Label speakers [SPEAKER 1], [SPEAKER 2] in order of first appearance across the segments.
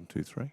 [SPEAKER 1] 2, 3.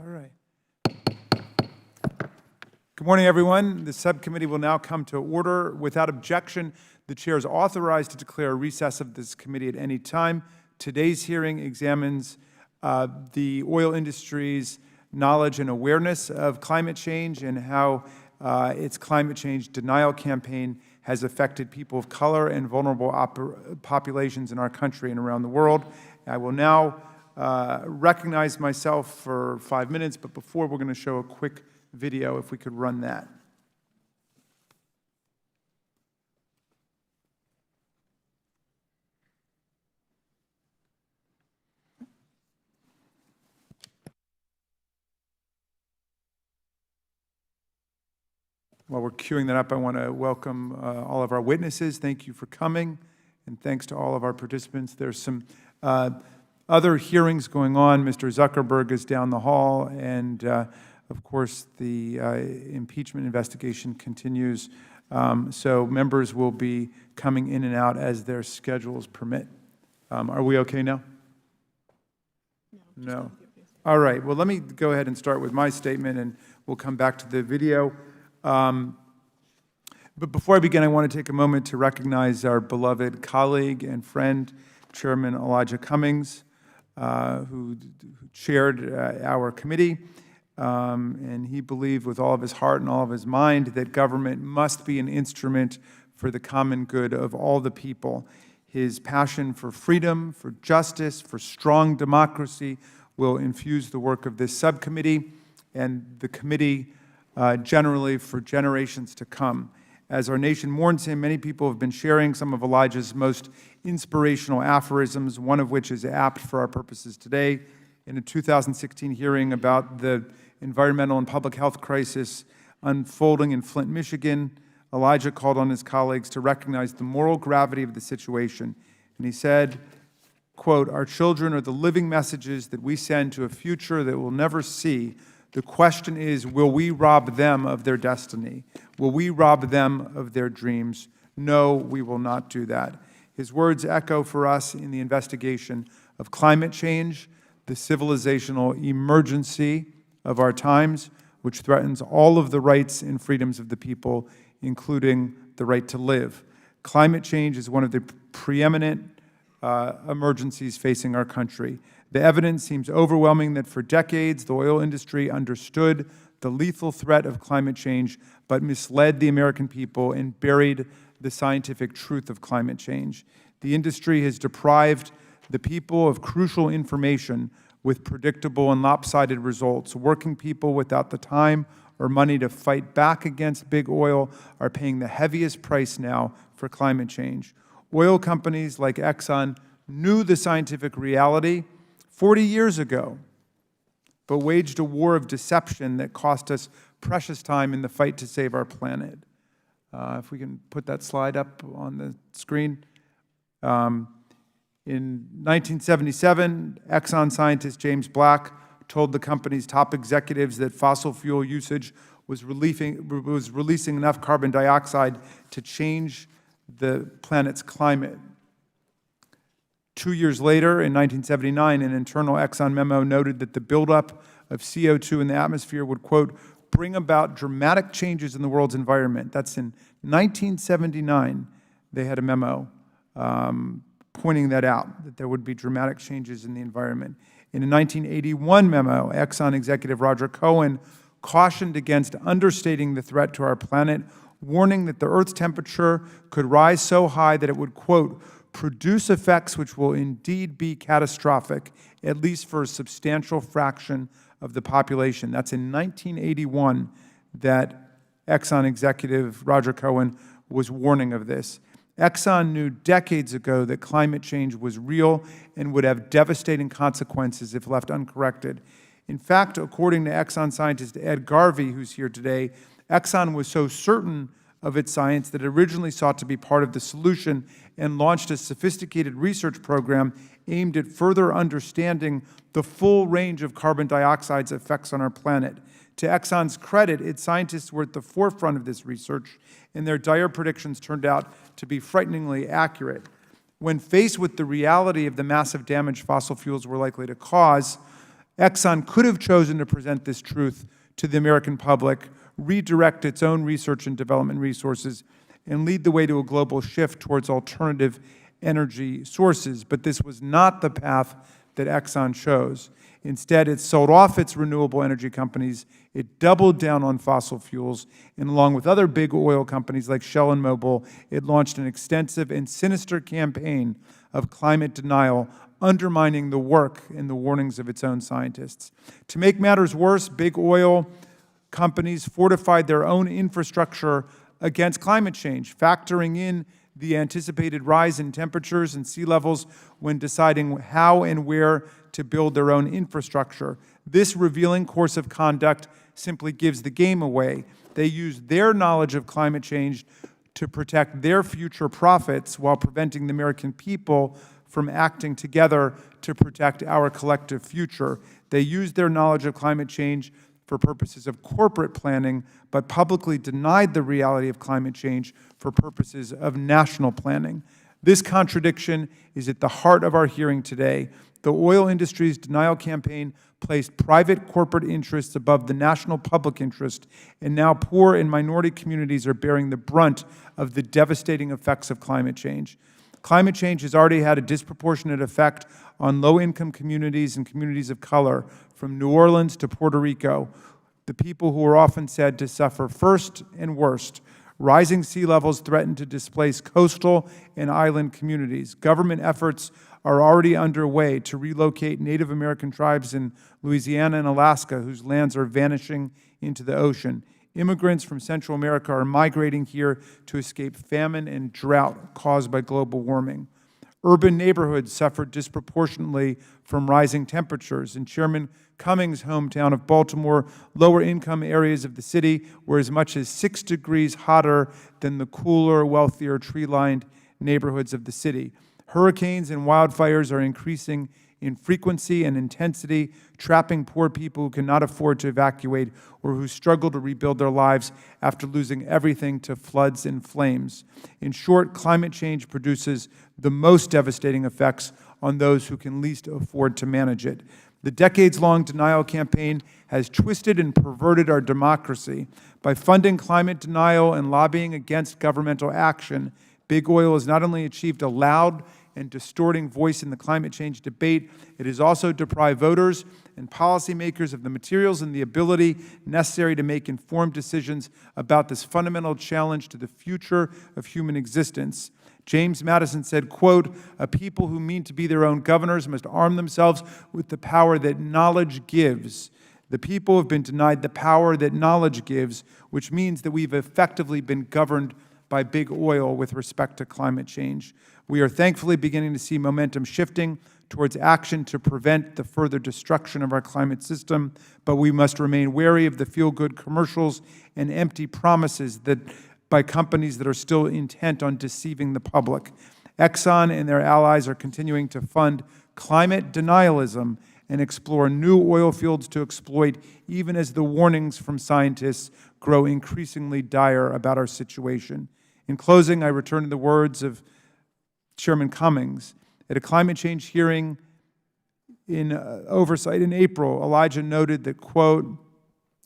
[SPEAKER 1] All right. Good morning, everyone. The subcommittee will now come to order. Without objection, the chair is authorized to declare a recess of this committee at any time. Today's hearing examines the oil industry's knowledge and awareness of climate change and how its climate change denial campaign has affected people of color and vulnerable populations in our country and around the world. I will now recognize myself for 5 minutes, but before, we're going to show a quick video, if we could run that. While we're queuing that up, I want to welcome all of our witnesses. Thank you for coming, and thanks to all of our participants. There's some other hearings going on. Mr. Zuckerberg is down the hall, and of course, the impeachment investigation continues. So members will be coming in and out as their schedules permit. Are we okay now? No. All right. Well, let me go ahead and start with my statement, and we'll come back to the video. But before I begin, I want to take a moment to recognize our beloved colleague and friend, Chairman Elijah Cummings, who chaired our committee. And he believed with all of his heart and all of his mind that government must be an instrument for the common good of all the people. His passion for freedom, for justice, for strong democracy will infuse the work of this subcommittee and the committee generally for generations to come. As our nation mourns him, many people have been sharing some of Elijah's most inspirational aphorisms, one of which is apt for our purposes today. In a 2016 hearing about the environmental and public health crisis unfolding in Flint, Michigan, Elijah called on his colleagues to recognize the moral gravity of the situation. And he said, quote, "Our children are the living messages that we send to a future that we'll never see. The question is, will we rob them of their destiny? Will we rob them of their dreams? No, we will not do that." His words echo for us in the investigation of climate change, the civilizational emergency of our times, which threatens all of the rights and freedoms of the people, including the right to live. Climate change is one of the preeminent emergencies facing our country. The evidence seems overwhelming that for decades, the oil industry understood the lethal threat of climate change, but misled the American people and buried the scientific truth of climate change. The industry has deprived the people of crucial information with predictable and lopsided results. Working people without the time or money to fight back against big oil are paying the heaviest price now for climate change. Oil companies like Exxon knew the scientific reality 40 years ago, but waged a war of deception that cost us precious time in the fight to save our planet. If we can put that slide up on the screen. In 1977, Exxon scientist James Black told the company's top executives that fossil fuel usage was releasing enough carbon dioxide to change the planet's climate. 2 years later, in 1979, an internal Exxon memo noted that the buildup of CO2 in the atmosphere would, quote, bring about dramatic changes in the world's environment. That's in 1979, they had a memo pointing that out, that there would be dramatic changes in the environment. In a 1981 memo, Exxon executive Roger Cohen cautioned against understating the threat to our planet, warning that the Earth's temperature could rise so high that it would, quote, produce effects which will indeed be catastrophic, at least for a substantial fraction of the population. That's in 1981 that Exxon executive Roger Cohen was warning of this. Exxon knew decades ago that climate change was real and would have devastating consequences if left uncorrected. In fact, according to Exxon scientist Ed Garvey, who's here today, Exxon was so certain of its science that it originally sought to be part of the solution and launched a sophisticated research program aimed at further understanding the full range of carbon dioxide's effects on our planet. To Exxon's credit, its scientists were at the forefront of this research, and their dire predictions turned out to be frighteningly accurate. When faced with the reality of the massive damage fossil fuels were likely to cause, Exxon could have chosen to present this truth to the American public, redirect its own research and development resources, and lead the way to a global shift towards alternative energy sources. But this was not the path that Exxon chose. Instead, it sold off its renewable energy companies, it doubled down on fossil fuels, and along with other big oil companies like Shell and Mobil, it launched an extensive and sinister campaign of climate denial, undermining the work and the warnings of its own scientists. To make matters worse, big oil companies fortified their own infrastructure against climate change, factoring in the anticipated rise in temperatures and sea levels when deciding how and where to build their own infrastructure. This revealing course of conduct simply gives the game away. They use their knowledge of climate change to protect their future profits while preventing the American people from acting together to protect our collective future. They use their knowledge of climate change for purposes of corporate planning, but publicly denied the reality of climate change for purposes of national planning. This contradiction is at the heart of our hearing today. The oil industry's denial campaign placed private corporate interests above the national public interest, and now poor and minority communities are bearing the brunt of the devastating effects of climate change. Climate change has already had a disproportionate effect on low-income communities and communities of color, from New Orleans to Puerto Rico, the people who are often said to suffer first and worst. Rising sea levels threaten to displace coastal and island communities. Government efforts are already underway to relocate Native American tribes in Louisiana and Alaska whose lands are vanishing into the ocean. Immigrants from Central America are migrating here to escape famine and drought caused by global warming. Urban neighborhoods suffered disproportionately from rising temperatures. In Chairman Cummings' hometown of Baltimore, lower-income areas of the city were as much as 6 degrees hotter than the cooler, wealthier, tree-lined neighborhoods of the city. Hurricanes and wildfires are increasing in frequency and intensity, trapping poor people who cannot afford to evacuate or who struggle to rebuild their lives after losing everything to floods and flames. In short, climate change produces the most devastating effects on those who can least afford to manage it. The decades-long denial campaign has twisted and perverted our democracy. By funding climate denial and lobbying against governmental action, big oil has not only achieved a loud and distorting voice in the climate change debate, it has also deprived voters and policymakers of the materials and the ability necessary to make informed decisions about this fundamental challenge to the future of human existence. James Madison said, quote, "A people who mean to be their own governors must arm themselves with the power that knowledge gives." The people have been denied the power that knowledge gives, which means that we've effectively been governed by big oil with respect to climate change. We are thankfully beginning to see momentum shifting towards action to prevent the further destruction of our climate system, but we must remain wary of the feel-good commercials and empty promises that by companies that are still intent on deceiving the public. Exxon and their allies are continuing to fund climate denialism and explore new oil fields to exploit, even as the warnings from scientists grow increasingly dire about our situation. In closing, I return to the words of Chairman Cummings. At a climate change hearing in oversight in April, Elijah noted that, quote,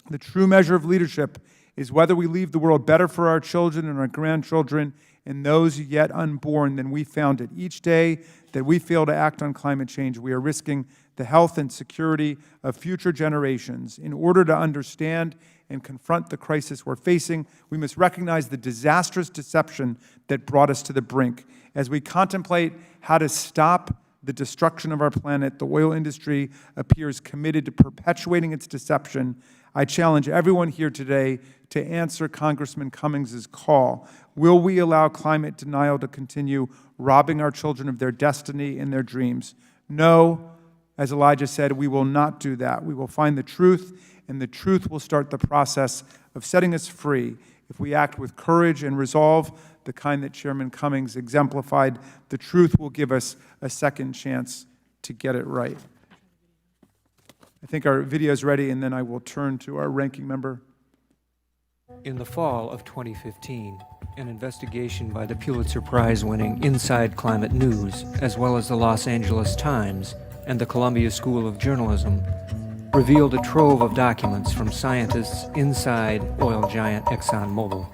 [SPEAKER 1] "The true measure of leadership is whether we leave the world better for our children and our grandchildren and those yet unborn than we found it. Each day that we fail to act on climate change, we are risking the health and security of future generations. In order to understand and confront the crisis we're facing, we must recognize the disastrous deception that brought us to the brink. As we contemplate how to stop the destruction of our planet, the oil industry appears committed to perpetuating its deception. I challenge everyone here today to answer Congressman Cummings' call. Will we allow climate denial to continue robbing our children of their destiny and their dreams? No, as Elijah said, we will not do that. We will find the truth, and the truth will start the process of setting us free. If we act with courage and resolve, the kind that Chairman Cummings exemplified, the truth will give us a second chance to get it right. I think our video is ready, and then I will turn to our ranking member.
[SPEAKER 2] In the fall of 2015, an investigation by the Pulitzer Prize-winning Inside Climate News, as well as the Los Angeles Times and the Columbia School of Journalism, revealed a trove of documents from scientists inside oil giant Exxon Mobil,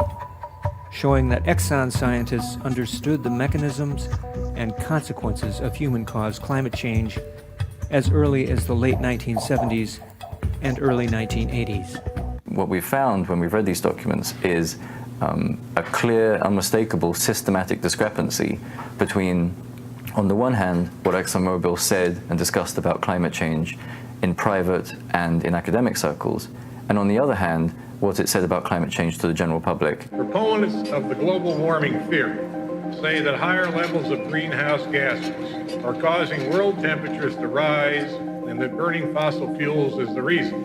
[SPEAKER 2] showing that Exxon scientists understood the mechanisms and consequences of human-caused climate change as early as the late 1970s and early 1980s.
[SPEAKER 3] What we've found when we've read these documents is a clear, unmistakable, systematic discrepancy between, on the one hand, what ExxonMobil said and discussed about climate change in private and in academic circles, and on the other hand, what it said about climate change to the general public.
[SPEAKER 4] Proponents of the global warming theory say that higher levels of greenhouse gases are causing world temperatures to rise and that burning fossil fuels is the reason.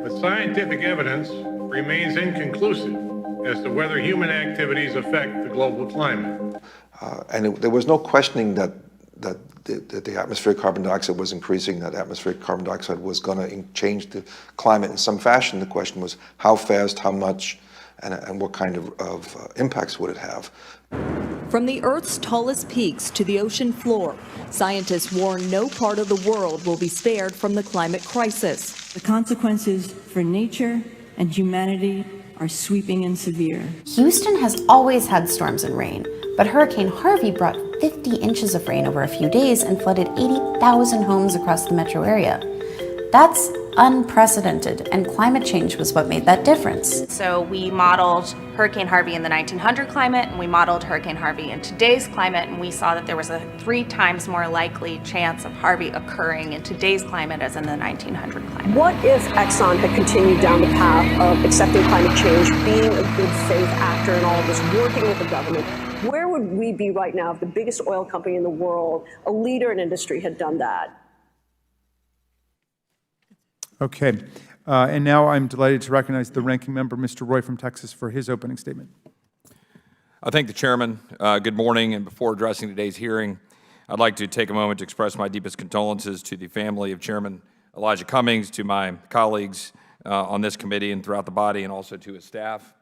[SPEAKER 4] But scientific evidence remains inconclusive as to whether human activities affect the global climate.
[SPEAKER 5] There was no questioning that the atmospheric carbon dioxide was increasing, that atmospheric carbon dioxide was going to change the climate in some fashion. The question was how fast, how much, and what kind of impacts would it have.
[SPEAKER 6] From the Earth's tallest peaks to the ocean floor, scientists warn no part of the world will be spared from the climate crisis.
[SPEAKER 7] The consequences for nature and humanity are sweeping and severe.
[SPEAKER 8] Houston has always had storms and rain, but Hurricane Harvey brought 50 inches of rain over a few days and flooded 80,000 homes across the metro area. That's unprecedented, and climate change was what made that difference.
[SPEAKER 9] So we modeled Hurricane Harvey in the 1900 climate, and we modeled Hurricane Harvey in today's climate, and we saw that there was a 3 times more likely chance of Harvey occurring in today's climate as in the 1900 climate.
[SPEAKER 10] What if Exxon had continued down the path of accepting climate change, being a good faith actor in all of this, working with the government? Where would we be right now if the biggest oil company in the world, a leader in industry, had done that?
[SPEAKER 1] Okay. And now I'm delighted to recognize the ranking member, Mr. Roy from Texas, for his opening statement.
[SPEAKER 11] I thank the chairman. Good morning. And before addressing today's hearing, I'd like to take a moment to express my deepest condolences to the family of Chairman Elijah Cummings, to my colleagues on this committee and throughout the body, and also to his staff.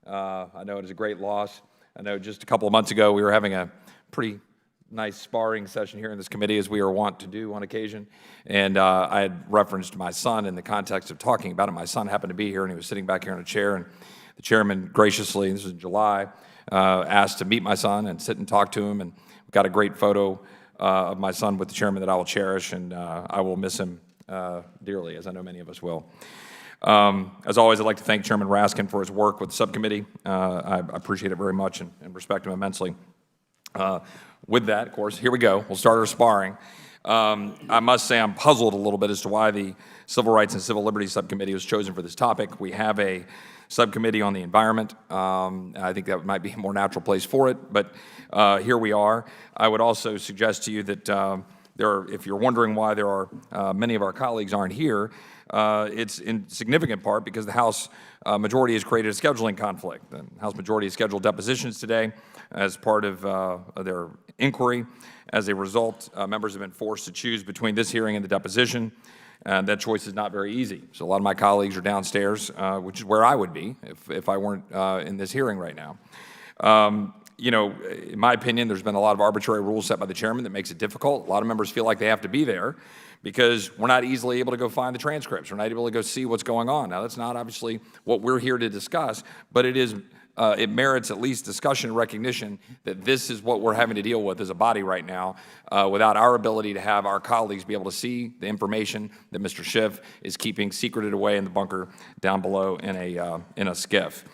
[SPEAKER 11] I know it is a great loss. I know just a couple of months ago we were having a pretty nice sparring session here in this committee, as we are wont to do on occasion. And I had referenced my son in the context of talking about it. My son happened to be here, and he was sitting back here in a chair, and the chairman graciously, this was in July, asked to meet my son and sit and talk to him, and we got a great photo of my son with the chairman that I will cherish, and I will miss him dearly, as I know many of us will. As always, I'd like to thank Chairman Raskin for his work with the subcommittee. I appreciate it very much and respect him immensely. With that, of course, here we go. We'll start our sparring. I must say I'm puzzled a little bit as to why the Civil Rights and Civil Liberties Subcommittee was chosen for this topic. We have a subcommittee on the environment. I think that might be a more natural place for it, but here we are. I would also suggest to you that if you're wondering why there are many of our colleagues aren't here, it's in significant part because the House majority has created a scheduling conflict. The House majority has scheduled depositions today as part of their inquiry. As a result, members have been forced to choose between this hearing and the deposition, and that choice is not very easy. So a lot of my colleagues are downstairs, which is where I would be if I weren't in this hearing right now. You know, in my opinion, there's been a lot of arbitrary rules set by the chairman that makes it difficult. A lot of members feel like they have to be there because we're not easily able to go find the transcripts. We're not able to go see what's going on. Now, that's not obviously what we're here to discuss, but it is. It merits at least discussion and recognition that this is what we're having to deal with as a body right now without our ability to have our colleagues be able to see the information that Mr. Schiff is keeping secreted away in the bunker down below in a skiff.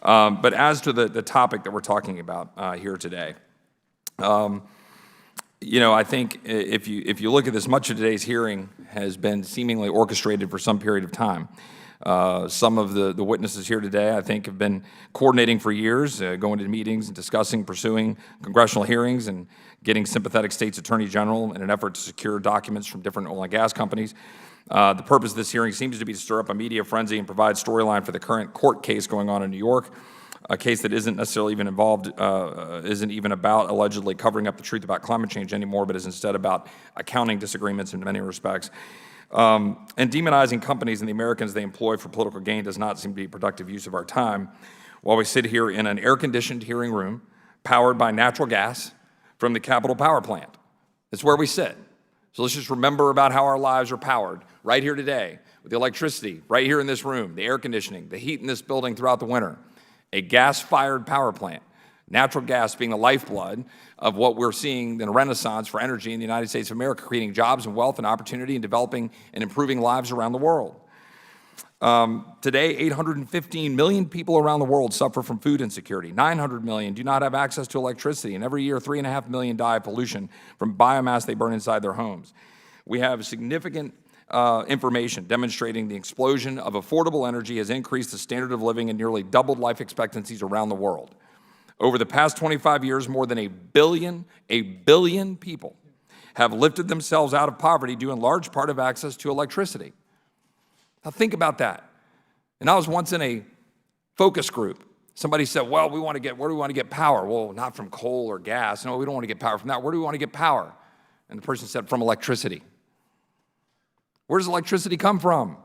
[SPEAKER 11] But as to the topic that we're talking about here today, you know, I think if you look at this, much of today's hearing has been seemingly orchestrated for some period of time. Some of the witnesses here today, I think, have been coordinating for years, going to meetings and discussing, pursuing congressional hearings and getting sympathetic states attorney general in an effort to secure documents from different oil and gas companies. The purpose of this hearing seems to be to stir up a media frenzy and provide storyline for the current court case going on in New York, a case that isn't necessarily even involved, isn't even about allegedly covering up the truth about climate change anymore, but is instead about accounting disagreements in many respects. And demonizing companies and the Americans they employ for political gain does not seem to be a productive use of our time while we sit here in an air-conditioned hearing room powered by natural gas from the Capitol Power Plant. It's where we sit. So let's just remember about how our lives are powered right here today with the electricity right here in this room, the air conditioning, the heat in this building throughout the winter, a gas-fired power plant, natural gas being the lifeblood of what we're seeing in a renaissance for energy in the United States of America, creating jobs and wealth and opportunity and developing and improving lives around the world. Today, 815 million people around the world suffer from food insecurity. 900 million do not have access to electricity, and every year 3.5 million die of pollution from biomass they burn inside their homes. We have significant information demonstrating the explosion of affordable energy has increased the standard of living and nearly doubled life expectancies around the world. Over the past 25 years, more than a billion people have lifted themselves out of poverty due in large part of access to electricity. Now think about that. And I was once in a focus group. Somebody said, well, where do we want to get power? Well, not from coal or gas. No, we don't want to get power from that. Where do we want to get power? And the person said, from electricity. Where does electricity come from?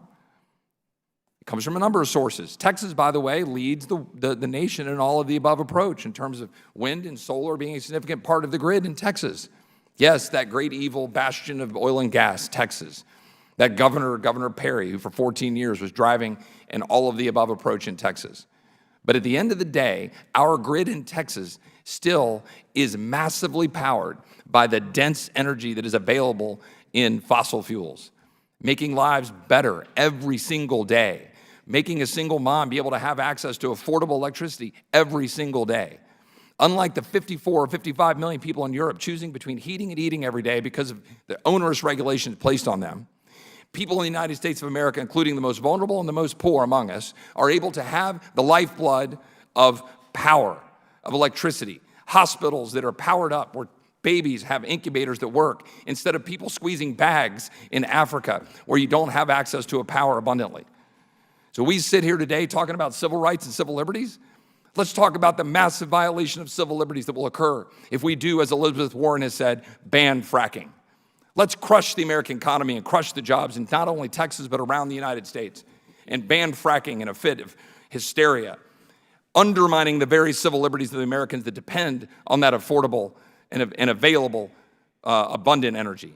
[SPEAKER 11] It comes from a number of sources. Texas, by the way, leads the nation in all of the above approach in terms of wind and solar being a significant part of the grid in Texas. Yes, that great evil bastion of oil and gas, Texas. That Governor Perry, who for 14 years was driving an all of the above approach in Texas. But at the end of the day, our grid in Texas still is massively powered by the dense energy that is available in fossil fuels, making lives better every single day, making a single mom be able to have access to affordable electricity every single day. Unlike the 54 or 55 million people in Europe choosing between heating and eating every day because of the onerous regulations placed on them, people in the United States of America, including the most vulnerable and the most poor among us, are able to have the lifeblood of power, of electricity. Hospitals that are powered up where babies have incubators that work instead of people squeezing bags in Africa where you don't have access to a power abundantly. So we sit here today talking about civil rights and civil liberties. Let's talk about the massive violation of civil liberties that will occur if we do, as Elizabeth Warren has said, ban fracking. Let's crush the American economy and crush the jobs in not only Texas, but around the United States, and ban fracking in a fit of hysteria, undermining the very civil liberties of the Americans that depend on that affordable and available, abundant energy.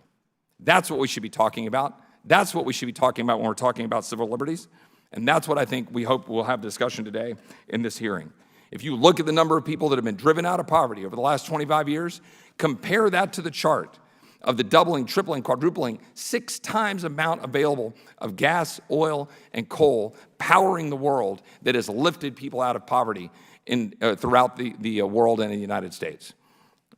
[SPEAKER 11] That's what we should be talking about. That's what we should be talking about when we're talking about civil liberties. And that's what I think we hope we'll have discussion today in this hearing. If you look at the number of people that have been driven out of poverty over the last 25 years, compare that to the chart of the doubling, tripling, quadrupling, 6 times amount available of gas, oil, and coal powering the world that has lifted people out of poverty throughout the world and in the United States.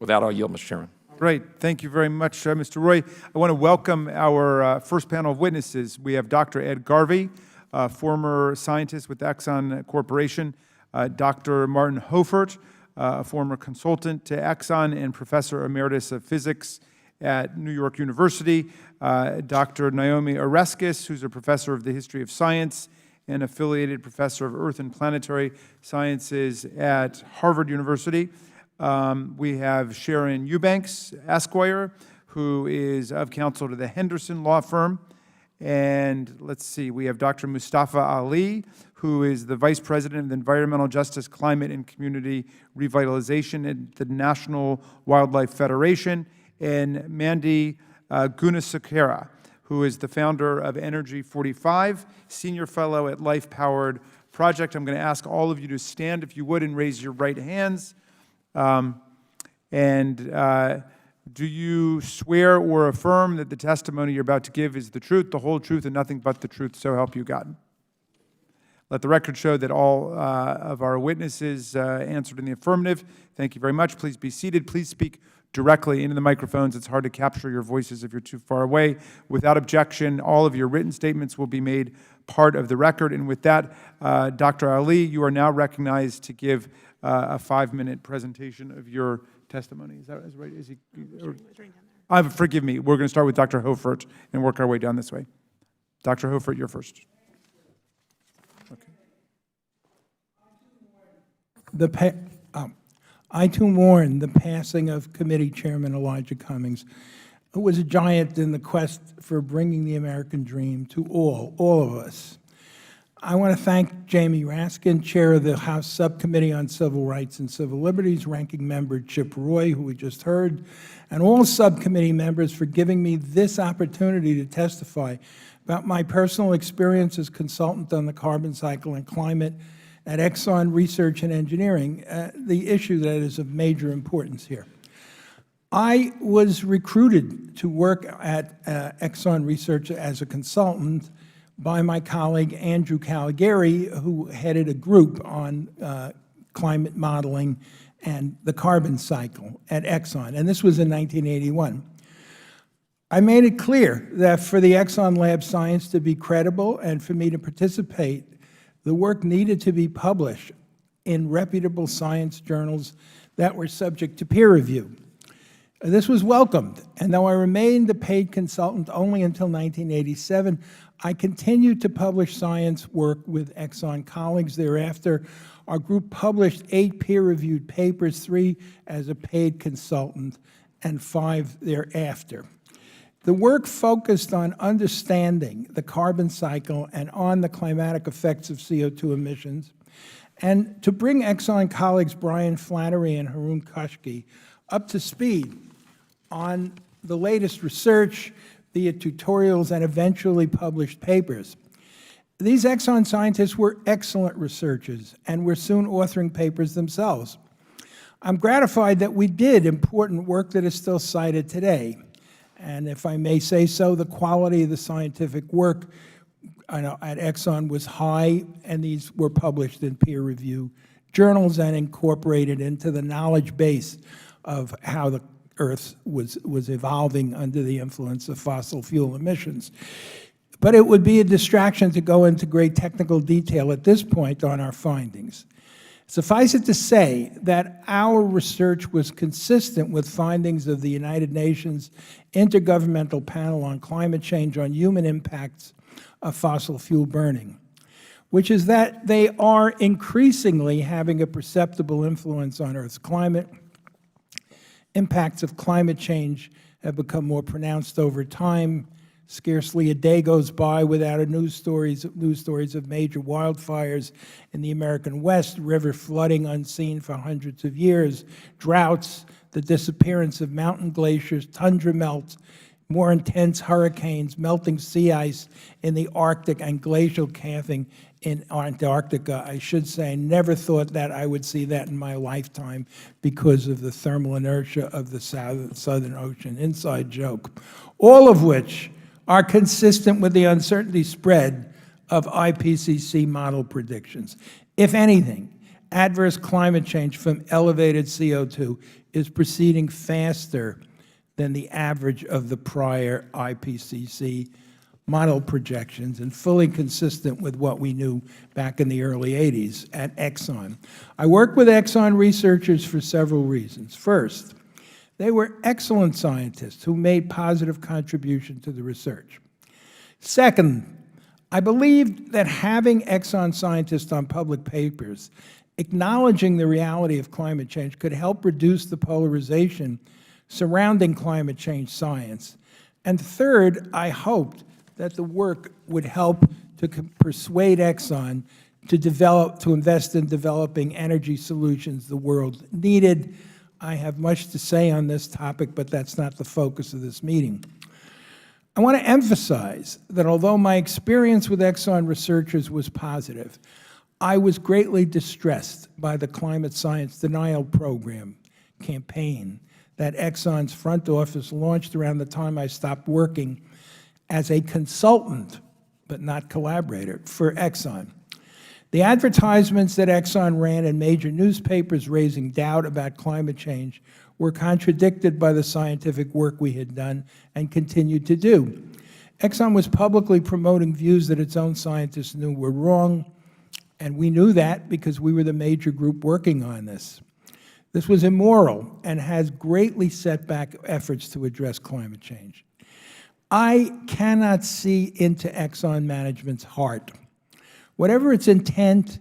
[SPEAKER 11] With that, I'll yield, Mr. Chairman.
[SPEAKER 1] Great. Thank you very much, Mr. Roy. I want to welcome our first panel of witnesses. We have Dr. Ed Garvey, former scientist with Exxon Corporation, Dr. Martin Hofert, a former consultant to Exxon and professor emeritus of physics at New York University, Dr. Naomi Oreskes, who's a professor of the history of science and affiliated professor of earth and planetary sciences at Harvard University. We have Sharon Eubanks, Esquire, who is of counsel to the Henderson Law Firm. And let's see, we have Dr. Mustafa Ali, who is the Vice President of Environmental Justice, Climate, and Community Revitalization at the National Wildlife Federation, and Mandy Gunasekera, who is the founder of Energy 45, Senior Fellow at Life Powered Project. I'm going to ask all of you to stand, if you would, and raise your right hands. Do you swear or affirm that the testimony you're about to give is the truth, the whole truth, and nothing but the truth, so help you God? Let the record show that all of our witnesses answered in the affirmative. Thank you very much. Please be seated. Please speak directly into the microphones. It's hard to capture your voices if you're too far away. Without objection, all of your written statements will be made part of the record. And with that, Dr. Ali, you are now recognized to give a 5-minute presentation of your testimony. Is that right? Is he? Forgive me. We're going to start with Dr. Hofert and work our way down this way. Dr. Hofert, you're first.
[SPEAKER 12] Okay. I too mourn the passing of Committee Chairman Elijah Cummings, who was a giant in the quest for bringing the American dream to all of us. I want to thank Jamie Raskin, Chair of the House Subcommittee on Civil Rights and Civil Liberties, Ranking Member Chip Roy, who we just heard, and all subcommittee members for giving me this opportunity to testify about my personal experience as consultant on the carbon cycle and climate at Exxon Research and Engineering, the issue that is of major importance here. I was recruited to work at Exxon Research as a consultant by my colleague Andrew Caligari, who headed a group on climate modeling and the carbon cycle at Exxon, and this was in 1981. I made it clear that for the Exxon lab science to be credible and for me to participate, the work needed to be published in reputable science journals that were subject to peer review. This was welcomed, and though I remained a paid consultant only until 1987, I continued to publish science work with Exxon colleagues thereafter. Our group published 8 peer-reviewed papers, 3 as a paid consultant, and 5 thereafter. The work focused on understanding the carbon cycle and on the climatic effects of CO2 emissions, and to bring Exxon colleagues Brian Flannery and Haroon Kashki up to speed on the latest research via tutorials and eventually published papers. These Exxon scientists were excellent researchers and were soon authoring papers themselves. I'm gratified that we did important work that is still cited today. And if I may say so, the quality of the scientific work at Exxon was high, and these were published in peer-reviewed journals and incorporated into the knowledge base of how the Earth was evolving under the influence of fossil fuel emissions. But it would be a distraction to go into great technical detail at this point on our findings. Suffice it to say that our research was consistent with findings of the United Nations Intergovernmental Panel on Climate Change on Human Impacts of Fossil Fuel Burning, which is that they are increasingly having a perceptible influence on Earth's climate. Impacts of climate change have become more pronounced over time. Scarcely a day goes by without news stories of major wildfires in the American West, river flooding unseen for hundreds of years, droughts, the disappearance of mountain glaciers, tundra melt, more intense hurricanes, melting sea ice in the Arctic, and glacial calving in Antarctica. I should say, I never thought that I would see that in my lifetime because of the thermal inertia of the Southern Ocean. Inside joke. All of which are consistent with the uncertainty spread of IPCC model predictions. If anything, adverse climate change from elevated CO2 is proceeding faster than the average of the prior IPCC model projections, and fully consistent with what we knew back in the early 80s at Exxon. I worked with Exxon researchers for several reasons. First, they were excellent scientists who made positive contribution to the research. Second, I believed that having Exxon scientists on public papers acknowledging the reality of climate change could help reduce the polarization surrounding climate change science. And third, I hoped that the work would help to persuade Exxon to invest in developing energy solutions the world needed. I have much to say on this topic, but that's not the focus of this meeting. I want to emphasize that although my experience with Exxon researchers was positive, I was greatly distressed by the climate science denial program campaign that Exxon's front office launched around the time I stopped working as a consultant, but not collaborator, for Exxon. The advertisements that Exxon ran in major newspapers raising doubt about climate change were contradicted by the scientific work we had done and continued to do. Exxon was publicly promoting views that its own scientists knew were wrong, and we knew that because we were the major group working on this. This was immoral and has greatly set back efforts to address climate change. I cannot see into Exxon management's heart. Whatever its intent,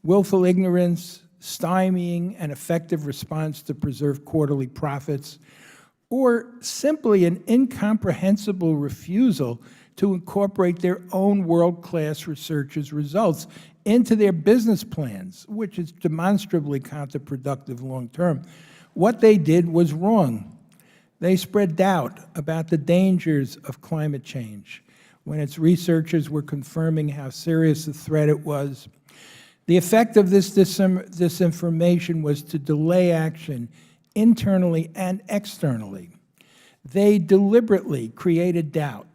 [SPEAKER 12] willful ignorance, stymieing an effective response to preserve quarterly profits, or simply an incomprehensible refusal to incorporate their own world-class researchers' results into their business plans, which is demonstrably counterproductive long-term. What they did was wrong. They spread doubt about the dangers of climate change when its researchers were confirming how serious a threat it was. The effect of this disinformation was to delay action internally and externally. They deliberately created doubt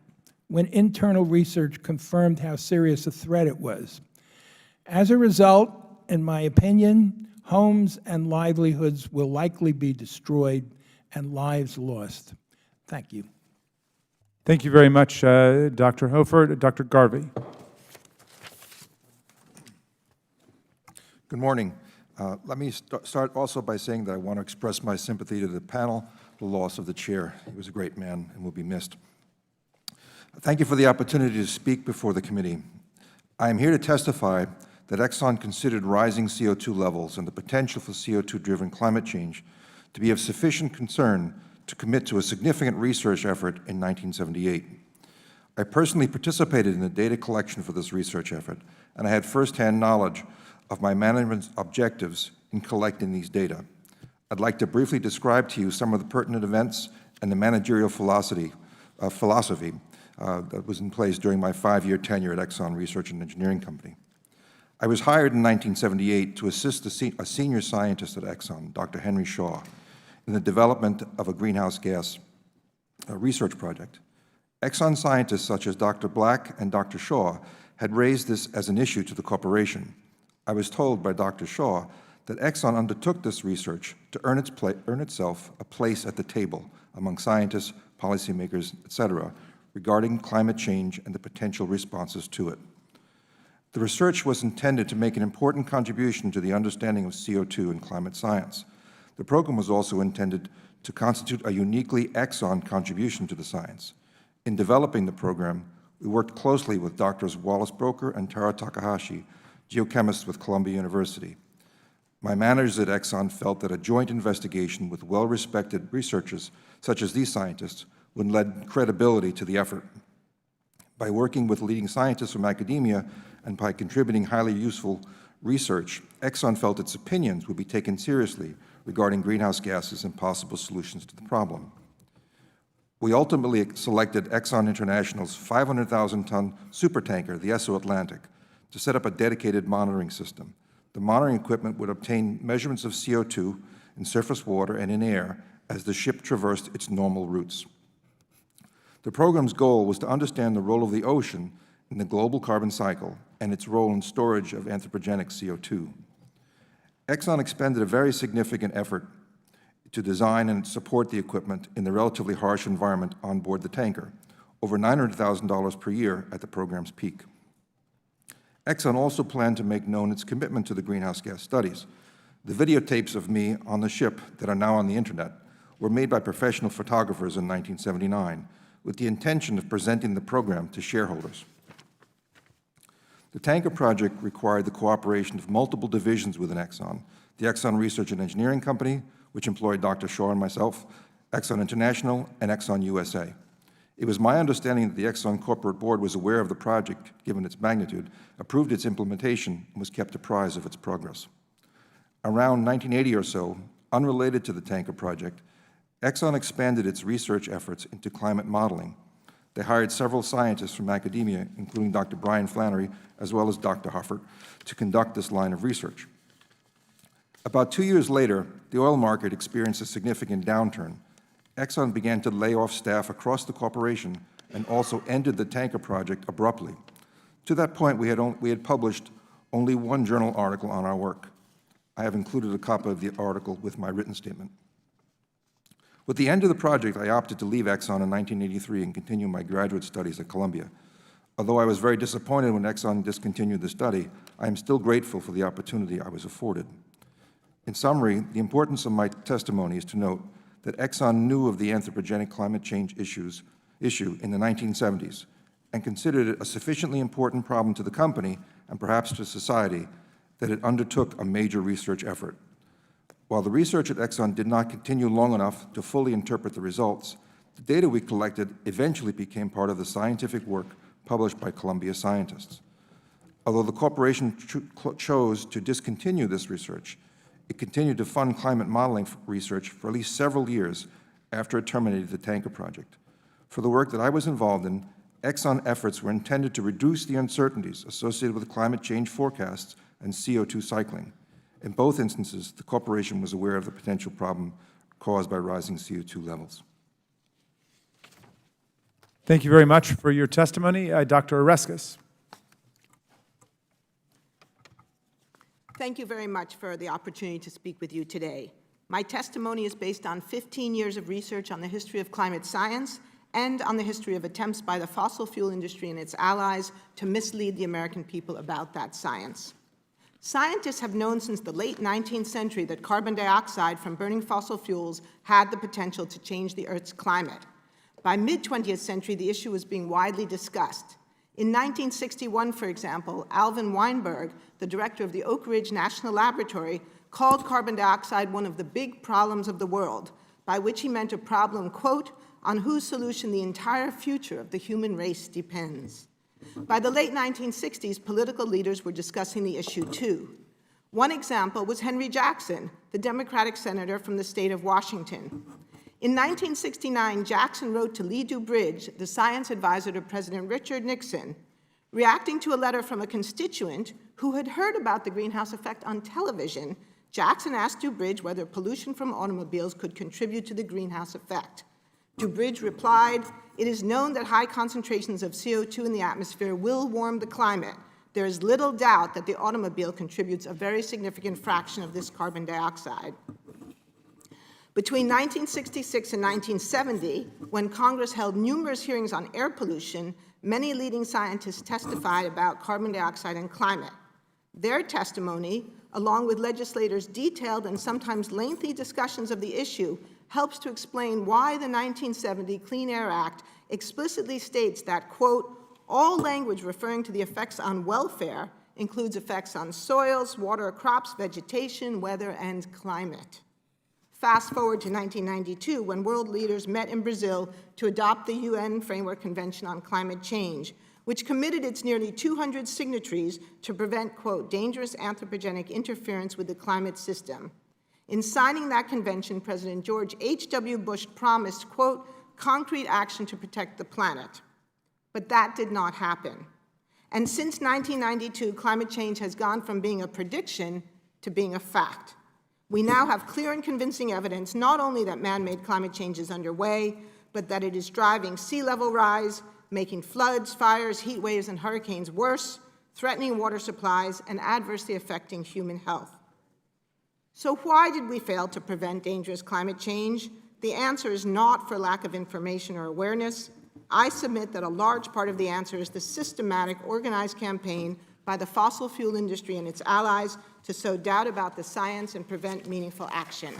[SPEAKER 12] when internal research confirmed how serious a threat it was. As a result, in my opinion, homes and livelihoods will likely be destroyed and lives lost. Thank you.
[SPEAKER 1] Thank you very much, Dr. Hofer. Dr. Garvey.
[SPEAKER 5] Good morning. Let me start also by saying that I want to express my sympathy to the panel, the loss of the chair. He was a great man and will be missed. Thank you for the opportunity to speak before the committee. I am here to testify that Exxon considered rising CO2 levels and the potential for CO2-driven climate change to be of sufficient concern to commit to a significant research effort in 1978. I personally participated in the data collection for this research effort, and I had firsthand knowledge of my management's objectives in collecting these data. I'd like to briefly describe to you some of the pertinent events and the managerial philosophy that was in place during my 5-year tenure at Exxon Research and Engineering Company. I was hired in 1978 to assist a senior scientist at Exxon, Dr. Henry Shaw, in the development of a greenhouse gas research project. Exxon scientists such as Dr. Black and Dr. Shaw had raised this as an issue to the corporation. I was told by Dr. Shaw that Exxon undertook this research to earn itself a place at the table among scientists, policymakers, etc., regarding climate change and the potential responses to it. The research was intended to make an important contribution to the understanding of CO2 and climate science. The program was also intended to constitute a uniquely Exxon contribution to the science. In developing the program, we worked closely with Drs. Wallace Broker and Tara Takahashi, geochemists with Columbia University. My managers at Exxon felt that a joint investigation with well-respected researchers, such as these scientists, would lend credibility to the effort. By working with leading scientists from academia and by contributing highly useful research, Exxon felt its opinions would be taken seriously regarding greenhouse gases and possible solutions to the problem. We ultimately selected Exxon International's 500,000-ton supertanker, the Esso Atlantic, to set up a dedicated monitoring system. The monitoring equipment would obtain measurements of CO2 in surface water and in air as the ship traversed its normal routes. The program's goal was to understand the role of the ocean in the global carbon cycle and its role in storage of anthropogenic CO2. Exxon expended a very significant effort to design and support the equipment in the relatively harsh environment on board the tanker, over $900,000 per year at the program's peak. Exxon also planned to make known its commitment to the greenhouse gas studies. The videotapes of me on the ship that are now on the internet were made by professional photographers in 1979 with the intention of presenting the program to shareholders. The tanker project required the cooperation of multiple divisions within Exxon, the Exxon Research and Engineering Company, which employed Dr. Shaw and myself, Exxon International, and Exxon USA. It was my understanding that the Exxon corporate board was aware of the project, given its magnitude, approved its implementation, and was kept apprised of its progress. Around 1980 or so, unrelated to the tanker project, Exxon expanded its research efforts into climate modeling. They hired several scientists from academia, including Dr. Brian Flannery, as well as Dr. Huffert, to conduct this line of research. About 2 years later, the oil market experienced a significant downturn. Exxon began to lay off staff across the corporation and also ended the tanker project abruptly. To that point, we had published only one journal article on our work. I have included a copy of the article with my written statement. With the end of the project, I opted to leave Exxon in 1983 and continue my graduate studies at Columbia. Although I was very disappointed when Exxon discontinued the study, I am still grateful for the opportunity I was afforded. In summary, the importance of my testimony is to note that Exxon knew of the anthropogenic climate change issue in the 1970s and considered it a sufficiently important problem to the company and perhaps to society that it undertook a major research effort. While the research at Exxon did not continue long enough to fully interpret the results, The data we collected eventually became part of the scientific work published by Columbia scientists. Although the corporation chose to discontinue this research, it continued to fund climate modeling research for at least several years after it terminated the tanker project. For the work that I was involved in, Exxon efforts were intended to reduce the uncertainties associated with climate change forecasts and CO2 cycling. In both instances, the corporation was aware of the potential problem caused by rising CO2 levels.
[SPEAKER 1] Thank you very much for your testimony. Dr. Oreskes.
[SPEAKER 13] Thank you very much for the opportunity to speak with you today. My testimony is based on 15 years of research on the history of climate science and on the history of attempts by the fossil fuel industry and its allies to mislead the American people about that science. Scientists have known since the late 19th century that carbon dioxide from burning fossil fuels had the potential to change the Earth's climate. By mid-20th century, the issue was being widely discussed. In 1961, for example, Alvin Weinberg, the director of the Oak Ridge National Laboratory, called carbon dioxide one of the big problems of the world, by which he meant a problem, quote, on whose solution the entire future of the human race depends. By the late 1960s, political leaders were discussing the issue too. One example was Henry Jackson, the Democratic senator from the state of Washington. In 1969, Jackson wrote to Lee Dubridge, the science advisor to President Richard Nixon, reacting to a letter from a constituent who had heard about the greenhouse effect on television. Jackson asked Dubridge whether pollution from automobiles could contribute to the greenhouse effect. Dubridge replied, "It is known that high concentrations of CO2 in the atmosphere will warm the climate. There is little doubt that the automobile contributes a very significant fraction of this carbon dioxide." Between 1966 and 1970, when Congress held numerous hearings on air pollution, many leading scientists testified about carbon dioxide and climate. Their testimony, along with legislators' detailed and sometimes lengthy discussions of the issue, helps to explain why the 1970 Clean Air Act explicitly states that, quote, all language referring to the effects on welfare includes effects on soils, water, crops, vegetation, weather, and climate. Fast forward to 1992, when world leaders met in Brazil to adopt the UN Framework Convention on Climate Change, which committed its nearly 200 signatories to prevent, quote, dangerous anthropogenic interference with the climate system. In signing that convention, President George H.W. Bush promised, quote, concrete action to protect the planet. But that did not happen. And since 1992, climate change has gone from being a prediction to being a fact. We now have clear and convincing evidence not only that man-made climate change is underway, but that it is driving sea level rise, making floods, fires, heat waves, and hurricanes worse, threatening water supplies, and adversely affecting human health. So why did we fail to prevent dangerous climate change? The answer is not for lack of information or awareness. I submit that a large part of the answer is the systematic, organized campaign by the fossil fuel industry and its allies to sow doubt about the science and prevent meaningful action.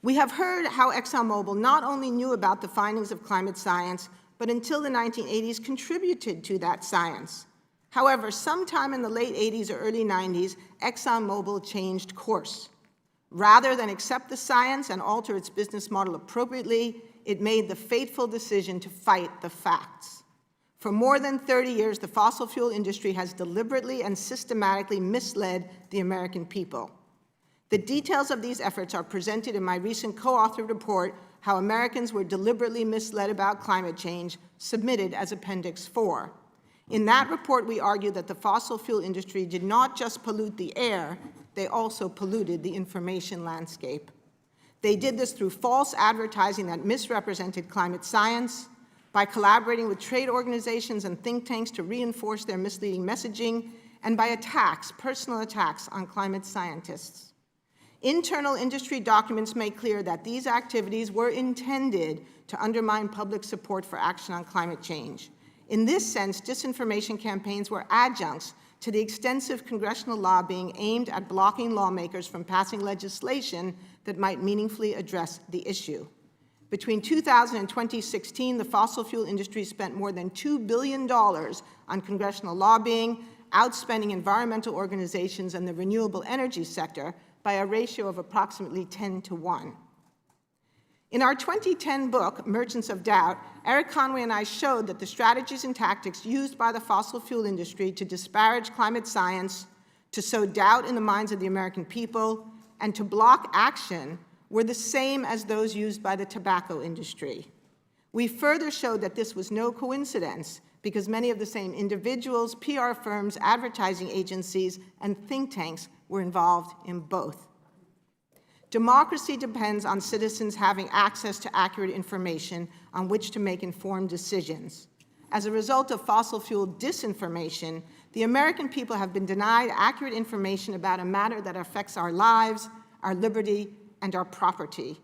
[SPEAKER 13] We have heard how ExxonMobil not only knew about the findings of climate science, but until the 1980s contributed to that science. However, sometime in the late 80s or early 90s, ExxonMobil changed course. Rather than accept the science and alter its business model appropriately, it made the fateful decision to fight the facts. For more than 30 years, the fossil fuel industry has deliberately and systematically misled the American people. The details of these efforts are presented in my recent co-authored report, How Americans Were Deliberately Misled About Climate Change, submitted as Appendix 4. In that report, we argue that the fossil fuel industry did not just pollute the air, they also polluted the information landscape. They did this through false advertising that misrepresented climate science, by collaborating with trade organizations and think tanks to reinforce their misleading messaging, and by attacks, personal attacks on climate scientists. Internal industry documents make clear that these activities were intended to undermine public support for action on climate change. In this sense, disinformation campaigns were adjuncts to the extensive congressional lobbying aimed at blocking lawmakers from passing legislation that might meaningfully address the issue. Between 2000 and 2016, the fossil fuel industry spent more than $2 billion on congressional lobbying, outspending environmental organizations and the renewable energy sector by a ratio of approximately 10 to 1. In our 2010 book, Merchants of Doubt, Eric Conway and I showed that the strategies and tactics used by the fossil fuel industry to disparage climate science, to sow doubt in the minds of the American people, and to block action were the same as those used by the tobacco industry. We further showed that this was no coincidence because many of the same individuals, PR firms, advertising agencies, and think tanks were involved in both. Democracy depends on citizens having access to accurate information on which to make informed decisions. As a result of fossil fuel disinformation, the American people have been denied accurate information about a matter that affects our lives, our liberty, and our property.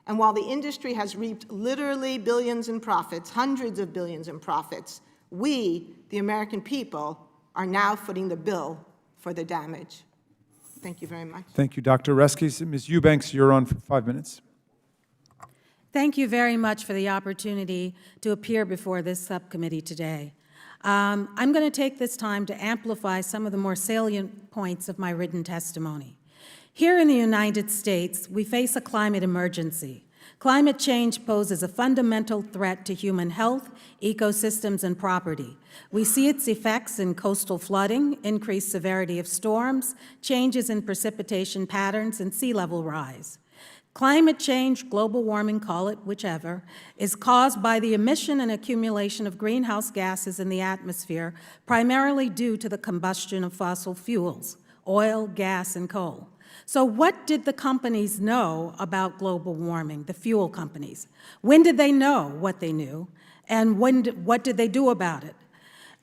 [SPEAKER 13] And while the industry has reaped literally billions in profits, hundreds of billions in profits, we, the American people, are now footing the bill for the damage. Thank you very much.
[SPEAKER 1] Thank you, Dr. Oreskes. Ms. Eubanks, you're on for 5 minutes.
[SPEAKER 14] Thank you very much for the opportunity to appear before this subcommittee today. I'm going to take this time to amplify some of the more salient points of my written testimony. Here in the United States, we face a climate emergency. Climate change poses a fundamental threat to human health, ecosystems, and property. We see its effects in coastal flooding, increased severity of storms, changes in precipitation patterns, and sea level rise. Climate change, global warming, call it whichever, is caused by the emission and accumulation of greenhouse gases in the atmosphere, primarily due to the combustion of fossil fuels, oil, gas, and coal. So what did the companies know about global warming, the fuel companies? When did they know what they knew? And what did they do about it?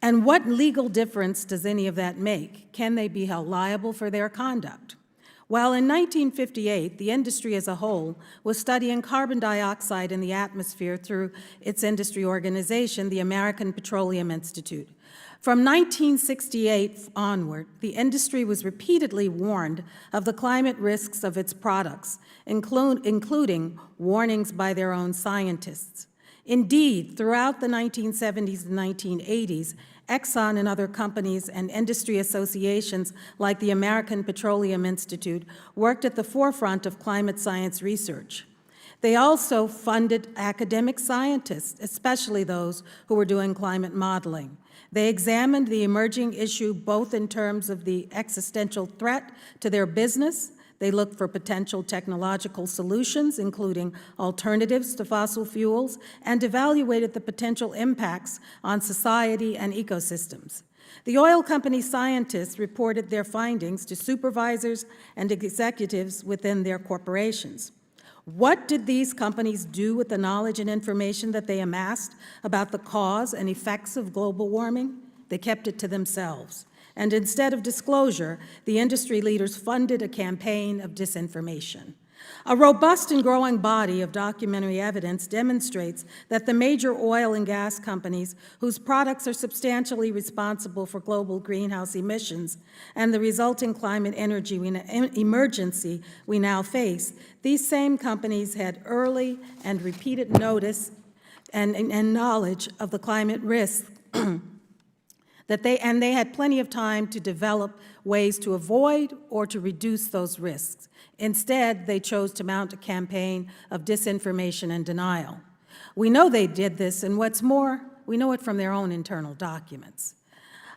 [SPEAKER 14] And what legal difference does any of that make? Can they be held liable for their conduct? Well, in 1958, the industry as a whole was studying carbon dioxide in the atmosphere through its industry organization, the American Petroleum Institute. From 1968 onward, the industry was repeatedly warned of the climate risks of its products, including warnings by their own scientists. Indeed, throughout the 1970s and 1980s, Exxon and other companies and industry associations like the American Petroleum Institute worked at the forefront of climate science research. They also funded academic scientists, especially those who were doing climate modeling. They examined the emerging issue both in terms of the existential threat to their business. They looked for potential technological solutions, including alternatives to fossil fuels, and evaluated the potential impacts on society and ecosystems. The oil company scientists reported their findings to supervisors and executives within their corporations. What did these companies do with the knowledge and information that they amassed about the cause and effects of global warming? They kept it to themselves. And instead of disclosure, the industry leaders funded a campaign of disinformation. A robust and growing body of documentary evidence demonstrates that the major oil and gas companies, whose products are substantially responsible for global greenhouse emissions and the resulting climate energy emergency we now face, these same companies had early and repeated notice and knowledge of the climate risks they had plenty of time to develop ways to avoid or to reduce those risks. Instead, they chose to mount a campaign of disinformation and denial. We know they did this, and what's more, we know it from their own internal documents.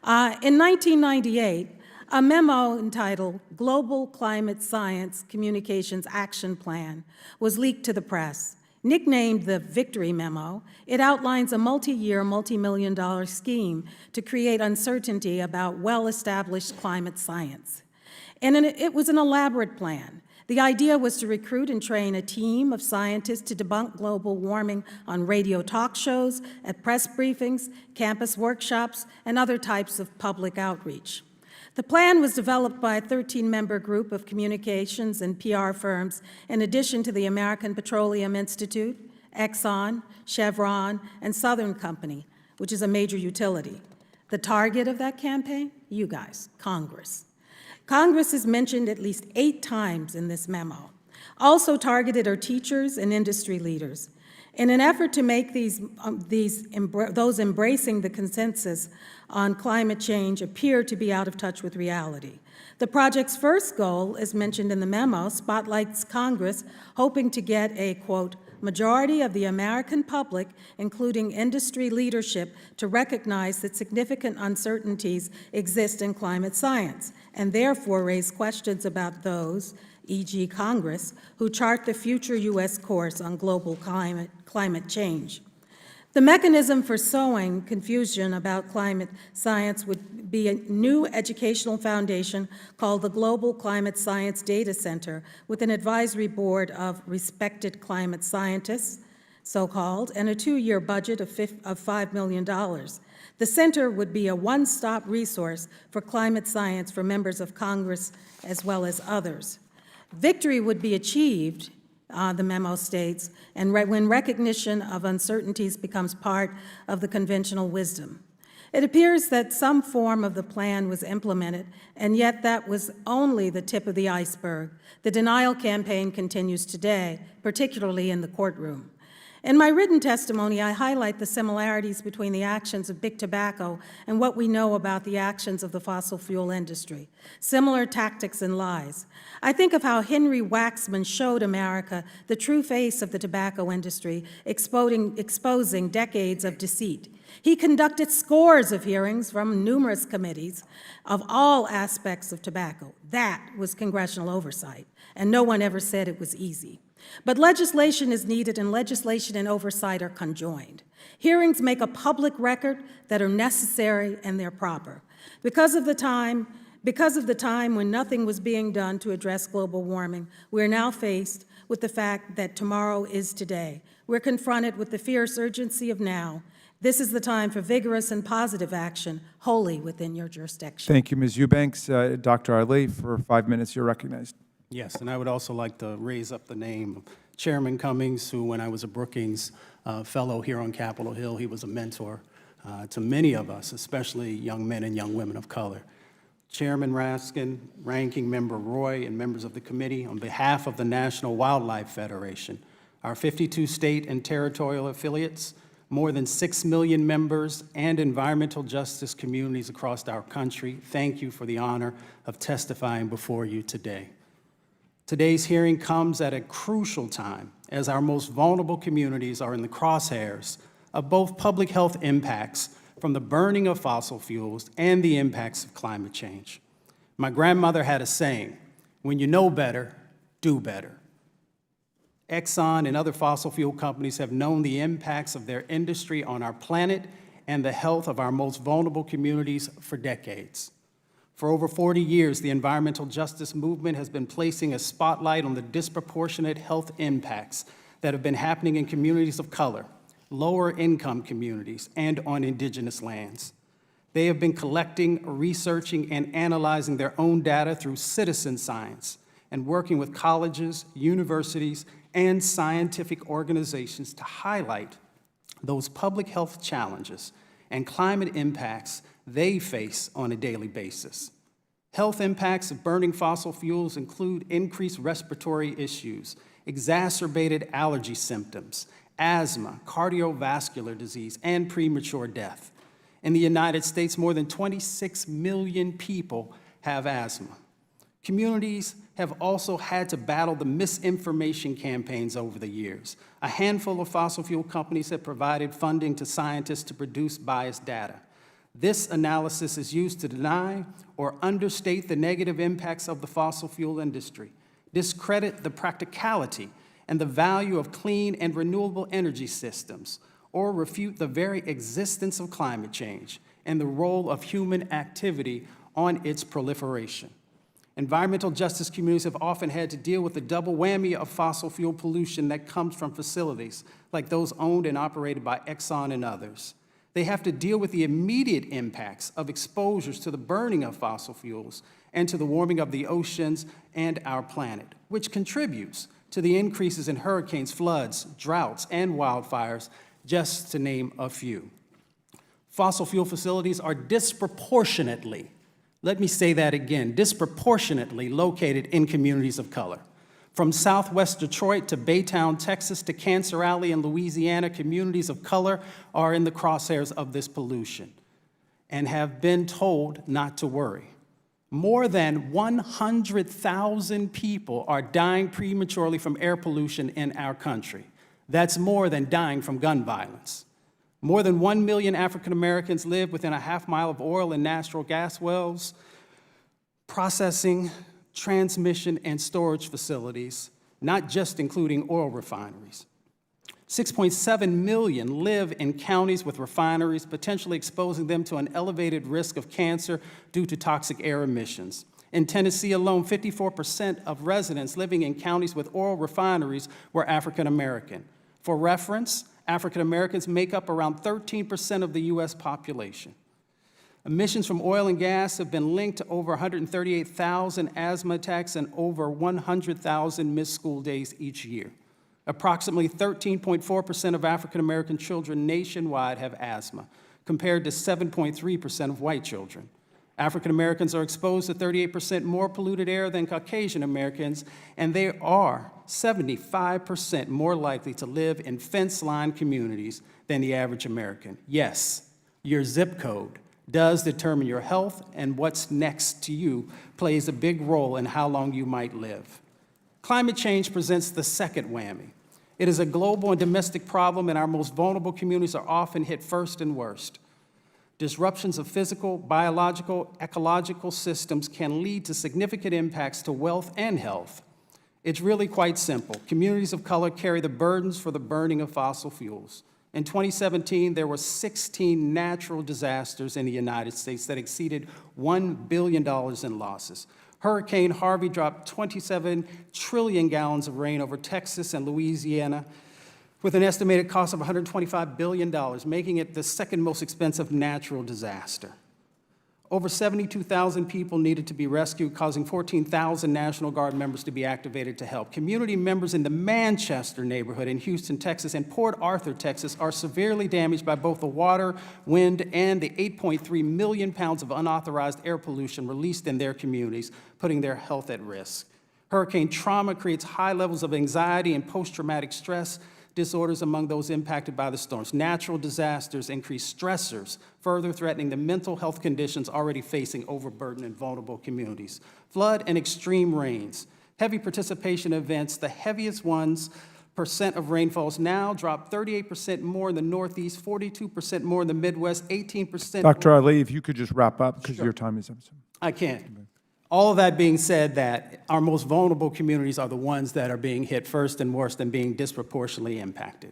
[SPEAKER 14] In 1998, a memo entitled Global Climate Science Communications Action Plan was leaked to the press. Nicknamed the Victory Memo, it outlines a multi-year, multi-million-dollar scheme to create uncertainty about well-established climate science. And it was an elaborate plan. The idea was to recruit and train a team of scientists to debunk global warming on radio talk shows, at press briefings, campus workshops, and other types of public outreach. The plan was developed by a 13-member group of communications and PR firms, in addition to the American Petroleum Institute, Exxon, Chevron, and Southern Company, which is a major utility. The target of that campaign? You guys, Congress. Congress is mentioned at least 8 times in this memo. Also targeted are teachers and industry leaders. In an effort to make those embracing the consensus on climate change appear to be out of touch with reality. The project's first goal, as mentioned in the memo, spotlights Congress hoping to get a, quote, majority of the American public, including industry leadership, to recognize that significant uncertainties exist in climate science, and therefore raise questions about those, e.g. Congress, who chart the future U.S. course on global climate change. The mechanism for sowing confusion about climate science would be a new educational foundation called the Global Climate Science Data Center, with an advisory board of respected climate scientists, so-called, and a 2-year budget of $5 million. The center would be a one-stop resource for climate science for members of Congress as well as others. Victory would be achieved, the memo states, and when recognition of uncertainties becomes part of the conventional wisdom. It appears that some form of the plan was implemented, and yet that was only the tip of the iceberg. The denial campaign continues today, particularly in the courtroom. In my written testimony, I highlight the similarities between the actions of big tobacco and what we know about the actions of the fossil fuel industry, similar tactics and lies. I think of how Henry Waxman showed America the true face of the tobacco industry, exposing decades of deceit. He conducted scores of hearings from numerous committees of all aspects of tobacco. That was congressional oversight, and no one ever said it was easy. But legislation is needed, and legislation and oversight are conjoined. Hearings make a public record that are necessary and they're proper. Because of the time when nothing was being done to address global warming, we're now faced with the fact that tomorrow is today. We're confronted with the fierce urgency of now. This is the time for vigorous and positive action, wholly within your jurisdiction.
[SPEAKER 1] Thank you, Ms. Eubanks. Dr. Ali, for 5 minutes, you're recognized.
[SPEAKER 15] Yes, and I would also like to raise up the name of Chairman Cummings, who, when I was a Brookings fellow here on Capitol Hill, he was a mentor to many of us, especially young men and young women of color. Chairman Raskin, Ranking Member Roy, and members of the committee, on behalf of the National Wildlife Federation, our 52 state and territorial affiliates, more than 6 million members, and environmental justice communities across our country, thank you for the honor of testifying before you today. Today's hearing comes at a crucial time as our most vulnerable communities are in the crosshairs of both public health impacts from the burning of fossil fuels and the impacts of climate change. My grandmother had a saying, when you know better, do better. Exxon and other fossil fuel companies have known the impacts of their industry on our planet and the health of our most vulnerable communities for decades. For over 40 years, the environmental justice movement has been placing a spotlight on the disproportionate health impacts that have been happening in communities of color, lower income communities, and on indigenous lands. They have been collecting, researching, and analyzing their own data through citizen science and working with colleges, universities, and scientific organizations to highlight those public health challenges and climate impacts they face on a daily basis. Health impacts of burning fossil fuels include increased respiratory issues, exacerbated allergy symptoms, asthma, cardiovascular disease, and premature death. In the United States, more than 26 million people have asthma. Communities have also had to battle the misinformation campaigns over the years. A handful of fossil fuel companies have provided funding to scientists to produce biased data. This analysis is used to deny or understate the negative impacts of the fossil fuel industry, discredit the practicality and the value of clean and renewable energy systems, or refute the very existence of climate change and the role of human activity on its proliferation. Environmental justice communities have often had to deal with the double whammy of fossil fuel pollution that comes from facilities like those owned and operated by Exxon and others. They have to deal with the immediate impacts of exposures to the burning of fossil fuels and to the warming of the oceans and our planet, which contributes to the increases in hurricanes, floods, droughts, and wildfires, just to name a few. Fossil fuel facilities are disproportionately, let me say that again, disproportionately located in communities of color. From Southwest Detroit to Baytown, Texas, to Cancer Alley in Louisiana, communities of color are in the crosshairs of this pollution and have been told not to worry. More than 100,000 people are dying prematurely from air pollution in our country. That's more than dying from gun violence. More than 1 million African Americans live within a half-mile of oil and natural gas wells, processing, transmission, and storage facilities, not just including oil refineries. 6.7 million live in counties with refineries, potentially exposing them to an elevated risk of cancer due to toxic air emissions. In Tennessee alone, 54% of residents living in counties with oil refineries were African American. For reference, African Americans make up around 13% of the U.S. population. Emissions from oil and gas have been linked to over 138,000 asthma attacks and over 100,000 missed school days each year. Approximately 13.4% of African American children nationwide have asthma, compared to 7.3% of white children. African Americans are exposed to 38% more polluted air than Caucasian Americans, and they are 75% more likely to live in fence-lined communities than the average American. Yes, your zip code does determine your health, and what's next to you plays a big role in how long you might live. Climate change presents the second whammy. It is a global and domestic problem, and our most vulnerable communities are often hit first and worst. Disruptions of physical, biological, ecological systems can lead to significant impacts to wealth and health. It's really quite simple. Communities of color carry the burdens for the burning of fossil fuels. In 2017, there were 16 natural disasters in the United States that exceeded $1 billion in losses. Hurricane Harvey dropped 27 trillion gallons of rain over Texas and Louisiana with an estimated cost of $125 billion, making it the second most expensive natural disaster. Over 72,000 people needed to be rescued, causing 14,000 National Guard members to be activated to help. Community members in the Manchester neighborhood in Houston, Texas, and Port Arthur, Texas, are severely damaged by both the water, wind, and the 8.3 million pounds of unauthorized air pollution released in their communities, putting their health at risk. Hurricane trauma creates high levels of anxiety and post-traumatic stress disorders among those impacted by the storms. Natural disasters increase stressors, further threatening the mental health conditions already facing overburdened and vulnerable communities. Flood and extreme rains. Heavy precipitation events, the heaviest ones, percent of rainfalls now drop 38% more in the Northeast, 42% more in the Midwest, 18%.
[SPEAKER 1] Dr. Ali, if you could just wrap up because your time is up.
[SPEAKER 15] I can't. All of that being said, that our most vulnerable communities are the ones that are being hit first and worst and being disproportionately impacted.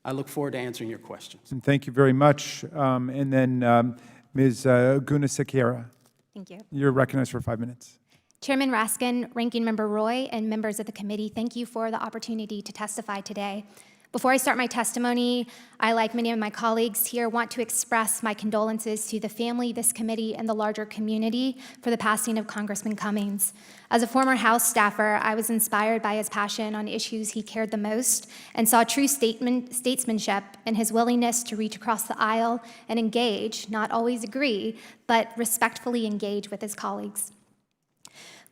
[SPEAKER 15] I look forward to answering your questions.
[SPEAKER 1] And thank you very much. And then Ms. Gunasekera.
[SPEAKER 16] Thank you.
[SPEAKER 1] You're recognized for 5 minutes.
[SPEAKER 16] Chairman Raskin, Ranking Member Roy, and members of the committee, thank you for the opportunity to testify today. Before I start my testimony, I, like many of my colleagues here, want to express my condolences to the family, this committee, and the larger community for the passing of Congressman Cummings. As a former House staffer, I was inspired by his passion on issues he cared the most and saw true statesmanship in his willingness to reach across the aisle and engage, not always agree, but respectfully engage with his colleagues.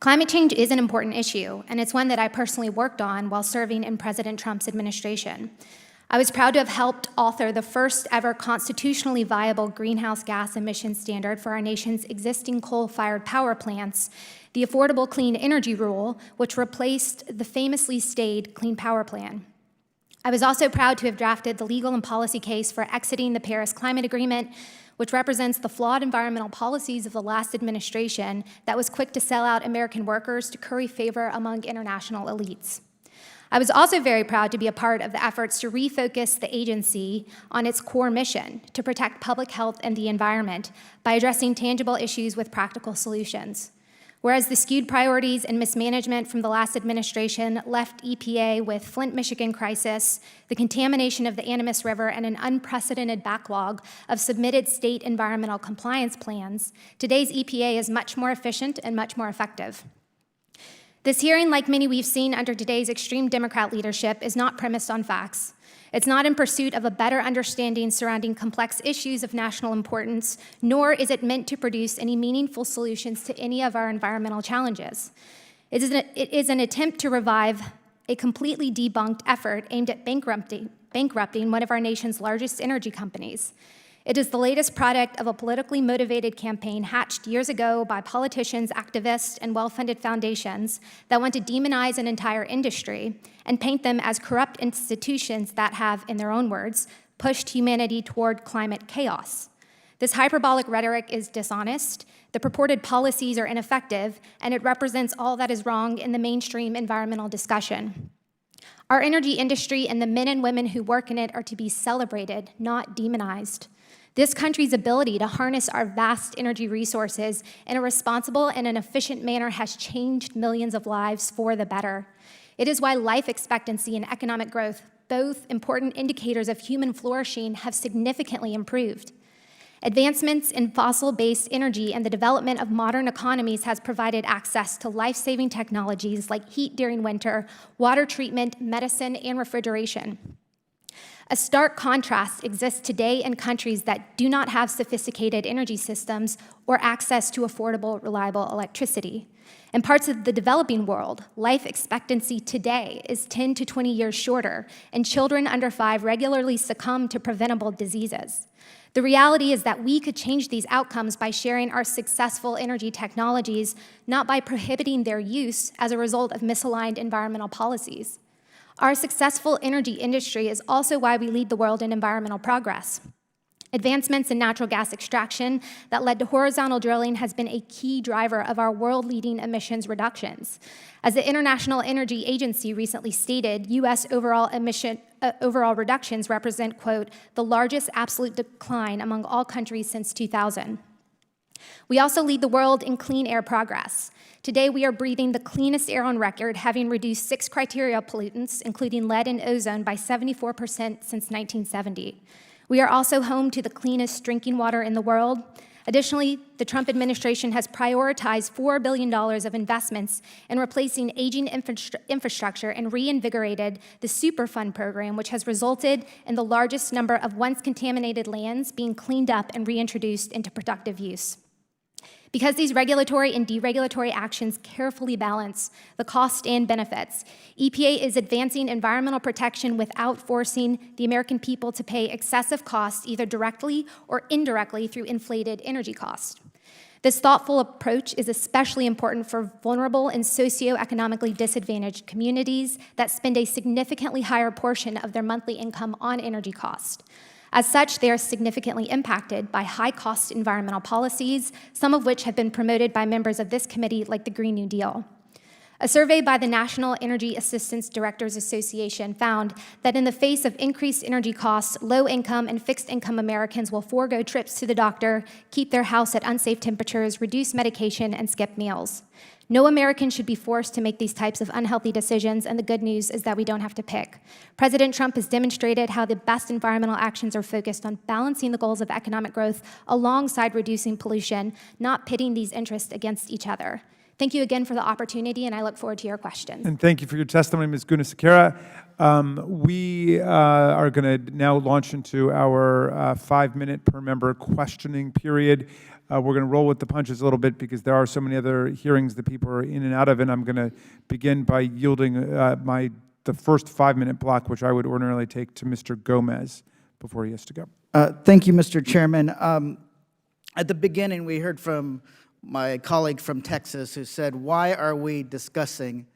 [SPEAKER 16] Climate change is an important issue, and it's one that I personally worked on while serving in President Trump's administration. I was proud to have helped author the first ever constitutionally viable greenhouse gas emissions standard for our nation's existing coal-fired power plants, the Affordable Clean Energy Rule, which replaced the famously stayed Clean Power Plan. I was also proud to have drafted the legal and policy case for exiting the Paris Climate Agreement, which represents the flawed environmental policies of the last administration that was quick to sell out American workers to curry favor among international elites. I was also very proud to be a part of the efforts to refocus the agency on its core mission, to protect public health and the environment by addressing tangible issues with practical solutions. Whereas the skewed priorities and mismanagement from the last administration left EPA with Flint, Michigan crisis, the contamination of the Animas River, and an unprecedented backlog of submitted state environmental compliance plans, today's EPA is much more efficient and much more effective. This hearing, like many we've seen under today's extreme Democrat leadership, is not premised on facts. It's not in pursuit of a better understanding surrounding complex issues of national importance, nor is it meant to produce any meaningful solutions to any of our environmental challenges. It is an attempt to revive a completely debunked effort aimed at bankrupting one of our nation's largest energy companies. It is the latest product of a politically motivated campaign hatched years ago by politicians, activists, and well-funded foundations that want to demonize an entire industry and paint them as corrupt institutions that have, in their own words, pushed humanity toward climate chaos. This hyperbolic rhetoric is dishonest, the purported policies are ineffective, and it represents all that is wrong in the mainstream environmental discussion. Our energy industry and the men and women who work in it are to be celebrated, not demonized. This country's ability to harness our vast energy resources in a responsible and an efficient manner has changed millions of lives for the better. It is why life expectancy and economic growth, both important indicators of human flourishing, have significantly improved. Advancements in fossil-based energy and the development of modern economies has provided access to life-saving technologies like heat during winter, water treatment, medicine, and refrigeration. A stark contrast exists today in countries that do not have sophisticated energy systems or access to affordable, reliable electricity. In parts of the developing world, life expectancy today is 10 to 20 years shorter, and children under 5 regularly succumb to preventable diseases. The reality is that we could change these outcomes by sharing our successful energy technologies, not by prohibiting their use as a result of misaligned environmental policies. Our successful energy industry is also why we lead the world in environmental progress. Advancements in natural gas extraction that led to horizontal drilling has been a key driver of our world-leading emissions reductions. As the International Energy Agency recently stated, U.S. overall reductions represent, quote, the largest absolute decline among all countries since 2000. We also lead the world in clean air progress. Today, we are breathing the cleanest air on record, having reduced 6 criteria pollutants, including lead and ozone, by 74% since 1970. We are also home to the cleanest drinking water in the world. Additionally, the Trump administration has prioritized $4 billion of investments in replacing aging infrastructure and reinvigorated the Superfund program, which has resulted in the largest number of once contaminated lands being cleaned up and reintroduced into productive use. Because these regulatory and deregulatory actions carefully balance the cost and benefits, EPA is advancing environmental protection without forcing the American people to pay excessive costs either directly or indirectly through inflated energy costs. This thoughtful approach is especially important for vulnerable and socioeconomically disadvantaged communities that spend a significantly higher portion of their monthly income on energy costs. As such, they are significantly impacted by high-cost environmental policies, some of which have been promoted by members of this committee, like the Green New Deal. A survey by the National Energy Assistance Directors Association found that in the face of increased energy costs, low-income and fixed-income Americans will forego trips to the doctor, keep their house at unsafe temperatures, reduce medication, and skip meals. No American should be forced to make these types of unhealthy decisions, and the good news is that we don't have to pick. President Trump has demonstrated how the best environmental actions are focused on balancing the goals of economic growth alongside reducing pollution, not pitting these interests against each other. Thank you again for the opportunity, and I look forward to your questions.
[SPEAKER 1] And thank you for your testimony, Ms. Gunasekera. We are going to now launch into our 5-minute per member questioning period. We're going to roll with the punches a little bit because there are so many other hearings that people are in and out of, and I'm going to begin by yielding the first 5-minute block, which I would ordinarily take to Mr. Gomez before he has to go.
[SPEAKER 17] Thank you, Mr. Chairman. At the beginning, we heard from my colleague from Texas who said, why are we discussing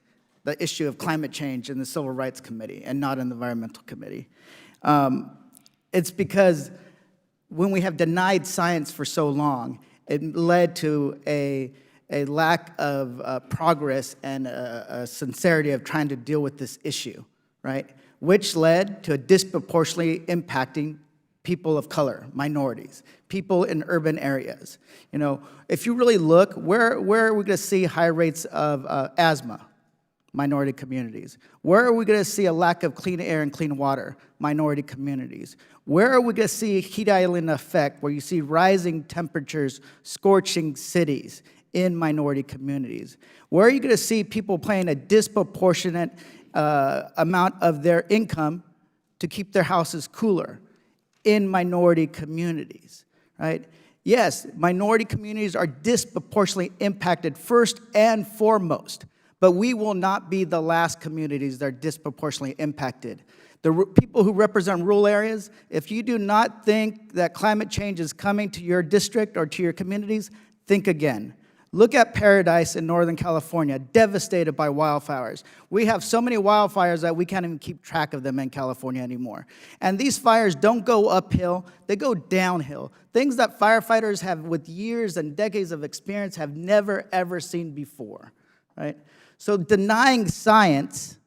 [SPEAKER 17] the issue of climate change in the Civil Rights Committee and not in the Environmental Committee? It's because when we have denied science for so long, it led to a lack of progress and a sincerity of trying to deal with this issue, right? Which led to a disproportionately impacting people of color, minorities, people in urban areas. You know, if you really look, where are we going to see high rates of asthma? Minority communities. Where are we going to see a lack of clean air and clean water? Minority communities. Where are we going to see heat island effect, where you see rising temperatures scorching cities in minority communities? Where are you going to see people paying a disproportionate amount of their income to keep their houses cooler? In minority communities, right? Yes, minority communities are disproportionately impacted first and foremost, but we will not be the last communities that are disproportionately impacted. The people who represent rural areas, if you do not think that climate change is coming to your district or to your communities, think again. Look at Paradise in Northern California, devastated by wildfires. We have so many wildfires that we can't even keep track of them in California anymore. And these fires don't go uphill, they go downhill. Things that firefighters have with years and decades of experience have never, ever seen before, right? So denying science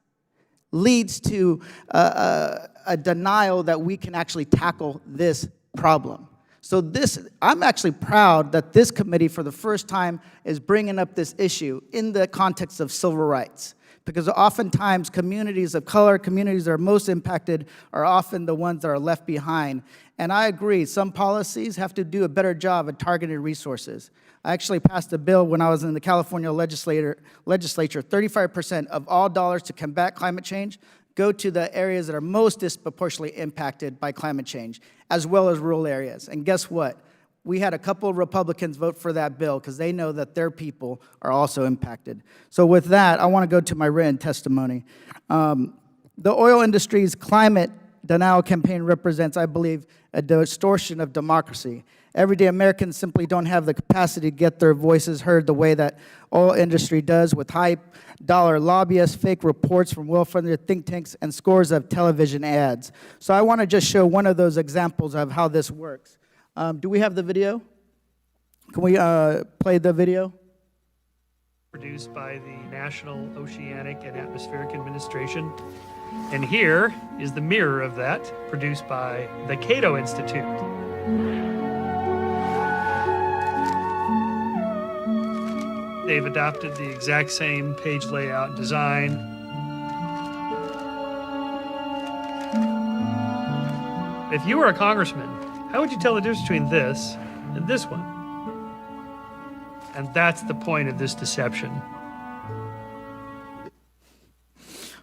[SPEAKER 17] leads to a denial that we can actually tackle this problem. So I'm actually proud that this committee for the first time is bringing up this issue in the context of civil rights. Because oftentimes communities of color, communities that are most impacted are often the ones that are left behind. And I agree, some policies have to do a better job at targeted resources. I actually passed a bill when I was in the California legislature, 35% of all dollars to combat climate change go to the areas that are most disproportionately impacted by climate change, as well as rural areas. And guess what? We had a couple of Republicans vote for that bill because they know that their people are also impacted. So with that, I want to go to my written testimony. The oil industry's climate denial campaign represents, I believe, a distortion of democracy. Everyday Americans simply don't have the capacity to get their voices heard the way that oil industry does, with high-dollar lobbyists, fake reports from well-funded think tanks, and scores of television ads. So I want to just show one of those examples of how this works. Do we have the video? Can we play the video?
[SPEAKER 18] Produced by the National Oceanic and Atmospheric Administration. And here is the mirror of that, produced by the Cato Institute. They've adopted the exact same page layout and design. If you were a congressman, how would you tell the difference between this and this one? And that's the point of this deception.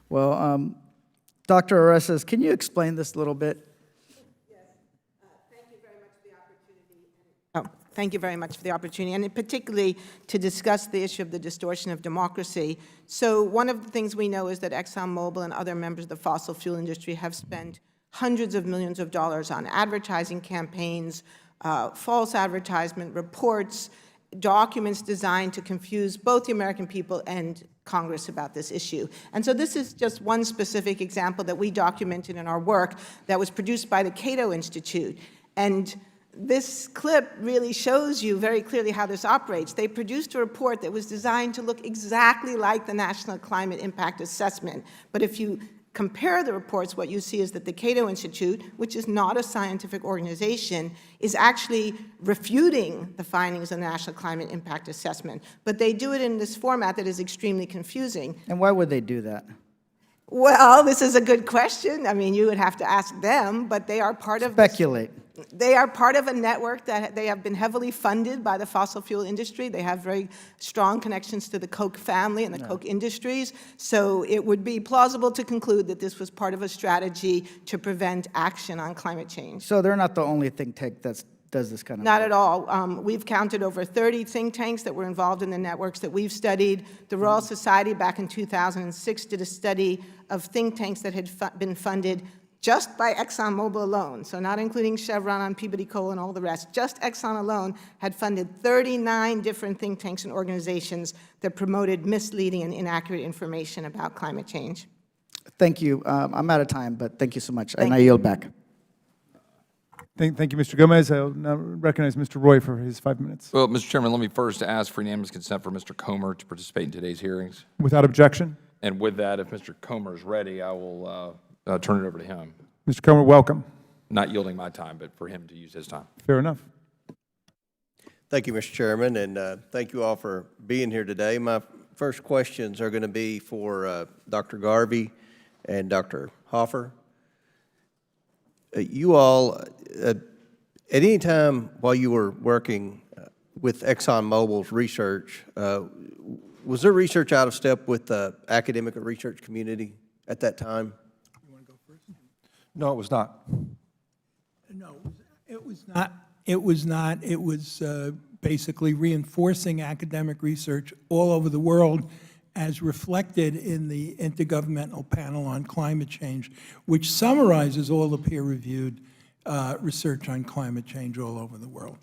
[SPEAKER 17] Well, Dr. Orestes, can you explain this a little bit?
[SPEAKER 13] Thank you very much for the opportunity, and particularly to discuss the issue of the distortion of democracy. So one of the things we know is that Exxon Mobil and other members of the fossil fuel industry have spent hundreds of millions of dollars on advertising campaigns, false advertisement reports, documents designed to confuse both the American people and Congress about this issue. And so this is just one specific example that we documented in our work that was produced by the Cato Institute. And this clip really shows you very clearly how this operates. They produced a report that was designed to look exactly like the National Climate Impact Assessment. But if you compare the reports, what you see is that the Cato Institute, which is not a scientific organization, is actually refuting the findings of the National Climate Impact Assessment. But they do it in this format that is extremely confusing.
[SPEAKER 17] And why would they do that?
[SPEAKER 13] Well, this is a good question. I mean, you would have to ask them, but they are part of
[SPEAKER 17] Speculate.
[SPEAKER 13] They are part of a network that they have been heavily funded by the fossil fuel industry. They have very strong connections to the Koch family and the Koch industries. So it would be plausible to conclude that this was part of a strategy to prevent action on climate change.
[SPEAKER 17] So they're not the only think tank that does this kind of
[SPEAKER 13] Not
[SPEAKER 17] work.
[SPEAKER 13] at all. We've counted over 30 think tanks that were involved in the networks that we've studied. The Royal Society back in 2006 did a study of think tanks that had been funded just by Exxon Mobil alone, so not including Chevron on Peabody Coal and all the rest. Just Exxon alone had funded 39 different think tanks and organizations that promoted misleading and inaccurate information about climate change.
[SPEAKER 17] Thank you. I'm out of time, but thank you so much. And I yield back.
[SPEAKER 1] Thank you, Mr. Gomez. I'll now recognize Mr. Roy for his 5 minutes.
[SPEAKER 11] Well, Mr. Chairman, let me first ask for unanimous consent for Mr. Comer to participate in today's hearings.
[SPEAKER 1] Without objection.
[SPEAKER 11] And with that, if Mr. Comer is ready, I will turn it over to him.
[SPEAKER 1] Mr. Comer, welcome.
[SPEAKER 11] Not yielding my time, but for him to use his time.
[SPEAKER 1] Fair enough.
[SPEAKER 19] Thank you, Mr. Chairman, and thank you all for being here today. My first questions are going to be for Dr. Garvey and Dr. Hoffer. You all, at any time while you were working with ExxonMobil's research, was there research out of step with the academic and research community at that time?
[SPEAKER 5] You want to go first? No, it was not.
[SPEAKER 12] No, it was not. It was not. It was basically reinforcing academic research all over the world, as reflected in the Intergovernmental Panel on Climate Change, which summarizes all the peer-reviewed research on climate change all over the world.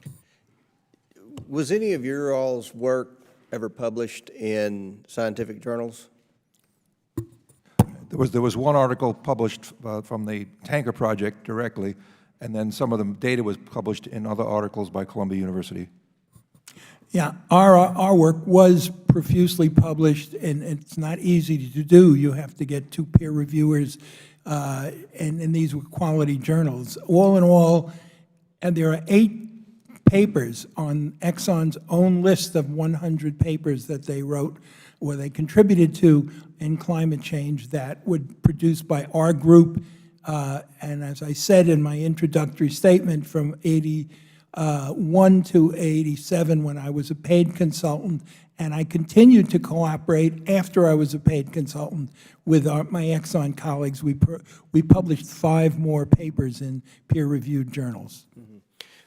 [SPEAKER 19] Was any of your all's work ever published in scientific journals?
[SPEAKER 20] There was one article published from the Tanker Project directly, and then some of the data was published in other articles by Columbia University.
[SPEAKER 12] Yeah, our work was profusely published, and it's not easy to do. You have to get 2 peer reviewers, and these were quality journals. All in all, and there are 8 papers on Exxon's own list of 100 papers that they wrote or they contributed to in climate change that were produced by our group. And as I said in my introductory statement, from 81 to 87 when I was a paid consultant, and I continued to cooperate after I was a paid consultant with my Exxon colleagues. We published 5 more papers in peer-reviewed journals.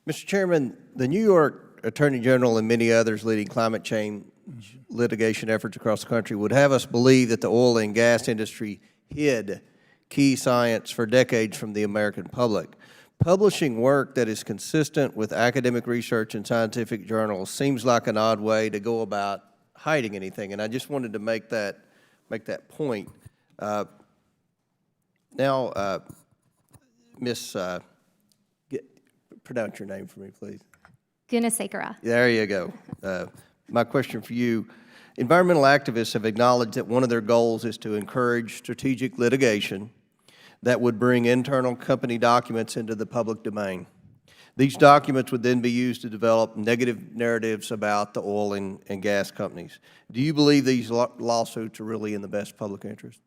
[SPEAKER 19] Mr. Chairman, the New York Attorney General and many others leading climate change litigation efforts across the country would have us believe that the oil and gas industry hid key science for decades from the American public. Publishing work that is consistent with academic research in scientific journals seems like an odd way to go about hiding anything, and I just wanted to make that point. Now, Miss, pronounce your name for me, please.
[SPEAKER 16] Gunasekara.
[SPEAKER 19] There you go. My question for you, environmental activists have acknowledged that one of their goals is to encourage strategic litigation that would bring internal company documents into the public domain. These documents would then be used to develop negative narratives about the oil and gas companies. Do you believe these lawsuits are really in the best public interest?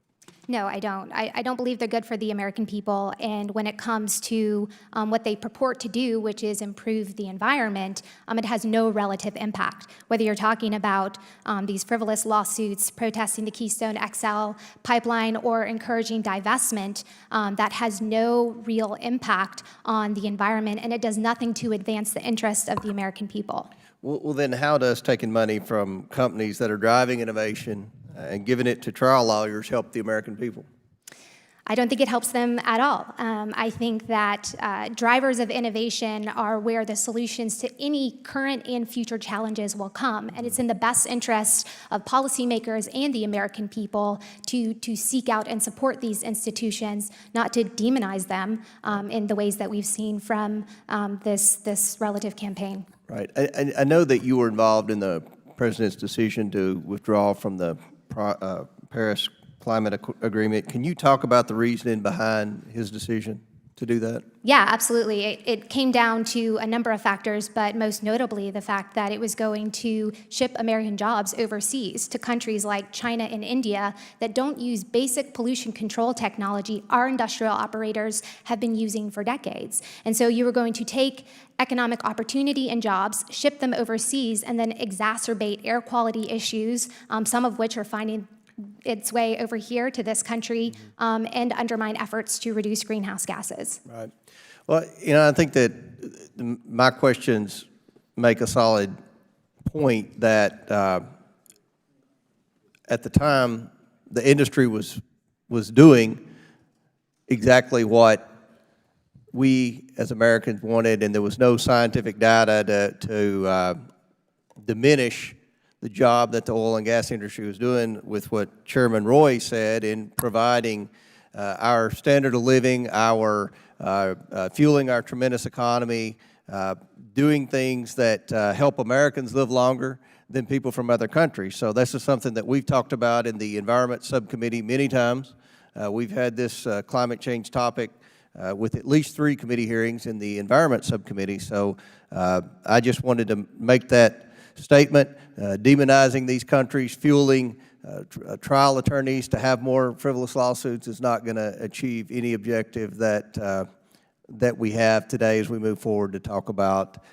[SPEAKER 16] No, I don't. I don't believe they're good for the American people. And when it comes to what they purport to do, which is improve the environment, it has no relative impact. Whether you're talking about these frivolous lawsuits protesting the Keystone XL pipeline or encouraging divestment, that has no real impact on the environment, and it does nothing to advance the interests of the American people.
[SPEAKER 19] Well, then how does taking money from companies that are driving innovation and giving it to trial lawyers help the American people?
[SPEAKER 16] I don't think it helps them at all. I think that drivers of innovation are where the solutions to any current and future challenges will come, and it's in the best interest of policymakers and the American people to seek out and support these institutions, not to demonize them in the ways that we've seen from this relative campaign.
[SPEAKER 19] Right. I know that you were involved in the President's decision to withdraw from the Paris Climate Agreement. Can you talk about the reasoning behind his decision to do that?
[SPEAKER 16] Yeah, absolutely. It came down to a number of factors, but most notably the fact that it was going to ship American jobs overseas to countries like China and India that don't use basic pollution control technology our industrial operators have been using for decades. And so you were going to take economic opportunity and jobs, ship them overseas, and then exacerbate air quality issues, some of which are finding its way over here to this country, and undermine efforts to reduce greenhouse gases.
[SPEAKER 19] Right. Well, I think that my questions make a solid point that at the time the industry was doing exactly what we as Americans wanted, and there was no scientific data to diminish the job that the oil and gas industry was doing with what Chairman Roy said in providing our standard of living, our fueling our tremendous economy, doing things that help Americans live longer than people from other countries. So this is something that we've talked about in the Environment Subcommittee many times. We've had this climate change topic with at least 3 committee hearings in the Environment Subcommittee. So I just wanted to make that statement. Demonizing these countries, fueling trial attorneys to have more frivolous lawsuits is not going to achieve any objective that we have today as we move forward to talk about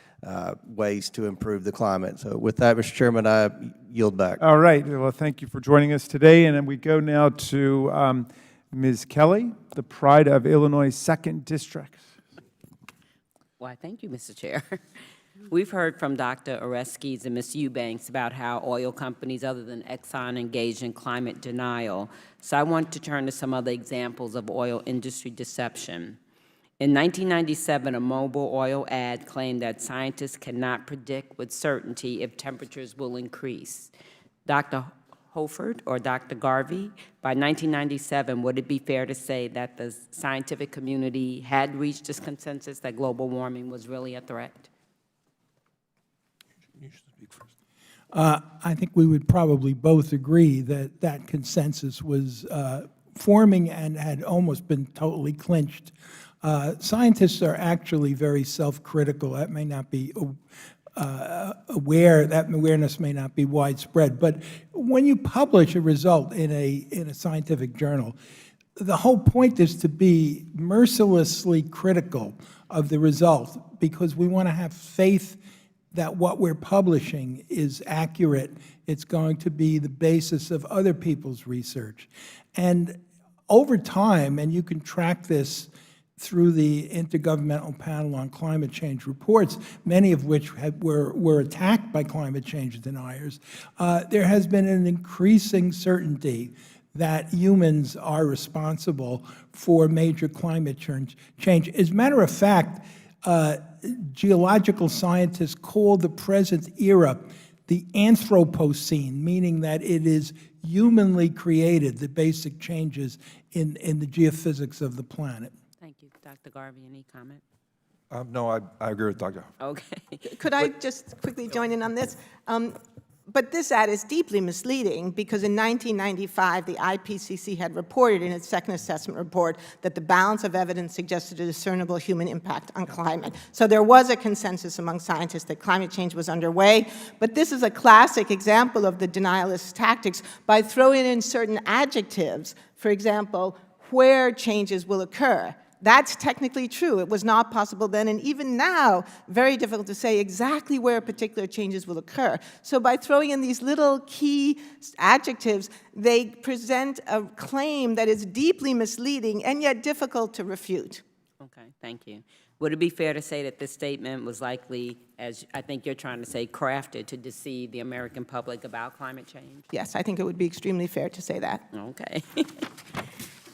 [SPEAKER 19] ways to improve the climate. So with that, Mr. Chairman, I yield back.
[SPEAKER 1] All right. Well, thank you for joining us today. And then we go now to Ms. Kelly, the pride of Illinois' 2nd District.
[SPEAKER 21] Why, thank you, Mr. Chair. We've heard from Dr. Oreskes and Ms. Eubanks about how oil companies other than Exxon engaged in climate denial. So I want to turn to some other examples of oil industry deception. In 1997, a Mobil oil ad claimed that scientists cannot predict with certainty if temperatures will increase. Dr. Holford or Dr. Garvey, by 1997, would it be fair to say that the scientific community had reached this consensus that global warming was really a threat?
[SPEAKER 12] I think we would probably both agree that that consensus was forming and had almost been totally clinched. Scientists are actually very self-critical. That may not be that awareness may not be widespread, but when you publish a result in a scientific journal, the whole point is to be mercilessly critical of the result, because we want to have faith that what we're publishing is accurate. It's going to be the basis of other people's research. And over time, and you can track this through the Intergovernmental Panel on Climate Change reports, many of which were attacked by climate change deniers, there has been an increasing certainty that humans are responsible for major climate change. As a matter of fact, geological scientists call the present era the Anthropocene, meaning that it is humanly created, the basic changes in the geophysics of the planet.
[SPEAKER 21] Thank you. Dr. Garvey, any comment?
[SPEAKER 20] No, I agree with Dr.
[SPEAKER 21] Okay.
[SPEAKER 13] Could I just quickly join in on this? But this ad is deeply misleading, because in 1995, the IPCC had reported in its second assessment report that the balance of evidence suggested a discernible human impact on climate. So there was a consensus among scientists that climate change was underway. But this is a classic example of the denialist tactics by throwing in certain adjectives, for example, where changes will occur. That's technically true. It was not possible then, and even now, very difficult to say exactly where particular changes will occur. So by throwing in these little key adjectives, they present a claim that is deeply misleading and yet difficult to refute.
[SPEAKER 21] Okay, thank you. Would it be fair to say that this statement was likely, as I think you're trying to say, crafted to deceive the American public about climate change?
[SPEAKER 13] Yes, I think it would be extremely fair to say that.
[SPEAKER 21] Okay.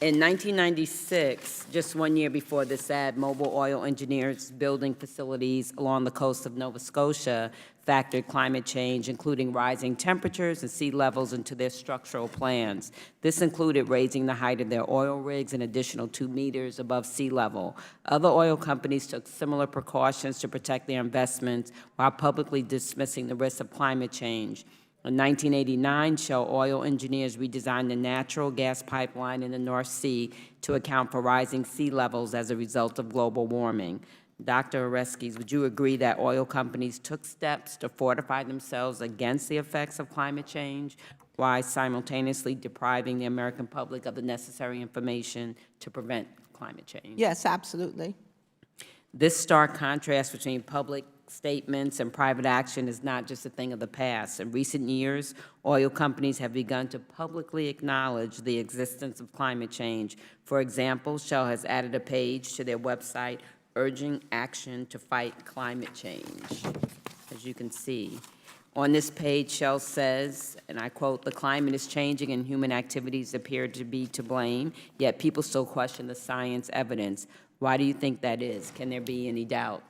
[SPEAKER 21] In 1996, just 1 year before this ad, Mobil oil engineers building facilities along the coast of Nova Scotia factored climate change, including rising temperatures and sea levels, into their structural plans. This included raising the height of their oil rigs an additional 2 meters above sea level. Other oil companies took similar precautions to protect their investments while publicly dismissing the risks of climate change. In 1989, Shell oil engineers redesigned the natural gas pipeline in the North Sea to account for rising sea levels as a result of global warming. Dr. Oreskes, would you agree that oil companies took steps to fortify themselves against the effects of climate change while simultaneously depriving the American public of the necessary information to prevent climate change?
[SPEAKER 13] Yes, absolutely.
[SPEAKER 21] This stark contrast between public statements and private action is not just a thing of the past. In recent years, oil companies have begun to publicly acknowledge the existence of climate change. For example, Shell has added a page to their website urging action to fight climate change. As you can see, on this page, Shell says, and I quote, "The climate is changing and human activities appear to be to blame, yet people still question the science evidence. Why do you think that is? Can there be any doubt?"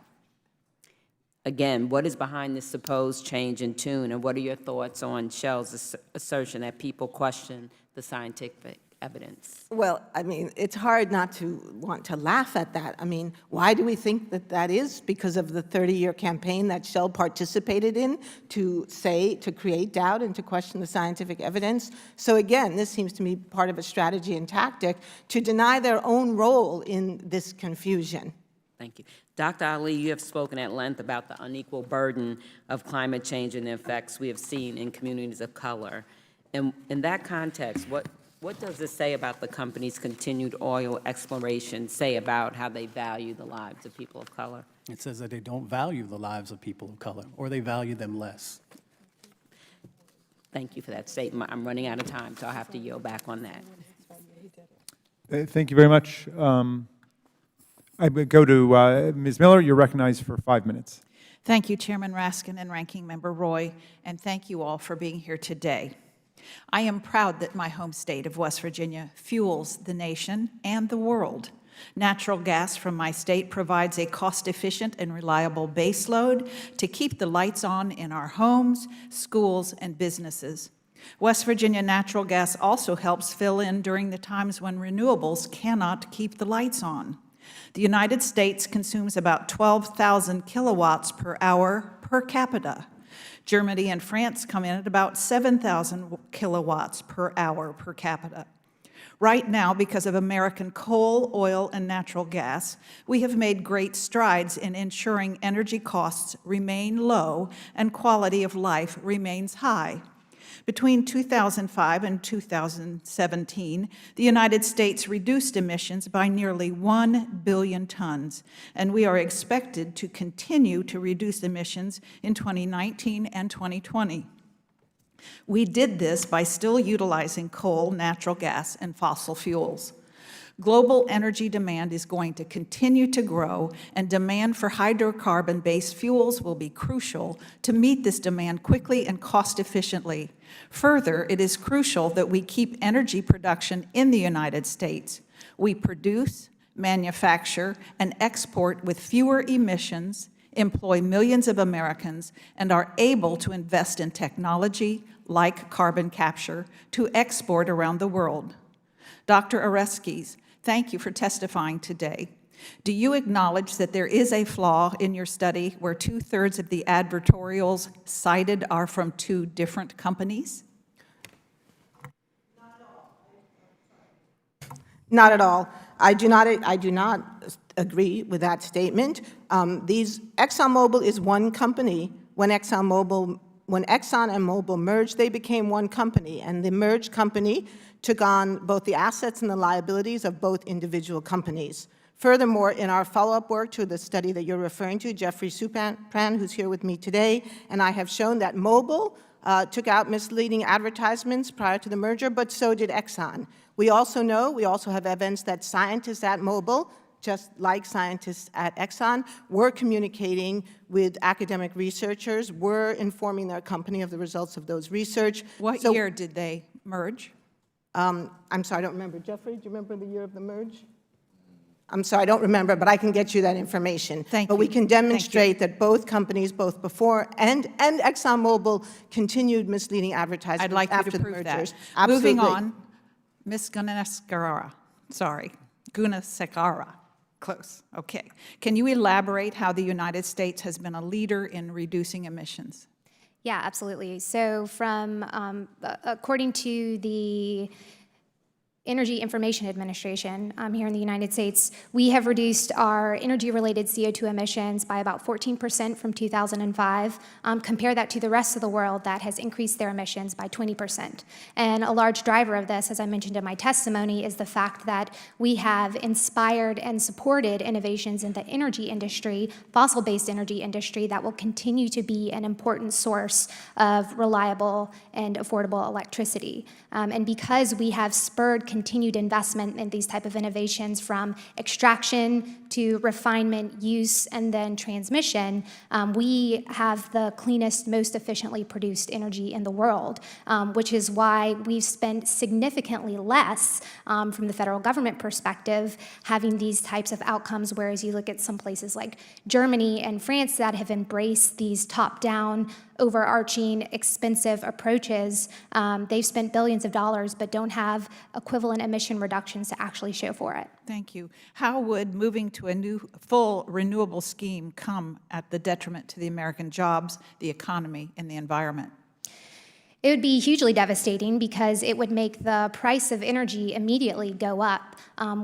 [SPEAKER 21] Again, what is behind this supposed change in tune, and what are your thoughts on Shell's assertion that people question the scientific evidence?
[SPEAKER 13] Well, I mean, it's hard not to want to laugh at that. I mean, why do we think that that is? Because of the 30-year campaign that Shell participated in to create doubt and to question the scientific evidence. So again, this seems to me part of a strategy and tactic to deny their own role in this confusion.
[SPEAKER 21] Thank you. Dr. Ali, you have spoken at length about the unequal burden of climate change and the effects we have seen in communities of color. And in that context, what does this say about the company's continued oil exploration, say about how they value the lives of people of color?
[SPEAKER 15] It says that they don't value the lives of people of color, or they value them less.
[SPEAKER 21] Thank you for that statement. I'm running out of time, so I'll have to yield back on that.
[SPEAKER 1] Thank you very much. I would go to Ms. Miller. You're recognized for 5 minutes.
[SPEAKER 2] Thank you, Chairman Raskin and Ranking Member Roy, and thank you all for being here today. I am proud that my home state of West Virginia fuels the nation and the world. Natural gas from my state provides a cost-efficient and reliable baseload to keep the lights on in our homes, schools, and businesses. West Virginia natural gas also helps fill in during the times when renewables cannot keep the lights on. The United States consumes about 12,000 kilowatts per hour per capita. Germany and France come in at about 7,000 kilowatts per hour per capita. Right now, because of American coal, oil, and natural gas, we have made great strides in ensuring energy costs remain low and quality of life remains high. Between 2005 and 2017, the United States reduced emissions by nearly 1 billion tons, and we are expected to continue to reduce emissions in 2019 and 2020. We did this by still utilizing coal, natural gas, and fossil fuels. Global energy demand is going to continue to grow, and demand for hydrocarbon-based fuels will be crucial to meet this demand quickly and cost-efficiently. Further, it is crucial that we keep energy production in the United States. We produce, manufacture, and export with fewer emissions, employ millions of Americans, and are able to invest in technology like carbon capture to export around the world. Dr. Oreskes, thank you for testifying today. Do you acknowledge that there is a flaw in your study where 2/3 of the advertorials cited are from 2 different companies?
[SPEAKER 13] Not at all. I do not agree with that statement. ExxonMobil is one company. When Exxon and Mobil merged, they became one company, and the merged company took on both the assets and the liabilities of both individual companies. Furthermore, in our follow-up work to the study that you're referring to, Jeffrey Supran, who's here with me today, and I have shown that Mobil took out misleading advertisements prior to the merger, but so did Exxon. We also have evidence that scientists at Mobil, just like scientists at Exxon, were communicating with academic researchers, were informing their company of the results of those research.
[SPEAKER 2] What year did they merge?
[SPEAKER 13] I'm sorry, I don't remember. Jeffrey, do you remember the year of the merge? I'm sorry, I don't remember, but I can get you that information.
[SPEAKER 2] Thank
[SPEAKER 13] you. But we can demonstrate that both companies, both before and ExxonMobil, continued misleading advertisements
[SPEAKER 2] I'd like
[SPEAKER 13] after
[SPEAKER 2] you to
[SPEAKER 13] the
[SPEAKER 2] prove
[SPEAKER 13] mergers.
[SPEAKER 2] that.
[SPEAKER 13] Absolutely.
[SPEAKER 2] Moving on, Ms. Gunasekara. Close, okay. Can you elaborate how the United States has been a leader in reducing emissions?
[SPEAKER 16] Yeah, absolutely. So according to the Energy Information Administration here in the United States, we have reduced our energy-related CO2 emissions by about 14% from 2005. Compare that to the rest of the world that has increased their emissions by 20%. And a large driver of this, as I mentioned in my testimony, is the fact that we have inspired and supported innovations in the energy industry, fossil-based energy industry, that will continue to be an important source of reliable and affordable electricity. And because we have spurred continued investment in these type of innovations from extraction to refinement, use, and then transmission, we have the cleanest, most efficiently produced energy in the world, which is why we've spent significantly less from the federal government perspective having these types of outcomes, whereas you look at some places like Germany and France that have embraced these top-down, overarching, expensive approaches. They've spent billions of dollars but don't have equivalent emission reductions to actually show for it.
[SPEAKER 2] Thank you. How would moving to a new full renewable scheme come at the detriment to the American jobs, the economy, and the environment?
[SPEAKER 16] It would be hugely devastating because it would make the price of energy immediately go up.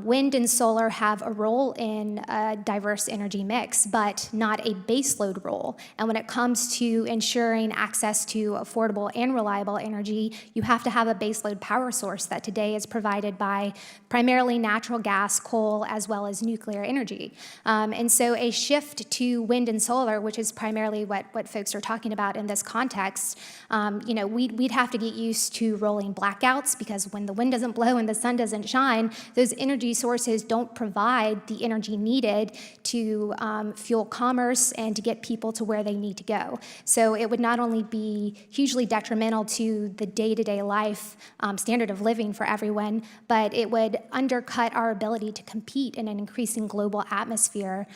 [SPEAKER 16] Wind and solar have a role in a diverse energy mix, but not a baseload role. And when it comes to ensuring access to affordable and reliable energy, you have to have a baseload power source that today is provided by primarily natural gas, coal, as well as nuclear energy. And so a shift to wind and solar, which is primarily what folks are talking about in this context, we we'd have to get used to rolling blackouts, because when the wind doesn't blow and the sun doesn't shine, those energy sources don't provide the energy needed to fuel commerce and to get people to where they need to go. So it would not only be hugely detrimental to the day-to-day life standard of living for everyone, but it would undercut our ability to compete in an increasing global atmosphere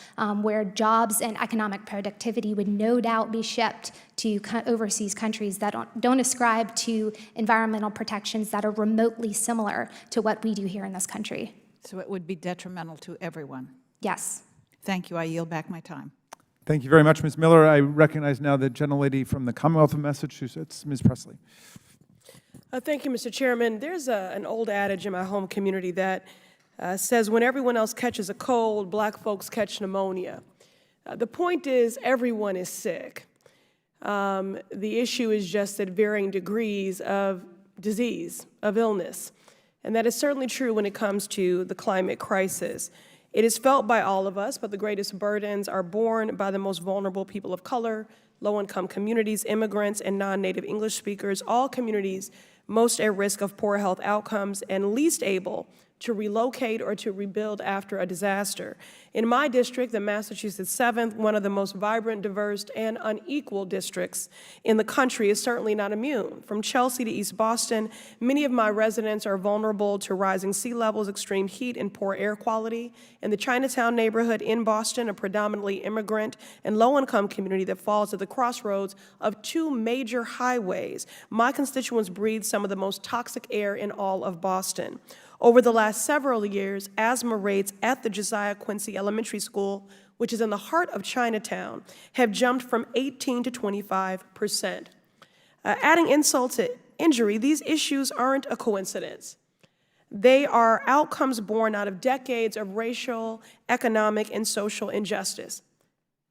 [SPEAKER 16] where jobs and economic productivity would no doubt be shipped to overseas countries that don't ascribe to environmental protections that are remotely similar to what we do here in this country.
[SPEAKER 2] So it would be detrimental to everyone.
[SPEAKER 16] Yes.
[SPEAKER 2] Thank you. I yield back my time.
[SPEAKER 1] Thank you very much, Ms. Miller. I recognize now the gentlelady from the Commonwealth of Massachusetts, Ms. Presley.
[SPEAKER 3] Thank you, Mr. Chairman. There's an old adage in my home community that says when everyone else catches a cold, black folks catch pneumonia. The point is everyone is sick. The issue is just at varying degrees of disease, of illness. And that is certainly true when it comes to the climate crisis. It is felt by all of us, but the greatest burdens are borne by the most vulnerable people of color, low-income communities, immigrants, and non-native English speakers, all communities most at risk of poor health outcomes and least able to relocate or to rebuild after a disaster. In my district, the Massachusetts 7th, one of the most vibrant, diverse, and unequal districts in the country, is certainly not immune. From Chelsea to East Boston, many of my residents are vulnerable to rising sea levels, extreme heat, and poor air quality. In the Chinatown neighborhood in Boston, a predominantly immigrant and low-income community that falls at the crossroads of two major highways, my constituents breathe some of the most toxic air in all of Boston. Over the last several years, asthma rates at the Josiah Quincy Elementary School, which is in the heart of Chinatown, have jumped from 18 to 25%. Adding insult to injury, these issues aren't a coincidence. They are outcomes born out of decades of racial, economic, and social injustice.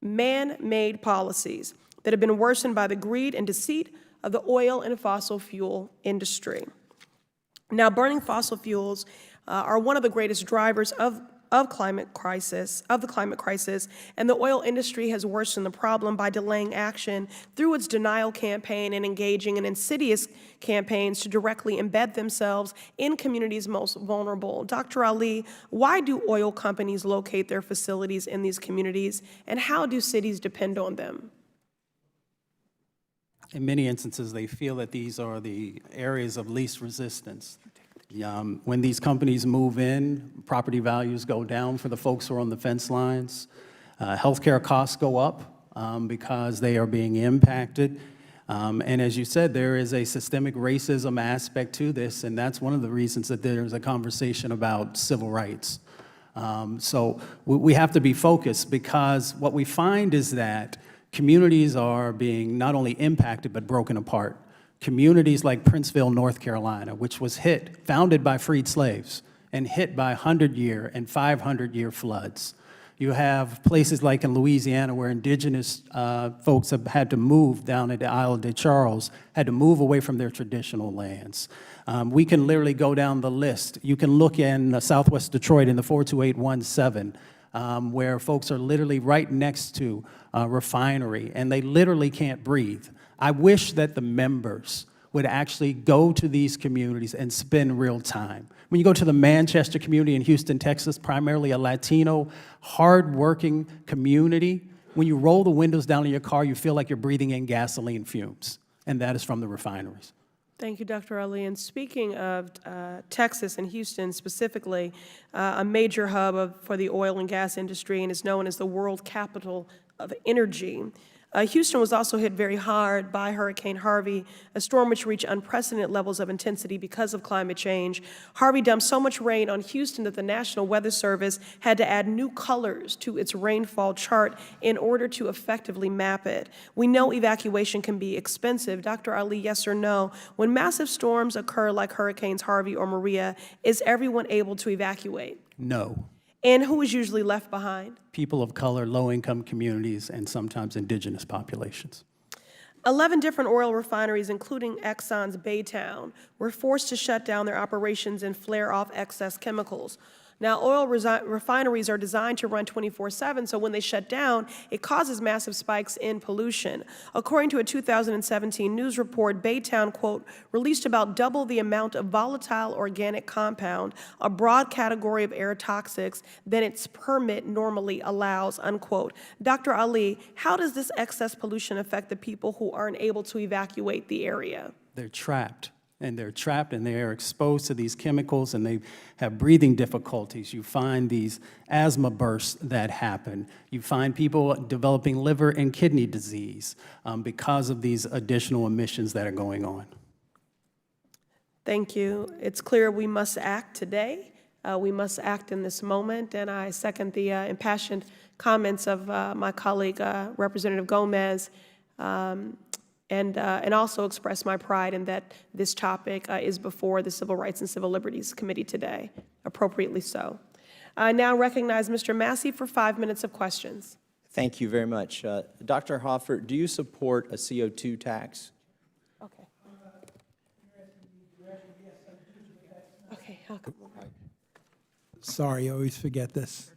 [SPEAKER 3] Man-made policies that have been worsened by the greed and deceit of the oil and fossil fuel industry. Now, burning fossil fuels are one of the greatest drivers of the climate crisis, and the oil industry has worsened the problem by delaying action through its denial campaign and engaging in insidious campaigns to directly embed themselves in communities most vulnerable. Dr. Ali, why do oil companies locate their facilities in these communities, and how do cities depend on them?
[SPEAKER 15] In many instances, they feel that these are the areas of least resistance. When these companies move in, property values go down for the folks who are on the fence lines. Healthcare costs go up because they are being impacted. And as you said, there is a systemic racism aspect to this, and that's one of the reasons that there's a conversation about civil rights. So we have to be focused, because what we find is that communities are being not only impacted but broken apart. Communities like Princeville, North Carolina, which was founded by freed slaves and hit by 100-year and 500-year floods. You have places like in Louisiana where indigenous folks have had to move down at the Isle de Charles, had to move away from their traditional lands. We can literally go down the list. You can look in Southwest Detroit in the 42817, where folks are literally right next to a refinery, and they literally can't breathe. I wish that the members would actually go to these communities and spend real time. When you go to the Manchester community in Houston, Texas, primarily a Latino, hard-working community, when you roll the windows down in your car, you feel like you're breathing in gasoline fumes, and that is from the refineries.
[SPEAKER 3] Thank you, Dr. Ali. And speaking of Texas and Houston specifically, a major hub for the oil and gas industry, and is known as the world capital of energy. Houston was also hit very hard by Hurricane Harvey, a storm which reached unprecedented levels of intensity because of climate change. Harvey dumped so much rain on Houston that the National Weather Service had to add new colors to its rainfall chart in order to effectively map it. We know evacuation can be expensive. Dr. Ali, yes or no? When massive storms occur like Hurricanes Harvey or Maria, is everyone able to evacuate?
[SPEAKER 15] No.
[SPEAKER 3] And who is usually left behind?
[SPEAKER 15] People of color, low-income communities, and sometimes indigenous populations.
[SPEAKER 3] 11 different oil refineries, including Exxon's Baytown, were forced to shut down their operations and flare off excess chemicals. Now, oil refineries are designed to run 24/7, so when they shut down, it causes massive spikes in pollution. According to a 2017 news report, Baytown, quote, released about double the amount of volatile organic compound, a broad category of air toxics, than its permit normally allows, unquote. Dr. Ali, how does this excess pollution affect the people who aren't able to evacuate the area?
[SPEAKER 15] They're trapped. And they're trapped and they are exposed to these chemicals and they have breathing difficulties. You find these asthma bursts that happen. You find people developing liver and kidney disease because of these additional emissions that are going on.
[SPEAKER 3] Thank you. It's clear we must act today. We must act in this moment, and I second the impassioned comments of my colleague, Representative Gomez, and also express my pride in that this topic is before the Civil Rights and Civil Liberties Committee today, appropriately so. I now recognize Mr. Massey for 5 minutes of questions.
[SPEAKER 4] Thank you very much. Dr. Hoffer, do you support a CO2 tax?
[SPEAKER 3] Okay. Okay.
[SPEAKER 12] Sorry, I always forget this.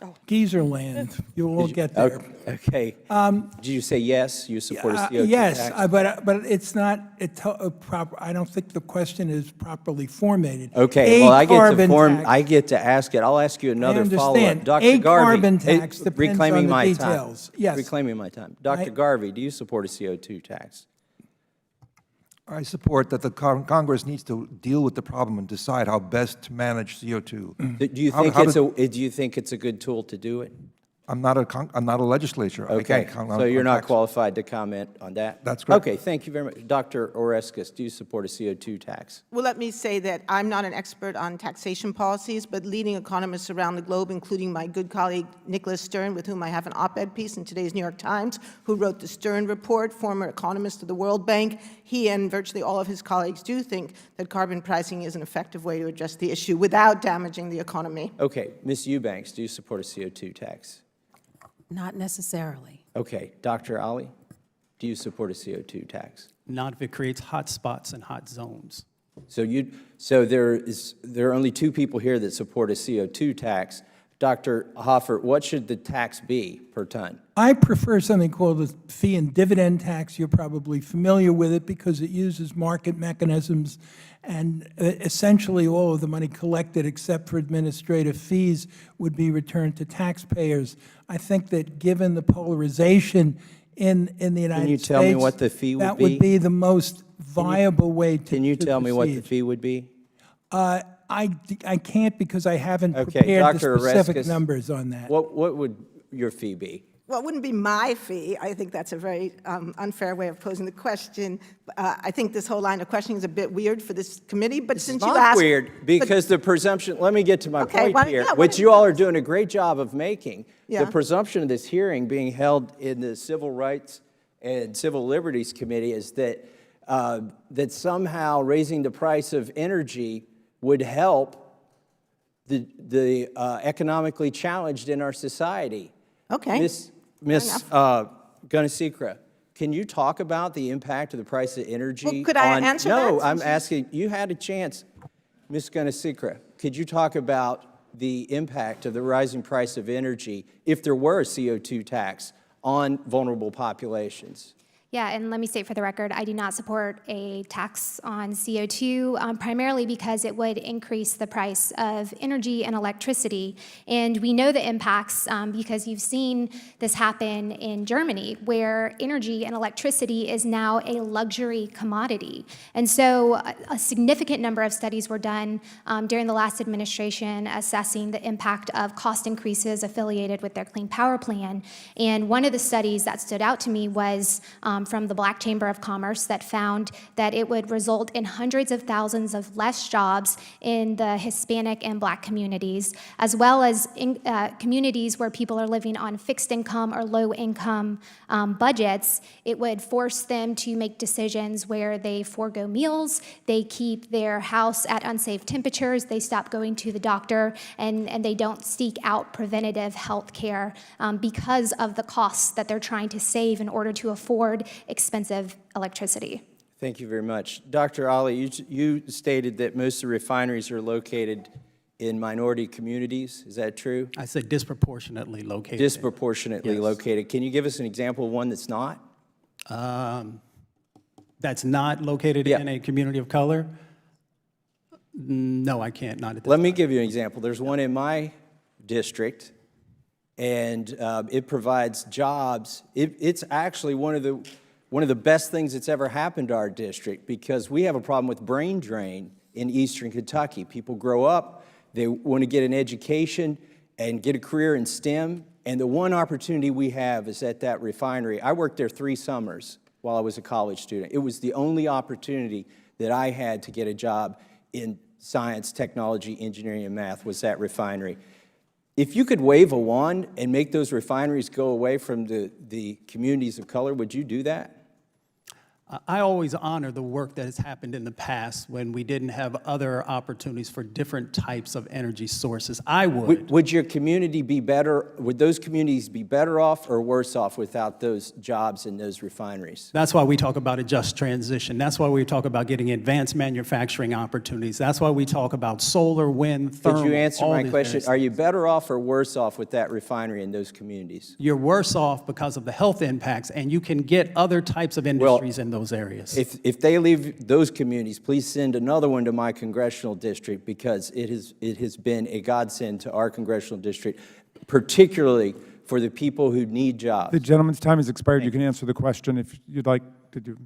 [SPEAKER 3] Oh.
[SPEAKER 12] Geezer land, you will get there.
[SPEAKER 4] Okay. Did you say yes, you support a CO2
[SPEAKER 12] yes,
[SPEAKER 4] tax?
[SPEAKER 12] but it's not proper. I don't think the question is properly formatted.
[SPEAKER 4] Okay, well, I get to ask it. I'll ask you another follow-up. Dr. Garvey,
[SPEAKER 12] carbon tax depends on the details. Yes.
[SPEAKER 4] Reclaiming my time. Dr. Garvey, do you support a CO2 tax?
[SPEAKER 20] I support that the Congress needs to deal with the problem and decide how best to manage CO2.
[SPEAKER 4] Do you think it's a good tool to do it?
[SPEAKER 20] I'm not a legislator.
[SPEAKER 4] Okay, so you're not qualified to comment on that?
[SPEAKER 20] That's correct.
[SPEAKER 4] Okay, thank you very much. Dr. Oreskes, do you support a CO2 tax?
[SPEAKER 13] Well, let me say that I'm not an expert on taxation policies, but leading economists around the globe, including my good colleague Nicholas Stern, with whom I have an op-ed piece in today's New York Times, who wrote the Stern Report, former economist of the World Bank, he and virtually all of his colleagues do think that carbon pricing is an effective way to address the issue without damaging the economy.
[SPEAKER 4] Okay, Ms. Eubanks, do you support a CO2 tax?
[SPEAKER 14] Not necessarily.
[SPEAKER 4] Okay, Dr. Ali, do you support a CO2 tax?
[SPEAKER 15] Not if it creates hot spots and hot zones.
[SPEAKER 4] So there are only two people here that support a CO2 tax. Dr. Hoffer, what should the tax be per ton?
[SPEAKER 12] I prefer something called a fee and dividend tax. You're probably familiar with it because it uses market mechanisms, and essentially all of the money collected except for administrative fees would be returned to taxpayers. I think that given the polarization in the United States,
[SPEAKER 4] can you tell me what the fee would be?
[SPEAKER 12] That would be the most viable way to
[SPEAKER 4] Can you tell me what the fee would be?
[SPEAKER 12] I can't because I haven't prepared the specific numbers on that.
[SPEAKER 4] What would your fee be?
[SPEAKER 13] Well, it wouldn't be my fee. I think that's a very unfair way of posing the question. I think this whole line of questioning is a bit weird for this committee, but since you asked—
[SPEAKER 4] It's not weird, because the presumption— let me get to my point here, which you all are doing a great job of making.
[SPEAKER 13] Yeah.
[SPEAKER 4] The presumption of this hearing being held in the Civil Rights and Civil Liberties Committee is that, that somehow raising the price of energy would help the economically challenged in our society.
[SPEAKER 13] Okay.
[SPEAKER 4] Ms. Gunasekera, can you talk about the impact of the price of energy?
[SPEAKER 13] Well, could I answer that?
[SPEAKER 4] No, I'm asking, you had a chance. Ms. Gunasekera, could you talk about the impact of the rising price of energy if there were a CO2 tax on vulnerable populations?
[SPEAKER 16] Yeah, and let me state for the record, I do not support a tax on CO2, primarily because it would increase the price of energy and electricity. And we know the impacts because you've seen this happen in Germany, where energy and electricity is now a luxury commodity. And so a significant number of studies were done during the last administration assessing the impact of cost increases affiliated with their Clean Power Plan. And one of the studies that stood out to me was from the Black Chamber of Commerce that found that it would result in hundreds of thousands of less jobs in the Hispanic and Black communities, as well as in communities where people are living on fixed income or low income budgets. It would force them to make decisions where they forego meals, they keep their house at unsafe temperatures, they stop going to the doctor, and they don't seek out preventative health care because of the costs that they're trying to save in order to afford expensive electricity.
[SPEAKER 4] Thank you very much. Dr. Ali, you stated that most of the refineries are located in minority communities. Is that true?
[SPEAKER 15] I said disproportionately located.
[SPEAKER 4] Disproportionately
[SPEAKER 15] Yes.
[SPEAKER 4] located. Can you give us an example of one that's not?
[SPEAKER 15] That's not located in a community of color? No, I can't, not at this
[SPEAKER 4] Let me give you an example. There's one in my district, and it provides jobs. It's actually one of the best things that's ever happened to our district, because we have a problem with brain drain in eastern Kentucky. People grow up, they want to get an education and get a career in STEM, and the one opportunity we have is at that refinery. I worked there 3 summers while I was a college student. It was the only opportunity that I had to get a job in science, technology, engineering, and math, was that refinery. If you could wave a wand and make those refineries go away from the communities of color, would you do that?
[SPEAKER 15] I always honor the work that has happened in the past when we didn't have other opportunities for different types of energy sources. I would.
[SPEAKER 4] Would your community be better, would those communities be better off or worse off without those jobs in those refineries?
[SPEAKER 15] That's why we talk about a just transition. That's why we talk about getting advanced manufacturing opportunities. That's why we talk about solar, wind, thermal.
[SPEAKER 4] Could you answer
[SPEAKER 15] all
[SPEAKER 4] my
[SPEAKER 15] these
[SPEAKER 4] question?
[SPEAKER 15] various
[SPEAKER 4] Are you better off or worse off with that refinery in those communities?
[SPEAKER 15] You're worse off because of the health impacts, and you can get other types of industries in those areas.
[SPEAKER 4] If they leave those communities, please send another one to my congressional district, because it has been a godsend to our congressional district, particularly for the people who need jobs.
[SPEAKER 1] The gentleman's time has expired. You can answer the question if you'd like to do.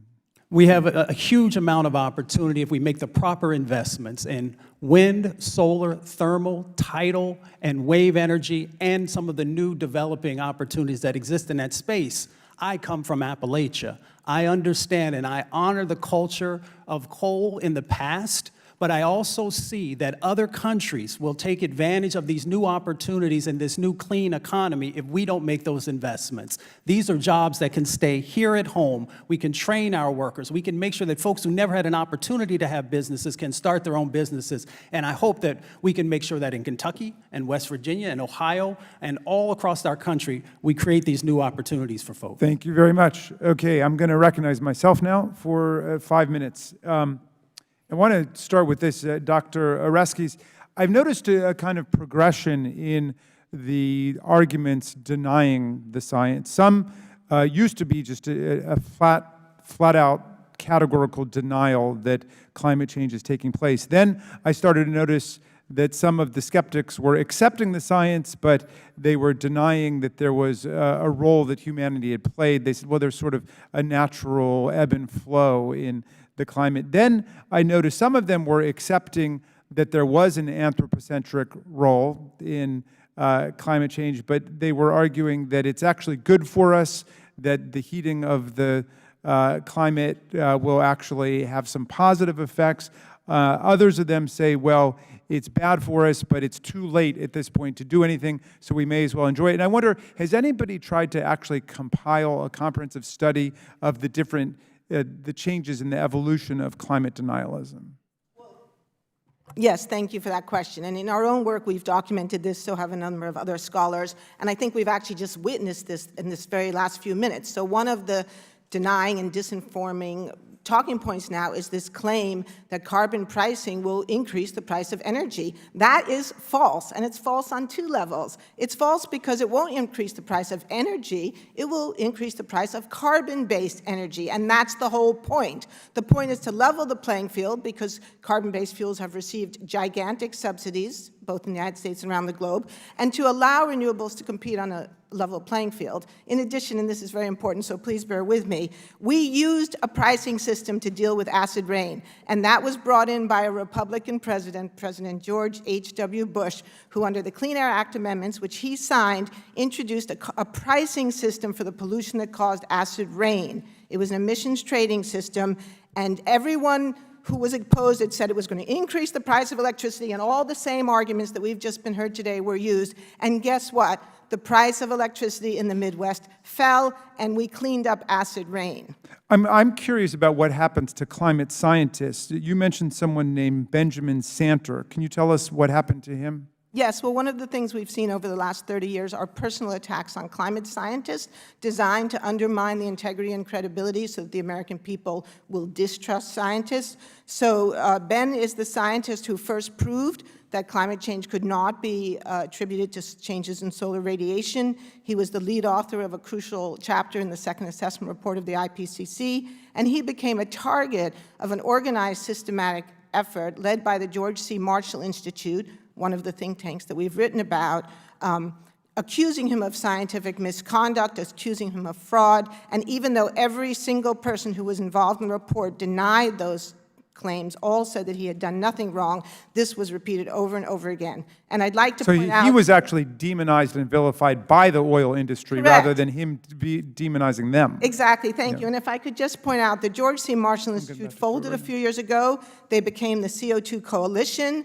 [SPEAKER 15] We have a huge amount of opportunity if we make the proper investments in wind, solar, thermal, tidal, and wave energy, and some of the new developing opportunities that exist in that space. I come from Appalachia. I understand and I honor the culture of coal in the past, but I also see that other countries will take advantage of these new opportunities in this new clean economy if we don't make those investments. These are jobs that can stay here at home. We can train our workers. We can make sure that folks who never had an opportunity to have businesses can start their own businesses. And I hope that we can make sure that in Kentucky and West Virginia and Ohio and all across our country, we create these new opportunities for folks.
[SPEAKER 1] Thank you very much. Okay, I'm going to recognize myself now for 5 minutes. I want to start with this, Dr. Oreskes. I've noticed a kind of progression in the arguments denying the science. Some used to be just a flat-out categorical denial that climate change is taking place. Then I started to notice that some of the skeptics were accepting the science, but they were denying that there was a role that humanity had played. They said, well, there's sort of a natural ebb and flow in the climate. Then I noticed some of them were accepting that there was an anthropocentric role in climate change, but they were arguing that it's actually good for us, that the heating of the climate will actually have some positive effects. Others of them say, well, it's bad for us, but it's too late at this point to do anything, so we may as well enjoy it. And I wonder, has anybody tried to actually compile a comprehensive study of the different the changes in the evolution of climate denialism?
[SPEAKER 13] Yes, thank you for that question. And in our own work, we've documented this, so have a number of other scholars. And I think we've actually just witnessed this in this very last few minutes. So one of the denying and disinforming talking points now is this claim that carbon pricing will increase the price of energy. That is false, and it's false on 2 levels. It's false because it won't increase the price of energy, it will increase the price of carbon-based energy, and that's the whole point. The point is to level the playing field, because carbon-based fuels have received gigantic subsidies, both in the United States and around the globe, and to allow renewables to compete on a level playing field. In addition, and this is very important, so please bear with me, we used a pricing system to deal with acid rain, and that was brought in by a Republican president, President George H.W. Bush, who under the Clean Air Act amendments, which he signed, introduced a pricing system for the pollution that caused acid rain. It was an emissions trading system, and everyone who was opposed it said it was going to increase the price of electricity, and all the same arguments that we've just been heard today were used. And guess what? The price of electricity in the Midwest fell, and we cleaned up acid rain.
[SPEAKER 1] I'm curious about what happens to climate scientists. You mentioned someone named Benjamin Santer. Can you tell us what happened to him?
[SPEAKER 13] Yes, well, one of the things we've seen over the last 30 years are personal attacks on climate scientists designed to undermine the integrity and credibility so that the American people will distrust scientists. So Ben is the scientist who first proved that climate change could not be attributed to changes in solar radiation. He was the lead author of a crucial chapter in the second assessment report of the IPCC, and he became a target of an organized, systematic effort led by the George C. Marshall Institute, one of the think tanks that we've written about, accusing him of scientific misconduct, accusing him of fraud, and even though every single person who was involved in the report denied those claims, all said that he had done nothing wrong, this was repeated over and over again. And I'd like to point out—
[SPEAKER 1] So he was actually demonized and vilified by the oil industry
[SPEAKER 13] Correct.
[SPEAKER 1] rather than him be demonizing them.
[SPEAKER 13] Exactly, thank you. And if I could just point out, the George C. Marshall Institute folded a few years ago. They became the CO2 Coalition.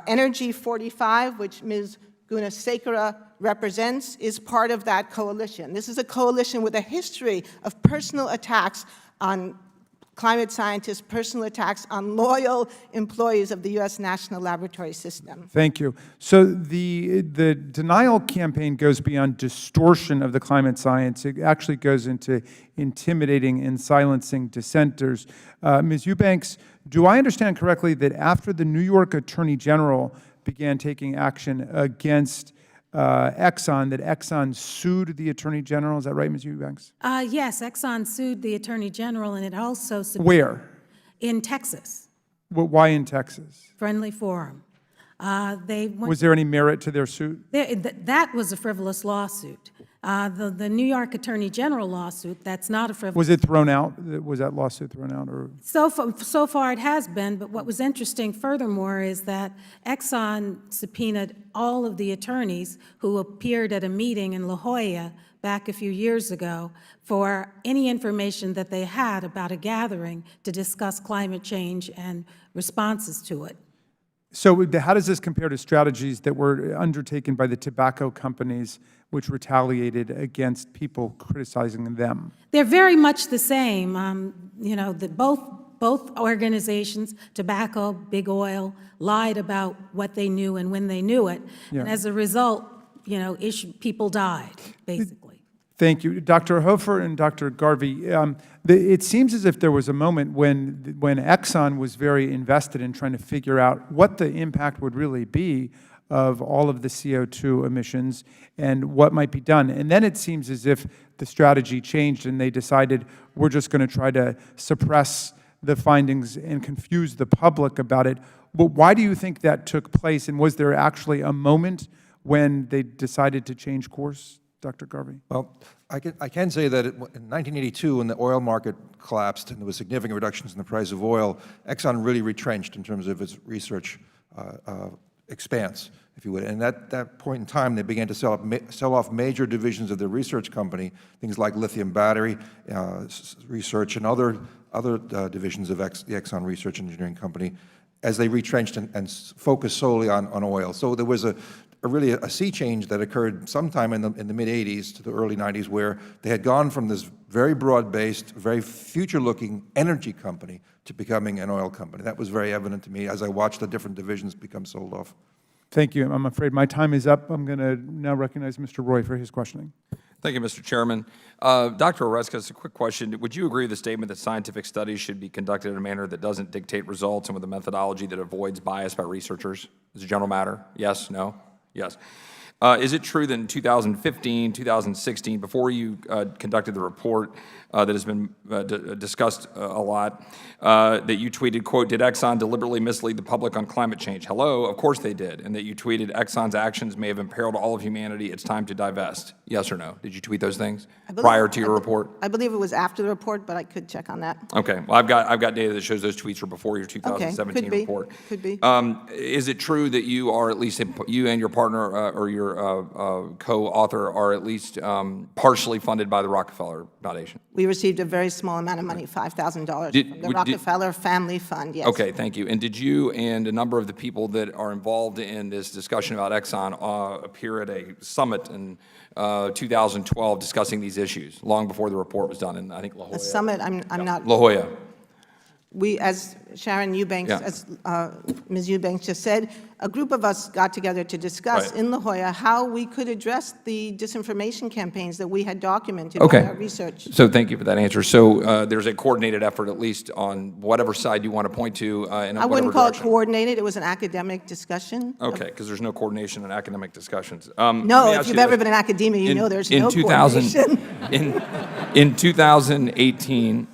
[SPEAKER 13] Energy 45, which Ms. Gunasekara represents, is part of that coalition. This is a coalition with a history of personal attacks on climate scientists, personal attacks on loyal employees of the U.S. National Laboratory System.
[SPEAKER 1] Thank you. So the denial campaign goes beyond distortion of the climate science. It actually goes into intimidating and silencing dissenters. Ms. Eubanks, do I understand correctly that after the New York Attorney General began taking action against Exxon, that Exxon sued the Attorney General? Is that right, Ms. Eubanks?
[SPEAKER 14] Yes, Exxon sued the Attorney General, and it also—
[SPEAKER 1] Where?
[SPEAKER 14] In Texas.
[SPEAKER 1] Why in Texas?
[SPEAKER 14] Friendly Forum.
[SPEAKER 1] Was there any merit to their suit?
[SPEAKER 14] That was a frivolous lawsuit. The New York Attorney General lawsuit, that's not a frivolous—
[SPEAKER 1] Was it thrown out? Was that lawsuit thrown out? Or?
[SPEAKER 14] So far it has been, but what was interesting furthermore is that Exxon subpoenaed all of the attorneys who appeared at a meeting in La Jolla back a few years ago for any information that they had about a gathering to discuss climate change and responses to it.
[SPEAKER 1] So how does this compare to strategies that were undertaken by the tobacco companies which retaliated against people criticizing them?
[SPEAKER 14] They're very much the same. You know, both organizations, tobacco, big oil, lied about what they knew and when they knew it.
[SPEAKER 1] Yeah.
[SPEAKER 14] And as a result, you know, people died, basically.
[SPEAKER 1] Thank you. Dr. Hofer and Dr. Garvey, it seems as if there was a moment when Exxon was very invested in trying to figure out what the impact would really be of all of the CO2 emissions and what might be done. And then it seems as if the strategy changed and they decided, we're just going to try to suppress the findings and confuse the public about it. But why do you think that took place? And was there actually a moment when they decided to change course? Dr. Garvey?
[SPEAKER 20] Well, I can say that in 1982, when the oil market collapsed and there was significant reductions in the price of oil, Exxon really retrenched in terms of its research expanse, if you would. And at that point in time, they began to sell off major divisions of their research company, things like lithium battery research and other divisions of the Exxon Research Engineering Company, as they retrenched and focused solely on oil. So there was really a sea change that occurred sometime in the mid-'80s to the early '90s, where they had gone from this very broad-based, very future-looking energy company to becoming an oil company. That was very evident to me as I watched the different divisions become sold off.
[SPEAKER 1] Thank you. I'm afraid my time is up. I'm going to now recognize Mr. Roy for his questioning.
[SPEAKER 11] Thank you, Mr. Chairman. Dr. Oreskes, a quick question. Would you agree with the statement that scientific studies should be conducted in a manner that doesn't dictate results and with a methodology that avoids bias by researchers as a general matter? Yes? No? Yes. Is it true that in 2015, 2016, before you conducted the report that has been discussed a lot, that you tweeted, quote, "Did Exxon deliberately mislead the public on climate change?" Hello, of course they did. And that you tweeted, "Exxon's actions may have imperiled all of humanity. It's time to divest." Yes or no? Did you tweet those things prior to your report?
[SPEAKER 13] I believe it was after the report, but I could check on that.
[SPEAKER 11] Okay. Well, I've got data that shows those tweets were before your 2017 report.
[SPEAKER 13] Could be.
[SPEAKER 11] Is it true that you are at least, you and your partner or your co-author are at least partially funded by the Rockefeller Foundation?
[SPEAKER 13] We received a very small amount of money, $5,000 from the Rockefeller Family Fund, yes.
[SPEAKER 11] Okay, thank you. And did you and a number of the people that are involved in this discussion about Exxon appear at a summit in 2012 discussing these issues, long before the report was done in, I think, La Jolla?
[SPEAKER 13] A summit, I'm not...
[SPEAKER 11] La Jolla.
[SPEAKER 13] we, as Sharon Eubanks,
[SPEAKER 11] Yeah.
[SPEAKER 13] as Ms. Eubanks just said, a group of us got together to discuss in La Jolla how we could address the disinformation campaigns that we had documented by our research.
[SPEAKER 11] So thank you for that answer. So there's a coordinated effort, at least on whatever side you want to point to in
[SPEAKER 13] I
[SPEAKER 11] whatever
[SPEAKER 13] wouldn't call
[SPEAKER 11] direction.
[SPEAKER 13] it coordinated. It was an academic discussion.
[SPEAKER 11] Okay, because there's no coordination in academic discussions.
[SPEAKER 13] No, if you've ever been in academia, you know there's no
[SPEAKER 11] 2000
[SPEAKER 13] coordination.
[SPEAKER 11] in 2018,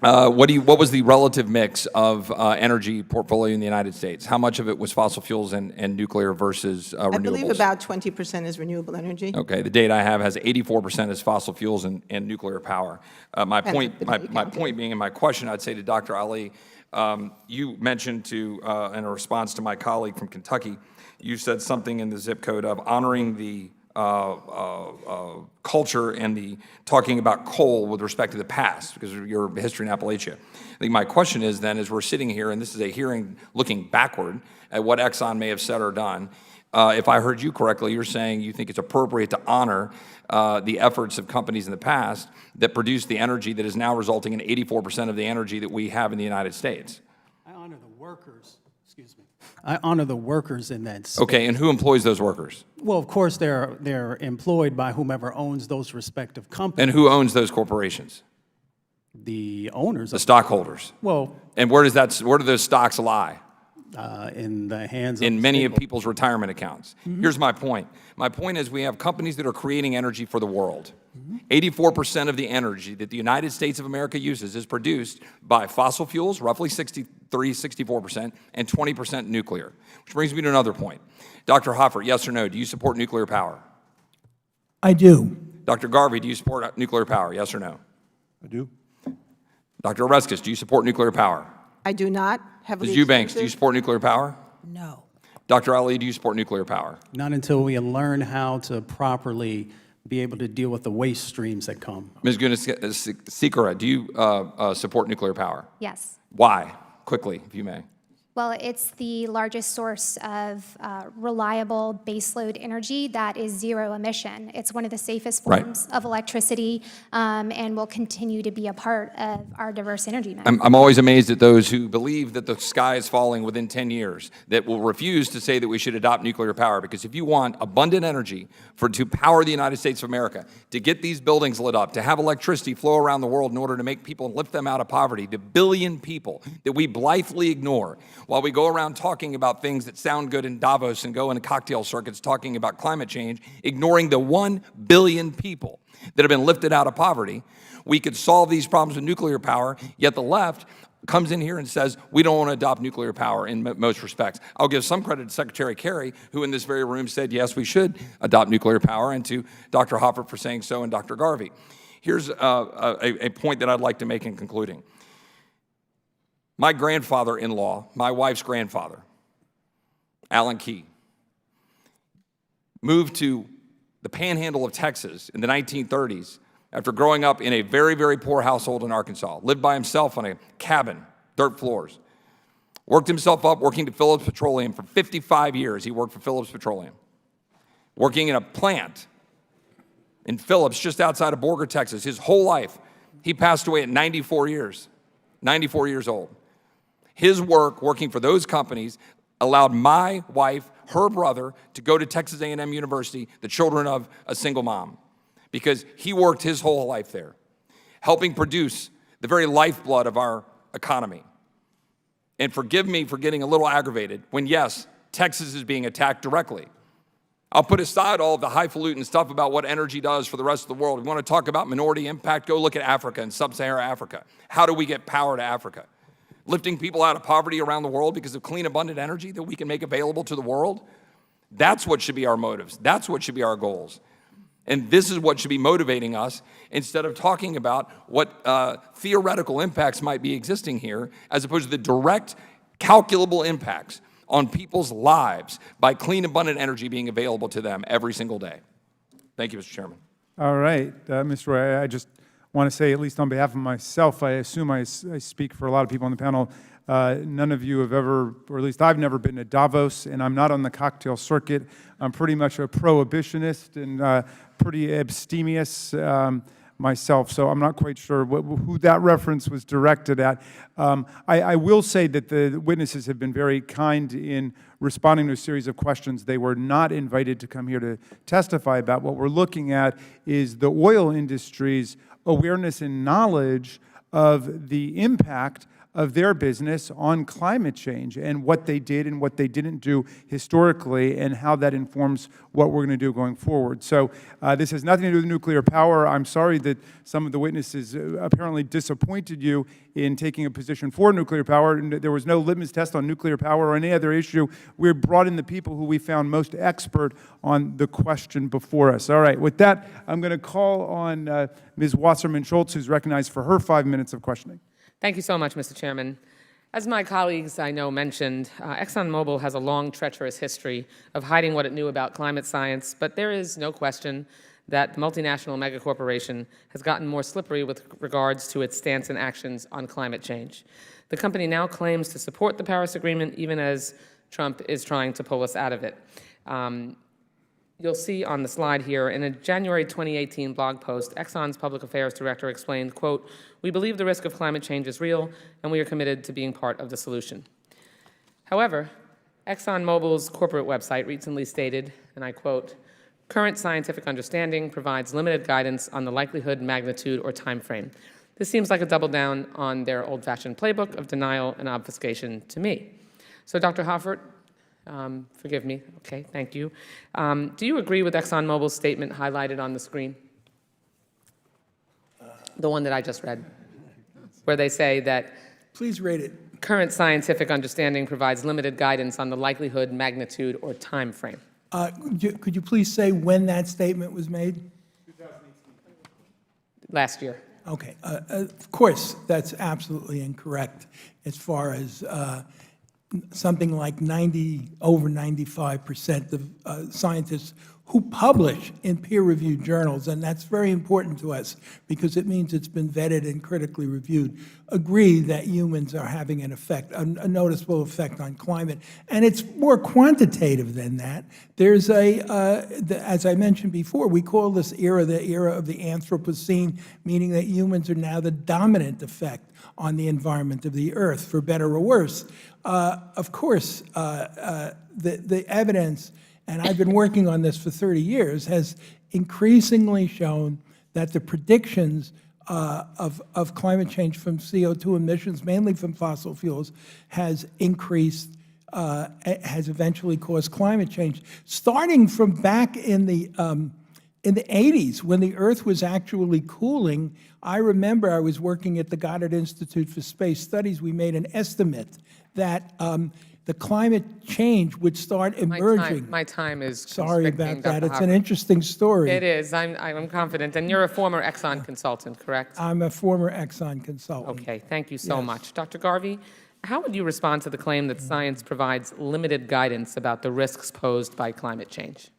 [SPEAKER 11] what was the relative mix of energy portfolio in the United States? How much of it was fossil fuels and nuclear versus renewables?
[SPEAKER 13] I believe about 20% is renewable energy.
[SPEAKER 11] Okay, the data I have has 84% as fossil fuels and nuclear power. My point being, in my question, I'd say to Dr. Ali, you mentioned in a response to my colleague from Kentucky, you said something in the zip code of honoring the culture and the talking about coal with respect to the past, because of your history in Appalachia. I think my question is then, as we're sitting here, and this is a hearing looking backward at what Exxon may have said or done, if I heard you correctly, you're saying you think it's appropriate to honor the efforts of companies in the past that produced the energy that is now resulting in 84% of the energy that we have in the United States.
[SPEAKER 15] I honor the workers, excuse me. I honor the workers in that space.
[SPEAKER 11] Okay, and who employs those workers?
[SPEAKER 15] Well, of course, they're employed by whomever owns those respective companies.
[SPEAKER 11] And who owns those corporations?
[SPEAKER 15] The owners.
[SPEAKER 11] The stockholders.
[SPEAKER 15] Well.
[SPEAKER 11] And where do those stocks lie?
[SPEAKER 15] In the hands of
[SPEAKER 11] in many of people's retirement accounts. Here's my point. My point is we have companies that are creating energy for the world. 84% of the energy that the United States of America uses is produced by fossil fuels, roughly 63, 64%, and 20% nuclear. Which brings me to another point. Dr. Hoffer, yes or no, do you support nuclear power?
[SPEAKER 12] I do.
[SPEAKER 11] Dr. Garvey, do you support nuclear power, yes or no?
[SPEAKER 20] I do.
[SPEAKER 11] Dr. Oreskes, do you support nuclear power?
[SPEAKER 13] I do not.
[SPEAKER 11] Ms. Eubanks, do you support nuclear power?
[SPEAKER 14] No.
[SPEAKER 11] Dr. Ali, do you support nuclear power?
[SPEAKER 15] Not until we learn how to properly be able to deal with the waste streams that come.
[SPEAKER 11] Ms. Gunasekera, do you support nuclear power?
[SPEAKER 16] Yes.
[SPEAKER 11] Why? Quickly, if you may.
[SPEAKER 16] Well, it's the largest source of reliable baseload energy that is zero emission. It's one of the safest forms of electricity and will continue to be a part of our diverse energy mix.
[SPEAKER 11] I'm always amazed at those who believe that the sky is falling within 10 years, that will refuse to say that we should adopt nuclear power, because if you want abundant energy to power the United States of America, to get these buildings lit up, to have electricity flow around the world in order to make people and lift them out of poverty, the billion people that we blithely ignore, while we go around talking about things that sound good in Davos and go into cocktail circuits talking about climate change, ignoring the 1 billion people that have been lifted out of poverty, we could solve these problems with nuclear power, yet the left comes in here and says, we don't want to adopt nuclear power in most respects. I'll give some credit to Secretary Kerry, who in this very room said, yes, we should adopt nuclear power, and to Dr. Hoffer for saying so, and Dr. Garvey. Here's a point that I'd like to make in concluding. My grandfather-in-law, my wife's grandfather, Alan Key, moved to the panhandle of Texas in the 1930s after growing up in a very, very poor household in Arkansas, lived by himself on a cabin, dirt floors, worked himself up working at Phillips Petroleum for 55 years. He worked for Phillips Petroleum, working in a plant in Phillips just outside of Borger, Texas, his whole life. He passed away at 94 years old. His work, working for those companies, allowed my wife, her brother, to go to Texas A&M University, the children of a single mom, because he worked his whole life there, helping produce the very lifeblood of our economy. And forgive me for getting a little aggravated when, yes, Texas is being attacked directly. I'll put aside all of the highfalutin stuff about what energy does for the rest of the world. We want to talk about minority impact. Go look at Africa and sub-Saharan Africa. How do we get power to Africa? Lifting people out of poverty around the world because of clean, abundant energy that we can make available to the world? That's what should be our motives. That's what should be our goals. And this is what should be motivating us instead of talking about what theoretical impacts might be existing here, as opposed to the direct, calculable impacts on people's lives by clean, abundant energy being available to them every single day. Thank you, Mr. Chairman.
[SPEAKER 1] All right, Mr. Roy, I just want to say, at least on behalf of myself, I assume I speak for a lot of people on the panel, none of you have ever, or at least I've never been to Davos, and I'm not on the cocktail circuit. I'm pretty much a prohibitionist and pretty abstemious. myself, so I'm not quite sure who that reference was directed at. I will say that the witnesses have been very kind in responding to a series of questions. They were not invited to come here to testify about. What we're looking at is the oil industry's awareness and knowledge of the impact of their business on climate change and what they did and what they didn't do historically and how that informs what we're going to do going forward. So this has nothing to do with nuclear power. I'm sorry that some of the witnesses apparently disappointed you in taking a position for nuclear power. There was no litmus test on nuclear power or any other issue. We brought in the people who we found most expert on the question before us. All right, with that, I'm going to call on Ms. Wasserman-Schultz, who's recognized for her 5 minutes of questioning.
[SPEAKER 6] Thank you so much, Mr. Chairman. As my colleagues I know mentioned, ExxonMobil has a long, treacherous history of hiding what it knew about climate science, but there is no question that the multinational megacorporation has gotten more slippery with regards to its stance and actions on climate change. The company now claims to support the Paris Agreement, even as Trump is trying to pull us out of it. You'll see on the slide here, in a January 2018 blog post, Exxon's public affairs director explained, quote, "We believe the risk of climate change is real, and we are committed to being part of the solution." However, ExxonMobil's corporate website recently stated, and I quote, "Current scientific understanding provides limited guidance on the likelihood, magnitude, or time frame." This seems like a double down on their old-fashioned playbook of denial and obfuscation to me. So, Dr. Hoffert, forgive me. Okay, thank you. Do you agree with ExxonMobil's statement highlighted on the screen? The one that I just read, where they say that,
[SPEAKER 12] please read it.
[SPEAKER 6] Current scientific understanding provides limited guidance on the likelihood, magnitude, or time frame.
[SPEAKER 12] Could you please say when that statement was made?
[SPEAKER 6] 2018. Last year.
[SPEAKER 12] Okay. Of course, that's absolutely incorrect as far as something like over 95% of scientists who publish in peer-reviewed journals, and that's very important to us because it means it's been vetted and critically reviewed, agree that humans are having an effect, a noticeable effect on climate. And it's more quantitative than that. There's as I mentioned before, we call this era the era of the Anthropocene, meaning that humans are now the dominant effect on the environment of the Earth, for better or worse. Of course, the evidence, and I've been working on this for 30 years, has increasingly shown that the predictions of climate change from CO2 emissions, mainly from fossil fuels, has increased, has eventually caused climate change. Starting from back in the 80s, when the Earth was actually cooling, I remember I was working at the Goddard Institute for Space Studies. We made an estimate that the climate change would start emerging.
[SPEAKER 6] My time is
[SPEAKER 12] sorry about that. It's an
[SPEAKER 6] Hoffert.
[SPEAKER 12] interesting story.
[SPEAKER 6] It is. I'm confident. And you're a former Exxon consultant, correct?
[SPEAKER 12] I'm a former Exxon consultant.
[SPEAKER 6] Okay. Thank you so much. Dr. Garvey, how would you respond to the claim that science provides limited guidance about the risks posed by climate change?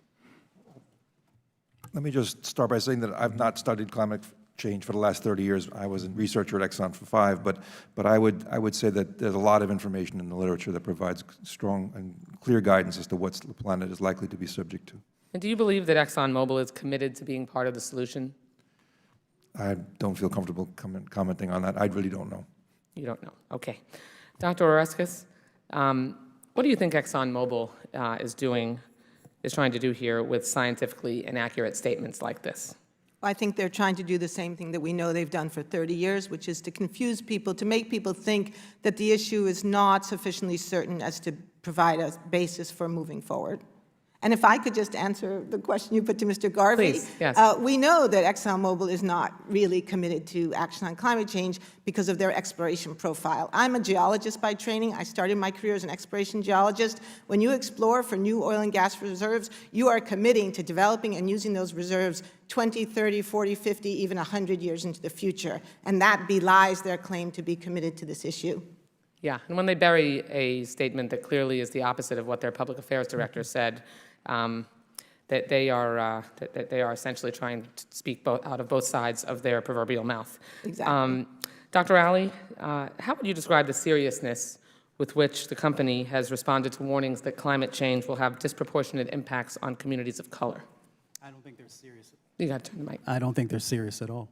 [SPEAKER 20] Let me just start by saying that I've not studied climate change for the last 30 years. I was a researcher at Exxon for 5, but I would say that there's a lot of information in the literature that provides strong and clear guidance as to what the planet is likely to be subject to.
[SPEAKER 6] And do you believe that ExxonMobil is committed to being part of the solution?
[SPEAKER 20] I don't feel comfortable commenting on that. I really don't know.
[SPEAKER 6] You don't know. Okay. Dr. Oreskes, what do you think ExxonMobil is trying to do here with scientifically inaccurate statements like this?
[SPEAKER 13] I think they're trying to do the same thing that we know they've done for 30 years, which is to confuse people, to make people think that the issue is not sufficiently certain as to provide a basis for moving forward. And if I could just answer the question you put to Mr. Garvey.
[SPEAKER 6] Please, yes.
[SPEAKER 13] We know that ExxonMobil is not really committed to action on climate change because of their exploration profile. I'm a geologist by training. I started my career as an exploration geologist. When you explore for new oil and gas reserves, you are committing to developing and using those reserves 20, 30, 40, 50, even 100 years into the future. And that belies their claim to be committed to this issue.
[SPEAKER 6] Yeah, and when they bury a statement that clearly is the opposite of what their public affairs director said, that they are essentially trying to speak out of both sides of their proverbial mouth.
[SPEAKER 13] Exactly.
[SPEAKER 6] Dr. Alley, how would you describe the seriousness with which the company has responded to warnings that climate change will have disproportionate impacts on communities of color?
[SPEAKER 15] I don't think they're serious.
[SPEAKER 6] You got to turn the mic.
[SPEAKER 15] I don't think they're serious at all.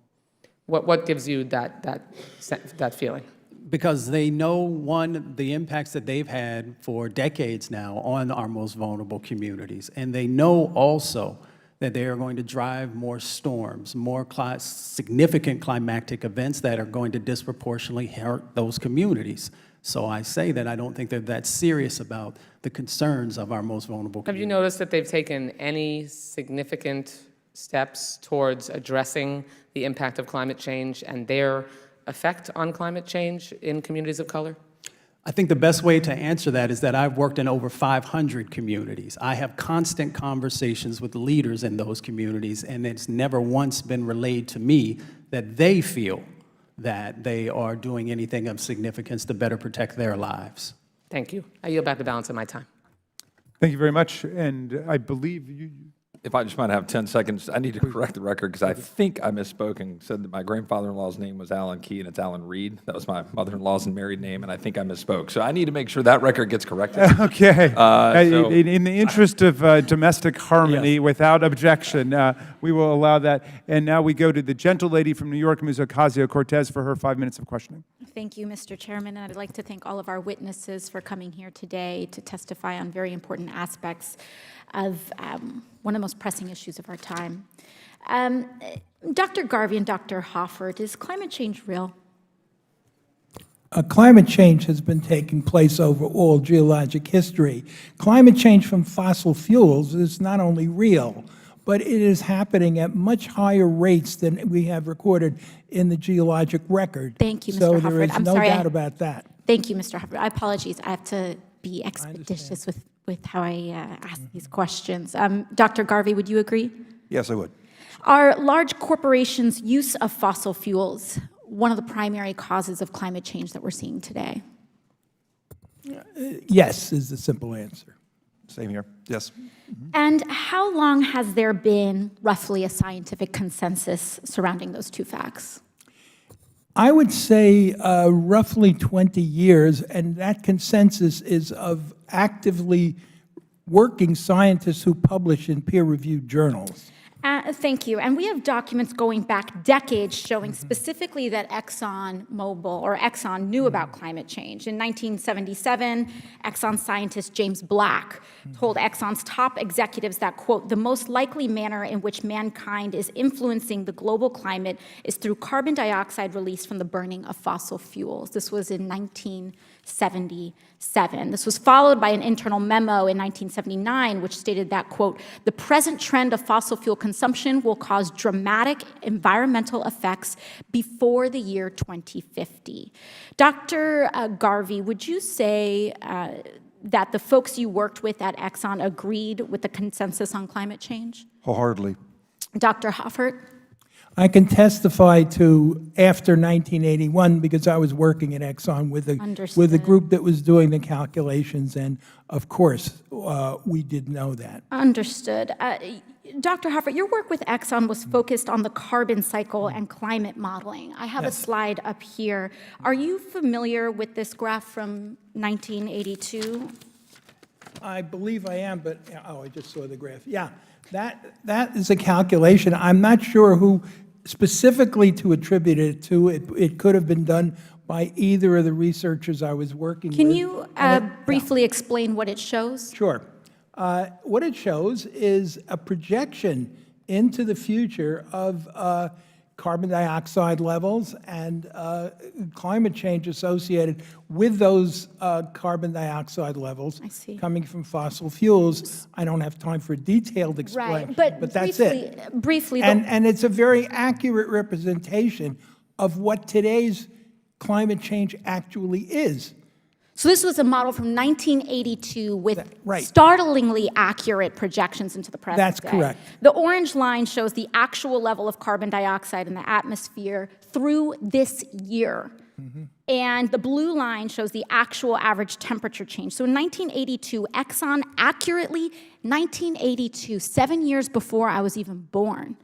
[SPEAKER 6] What gives you that feeling?
[SPEAKER 15] Because they know, one, the impacts that they've had for decades now on our most vulnerable communities. And they know also that they are going to drive more storms, more significant climatic events that are going to disproportionately hurt those communities. So I say that I don't think they're that serious about the concerns of our most vulnerable communities.
[SPEAKER 6] Have you noticed that they've taken any significant steps towards addressing the impact of climate change and their effect on climate change in communities of color?
[SPEAKER 15] I think the best way to answer that is that I've worked in over 500 communities. I have constant conversations with leaders in those communities, and it's never once been relayed to me that they feel that they are doing anything of significance to better protect their lives.
[SPEAKER 6] Thank you. I yield back the balance of my time.
[SPEAKER 1] Thank you very much. And I believe you.
[SPEAKER 11] If I just might have 10 seconds, I need to correct the record because I think I misspoke and said that my grandfather-in-law's name was Alan Key and it's Alan Reed. That was my mother-in-law's married name, and I think I misspoke. So I need to make sure that record gets corrected.
[SPEAKER 1] Okay. In the interest of domestic harmony, yes, without objection, we will allow that. And now we go to the gentle lady from New York, Ms. Ocasio-Cortez, for her 5 minutes of questioning.
[SPEAKER 7] Thank you, Mr. Chairman, and I'd like to thank all of our witnesses for coming here today to testify on very important aspects of one of the most pressing issues of our time. Dr. Garvey and Dr. Hoffert, is climate change real?
[SPEAKER 12] Climate change has been taking place over all geologic history. Climate change from fossil fuels is not only real, but it is happening at much higher rates than we have recorded in the geologic record.
[SPEAKER 7] Thank you, Mr.
[SPEAKER 12] So
[SPEAKER 7] Hoffert.
[SPEAKER 12] there is no doubt about that.
[SPEAKER 7] Thank you, Mr. Hoffert. I apologize. I have to be expeditious with how I ask these questions. Dr. Garvey, would you agree?
[SPEAKER 20] Yes, I would.
[SPEAKER 7] Are large corporations' use of fossil fuels one of the primary causes of climate change that we're seeing today?
[SPEAKER 12] Yes, is the simple answer.
[SPEAKER 20] Same here. Yes.
[SPEAKER 7] And how long has there been roughly a scientific consensus surrounding those two facts?
[SPEAKER 12] I would say roughly 20 years, and that consensus is of actively working scientists who publish in peer-reviewed journals.
[SPEAKER 7] Thank you. And we have documents going back decades showing specifically that Exxon knew about climate change. In 1977, Exxon scientist James Black told Exxon's top executives that, quote, the most likely manner in which mankind is influencing the global climate is through carbon dioxide released from the burning of fossil fuels. This was in 1977. This was followed by an internal memo in 1979, which stated that, quote, the present trend of fossil fuel consumption will cause dramatic environmental effects before the year 2050. Dr. Garvey, would you say that the folks you worked with at Exxon agreed with the consensus on climate change?
[SPEAKER 20] Wholeheartedly.
[SPEAKER 7] Dr. Hoffert?
[SPEAKER 12] I can testify to after 1981 because I was working at Exxon with a group that was doing the calculations, and of course, we did know that.
[SPEAKER 7] Understood. Dr. Hoffert, your work with Exxon was focused on the carbon cycle and climate modeling. I have a slide up here. Are you familiar with this graph from 1982?
[SPEAKER 12] I believe I am, but, oh, I just saw the graph. Yeah, that is a calculation. I'm not sure who specifically to attribute it to. It could have been done by either of the researchers I was working with.
[SPEAKER 7] Can you briefly explain what it shows?
[SPEAKER 12] Sure. What it shows is a projection into the future of carbon dioxide levels and climate change associated with those carbon dioxide levels coming from fossil fuels. I don't have time for a detailed explanation, but that's it.
[SPEAKER 7] Briefly.
[SPEAKER 12] And it's a very accurate representation of what today's climate change actually is.
[SPEAKER 7] So this was a model from 1982 with startlingly accurate projections into the present
[SPEAKER 12] That's
[SPEAKER 7] day.
[SPEAKER 12] correct.
[SPEAKER 7] The orange line shows the actual level of carbon dioxide in the atmosphere through this year. And the blue line shows the actual average temperature change. So in 1982, Exxon accurately, 1982, 7 years before I was even born,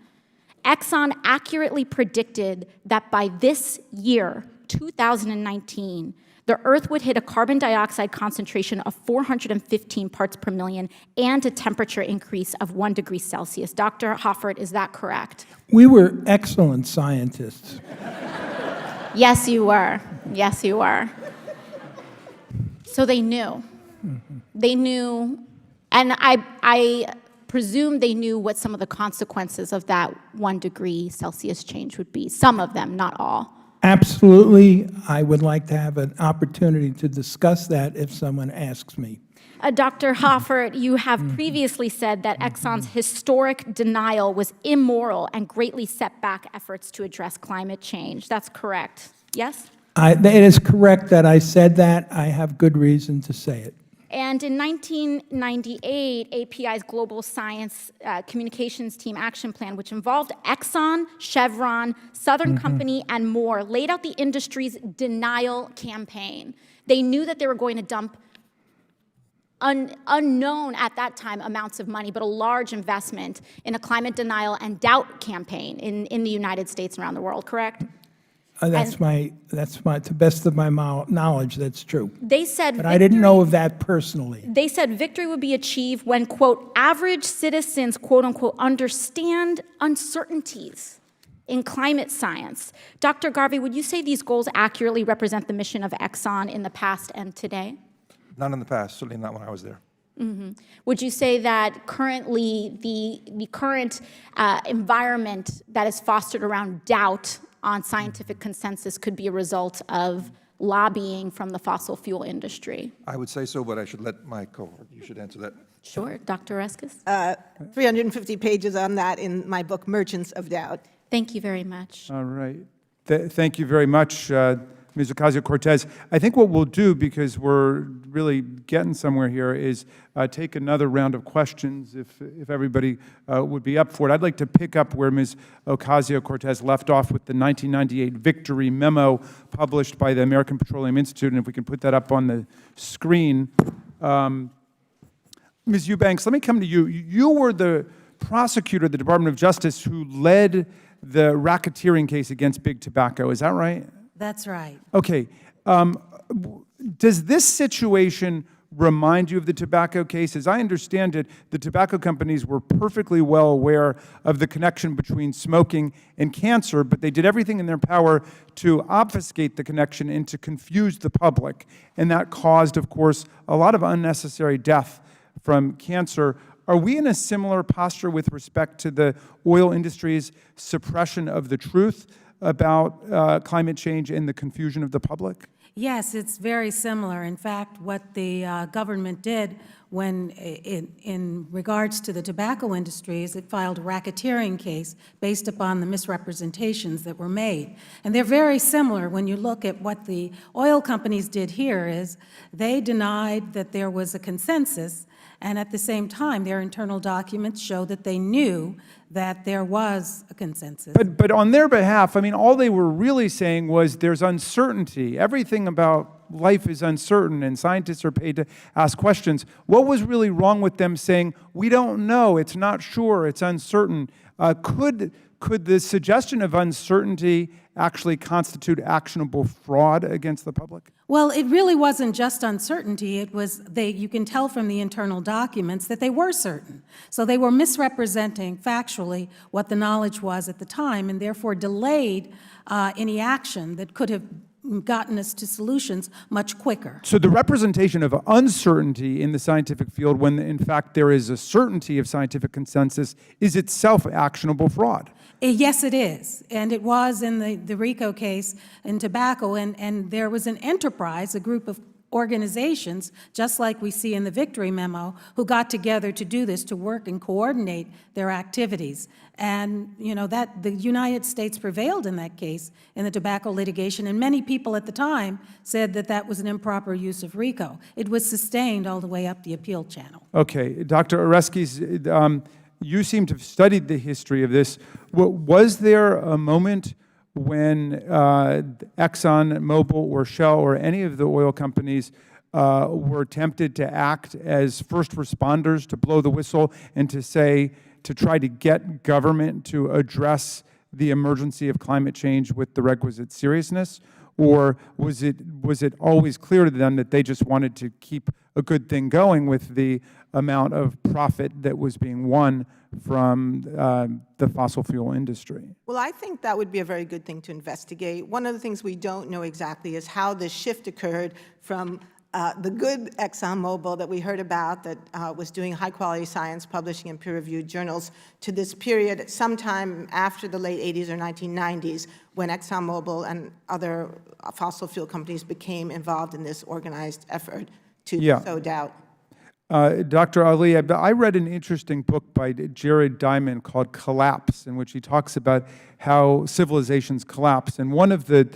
[SPEAKER 7] Exxon accurately predicted that by this year, 2019, the Earth would hit a carbon dioxide concentration of 415 parts per million and a temperature increase of 1 degree Celsius. Dr. Hoffert, is that correct?
[SPEAKER 12] We were excellent scientists.
[SPEAKER 7] Yes, you were. Yes, you were. So they knew. They knew, and I presume they knew what some of the consequences of that 1 degree Celsius change would be. Some of them, not all.
[SPEAKER 12] Absolutely. I would like to have an opportunity to discuss that if someone asks me.
[SPEAKER 7] Dr. Hoffert, you have previously said that Exxon's historic denial was immoral and greatly set back efforts to address climate change. That's correct, yes?
[SPEAKER 12] It is correct that I said that. I have good reason to say it.
[SPEAKER 7] And in 1998, API's Global Science Communications Team Action Plan, which involved Exxon, Chevron, Southern Company, and more, laid out the industry's denial campaign. They knew that they were going to dump unknown at that time amounts of money, but a large investment in a climate denial and doubt campaign in the United States and around the world, correct?
[SPEAKER 12] To the best of my knowledge, that's true.
[SPEAKER 7] They said
[SPEAKER 12] but I didn't know of that personally.
[SPEAKER 7] They said victory would be achieved when, quote, average citizens, quote unquote, understand uncertainties in climate science. Dr. Garvey, would you say these goals accurately represent the mission of Exxon in the past and today?
[SPEAKER 20] Not in the past, certainly not when I was there.
[SPEAKER 7] Would you say that currently the current environment that is fostered around doubt on scientific consensus could be a result of lobbying from the fossil fuel industry?
[SPEAKER 20] I would say so, but I should let my cohort, you should answer that.
[SPEAKER 7] Sure, Dr. Oreskes?
[SPEAKER 13] 350 pages on that in my book, Merchants of Doubt.
[SPEAKER 7] Thank you very much.
[SPEAKER 1] All right. Thank you very much, Ms. Ocasio-Cortez. I think what we'll do, because we're really getting somewhere here, is take another round of questions if everybody would be up for it. I'd like to pick up where Ms. Ocasio-Cortez left off with the 1998 victory memo published by the American Petroleum Institute, and if we can put that up on the screen. Ms. Eubanks, let me come to you. You were the prosecutor at the Department of Justice who led the racketeering case against Big Tobacco. Is that right?
[SPEAKER 14] That's right.
[SPEAKER 1] Okay. Does this situation remind you of the tobacco case? As I understand it, the tobacco companies were perfectly well aware of the connection between smoking and cancer, but they did everything in their power to obfuscate the connection and to confuse the public. And that caused, of course, a lot of unnecessary death from cancer. Are we in a similar posture with respect to the oil industry's suppression of the truth about climate change and the confusion of the public?
[SPEAKER 14] Yes, it's very similar. In fact, what the government did when, in regards to the tobacco industry, is it filed a racketeering case based upon the misrepresentations that were made. And they're very similar. When you look at what the oil companies did here, is they denied that there was a consensus, and at the same time, their internal documents show that they knew that there was a consensus.
[SPEAKER 1] But on their behalf, I mean, all they were really saying was there's uncertainty. Everything about life is uncertain, and scientists are paid to ask questions. What was really wrong with them saying, we don't know, it's not sure, it's uncertain? Could the suggestion of uncertainty actually constitute actionable fraud against the public?
[SPEAKER 14] Well, it really wasn't just uncertainty. It was, you can tell from the internal documents that they were certain. So they were misrepresenting factually what the knowledge was at the time, and therefore delayed any action that could have gotten us to solutions much quicker.
[SPEAKER 1] So the representation of uncertainty in the scientific field, when in fact there is a certainty of scientific consensus, is itself actionable fraud.
[SPEAKER 14] Yes, it is. And it was in the Rico case in tobacco, and there was an enterprise, a group of organizations, just like we see in the victory memo, who got together to do this, to work and coordinate their activities. And, you know, that the United States prevailed in that case in the tobacco litigation, and many people at the time said that that was an improper use of Rico. It was sustained all the way up the appeal channel.
[SPEAKER 1] Okay, Dr. Oreskes, you seem to have studied the history of this. Was there a moment when Exxon, Mobil, or Shell, or any of the oil companies were tempted to act as first responders, to blow the whistle, and to try to get government to address the emergency of climate change with the requisite seriousness? Or was it always clear to them that they just wanted to keep a good thing going with the amount of profit that was being won from the fossil fuel industry?
[SPEAKER 13] Well, I think that would be a very good thing to investigate. One of the things we don't know exactly is how this shift occurred from the good ExxonMobil that we heard about that was doing high-quality science, publishing in peer-reviewed journals, to this period sometime after the late 80s or 1990s when ExxonMobil and other fossil fuel companies became involved in this organized effort to sow doubt.
[SPEAKER 1] Dr. Ali, I read an interesting book by Jared Diamond called Collapse, in which he talks about how civilizations collapse. And one of the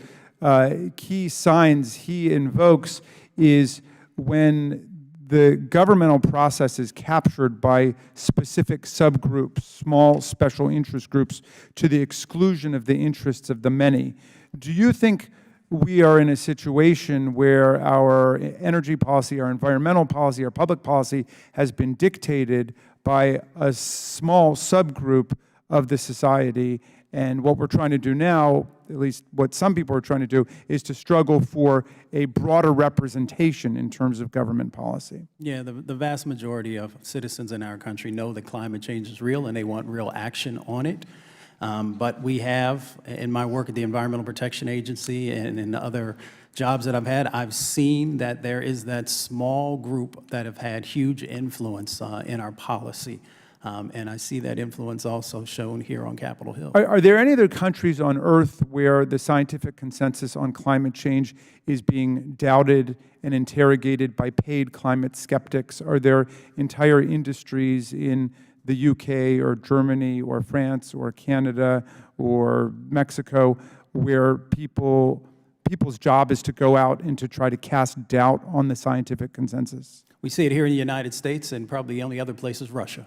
[SPEAKER 1] key signs he invokes is when the governmental process is captured by specific subgroups, small special interest groups, to the exclusion of the interests of the many. Do you think we are in a situation where our energy policy, our environmental policy, our public policy has been dictated by a small subgroup of the society, and what we're trying to do now, at least what some people are trying to do, is to struggle for a broader representation in terms of government policy?
[SPEAKER 15] Yeah, the vast majority of citizens in our country know that climate change is real and they want real action on it. But we have, in my work at the Environmental Protection Agency and in other jobs that I've had, I've seen that there is that small group that have had huge influence in our policy. And I see that influence also shown here on Capitol Hill.
[SPEAKER 1] Are there any other countries on Earth where the scientific consensus on climate change is being doubted and interrogated by paid climate skeptics? Are there entire industries in the UK or Germany or France or Canada or Mexico where people's job is to go out and to try to cast doubt on the scientific consensus?
[SPEAKER 15] We see it here in the United States, and probably the only other place is Russia.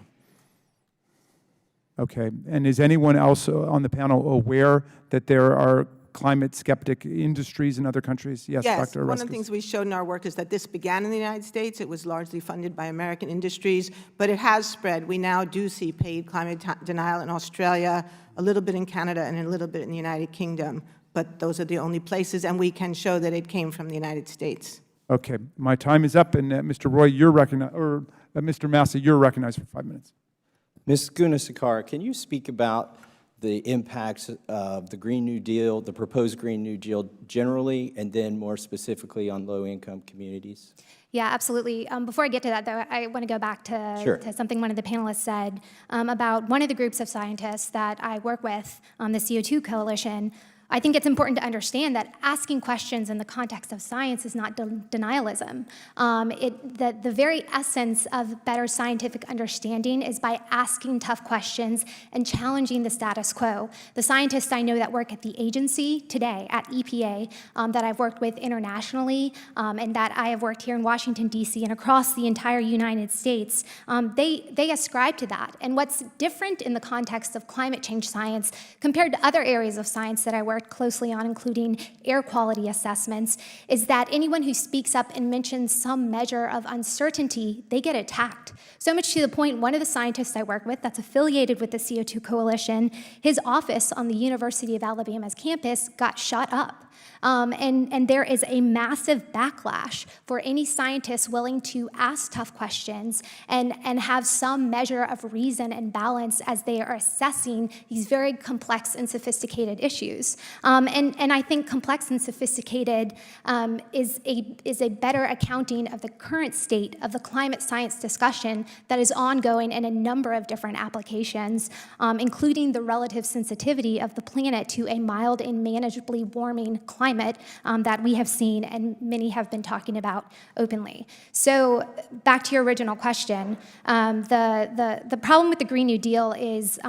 [SPEAKER 1] Okay, and is anyone else on the panel aware that there are climate skeptic industries in other countries? Yes, Dr. Oreskes.
[SPEAKER 13] One of the things we showed in our work is that this began in the United States. It was largely funded by American industries, but it has spread. We now do see paid climate denial in Australia, a little bit in Canada, and a little bit in the United Kingdom. But those are the only places, and we can show that it came from the United States.
[SPEAKER 1] Okay, my time is up, and Mr. Roy, you're recognized, or Mr. Massa, you're recognized for 5 minutes.
[SPEAKER 4] Ms. Gunasakar, can you speak about the impacts of the Green New Deal, the proposed Green New Deal generally, and then more specifically on low-income communities?
[SPEAKER 16] Yeah, absolutely. Before I get to that, though, I want to go back to something one of the panelists said about one of the groups of scientists that I work with on the CO2 Coalition. I think it's important to understand that asking questions in the context of science is not denialism. The very essence of better scientific understanding is by asking tough questions and challenging the status quo. The scientists I know that work at the agency today, at EPA, that I've worked with internationally, and that I have worked here in Washington, D.C., and across the entire United States, they ascribe to that. And what's different in the context of climate change science compared to other areas of science that I work closely on, including air quality assessments, is that anyone who speaks up and mentions some measure of uncertainty, they get attacked. So much to the point, one of the scientists I work with that's affiliated with the CO2 Coalition, his office on the University of Alabama's campus got shot up. And there is a massive backlash for any scientists willing to ask tough questions and have some measure of reason and balance as they are assessing these very complex and sophisticated issues. And I think complex and sophisticated is a better accounting of the current state of the climate science discussion that is ongoing in a number of different applications, including the relative sensitivity of the planet to a mild and manageably warming climate that we have seen and many have been talking about openly. So back to your original question, the problem with the Green New Deal is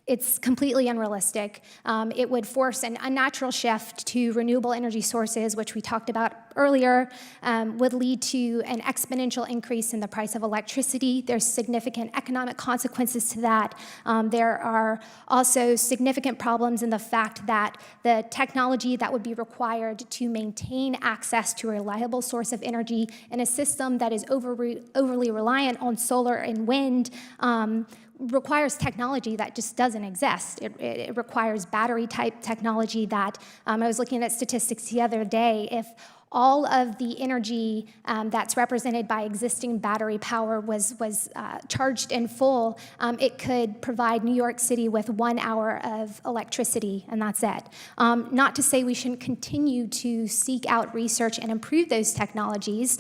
[SPEAKER 16] it's completely unrealistic. It would force an unnatural shift to renewable energy sources, which we talked about earlier, would lead to an exponential increase in the price of electricity. There's significant economic consequences to that. There are also significant problems in the fact that the technology that would be required to maintain access to a reliable source of energy in a system that is overly reliant on solar and wind requires technology that just doesn't exist. It requires battery-type technology that, I was looking at statistics the other day, if all of the energy that's represented by existing battery power was charged in full, it could provide New York City with 1 hour of electricity, and that's it. Not to say we shouldn't continue to seek out research and improve those technologies,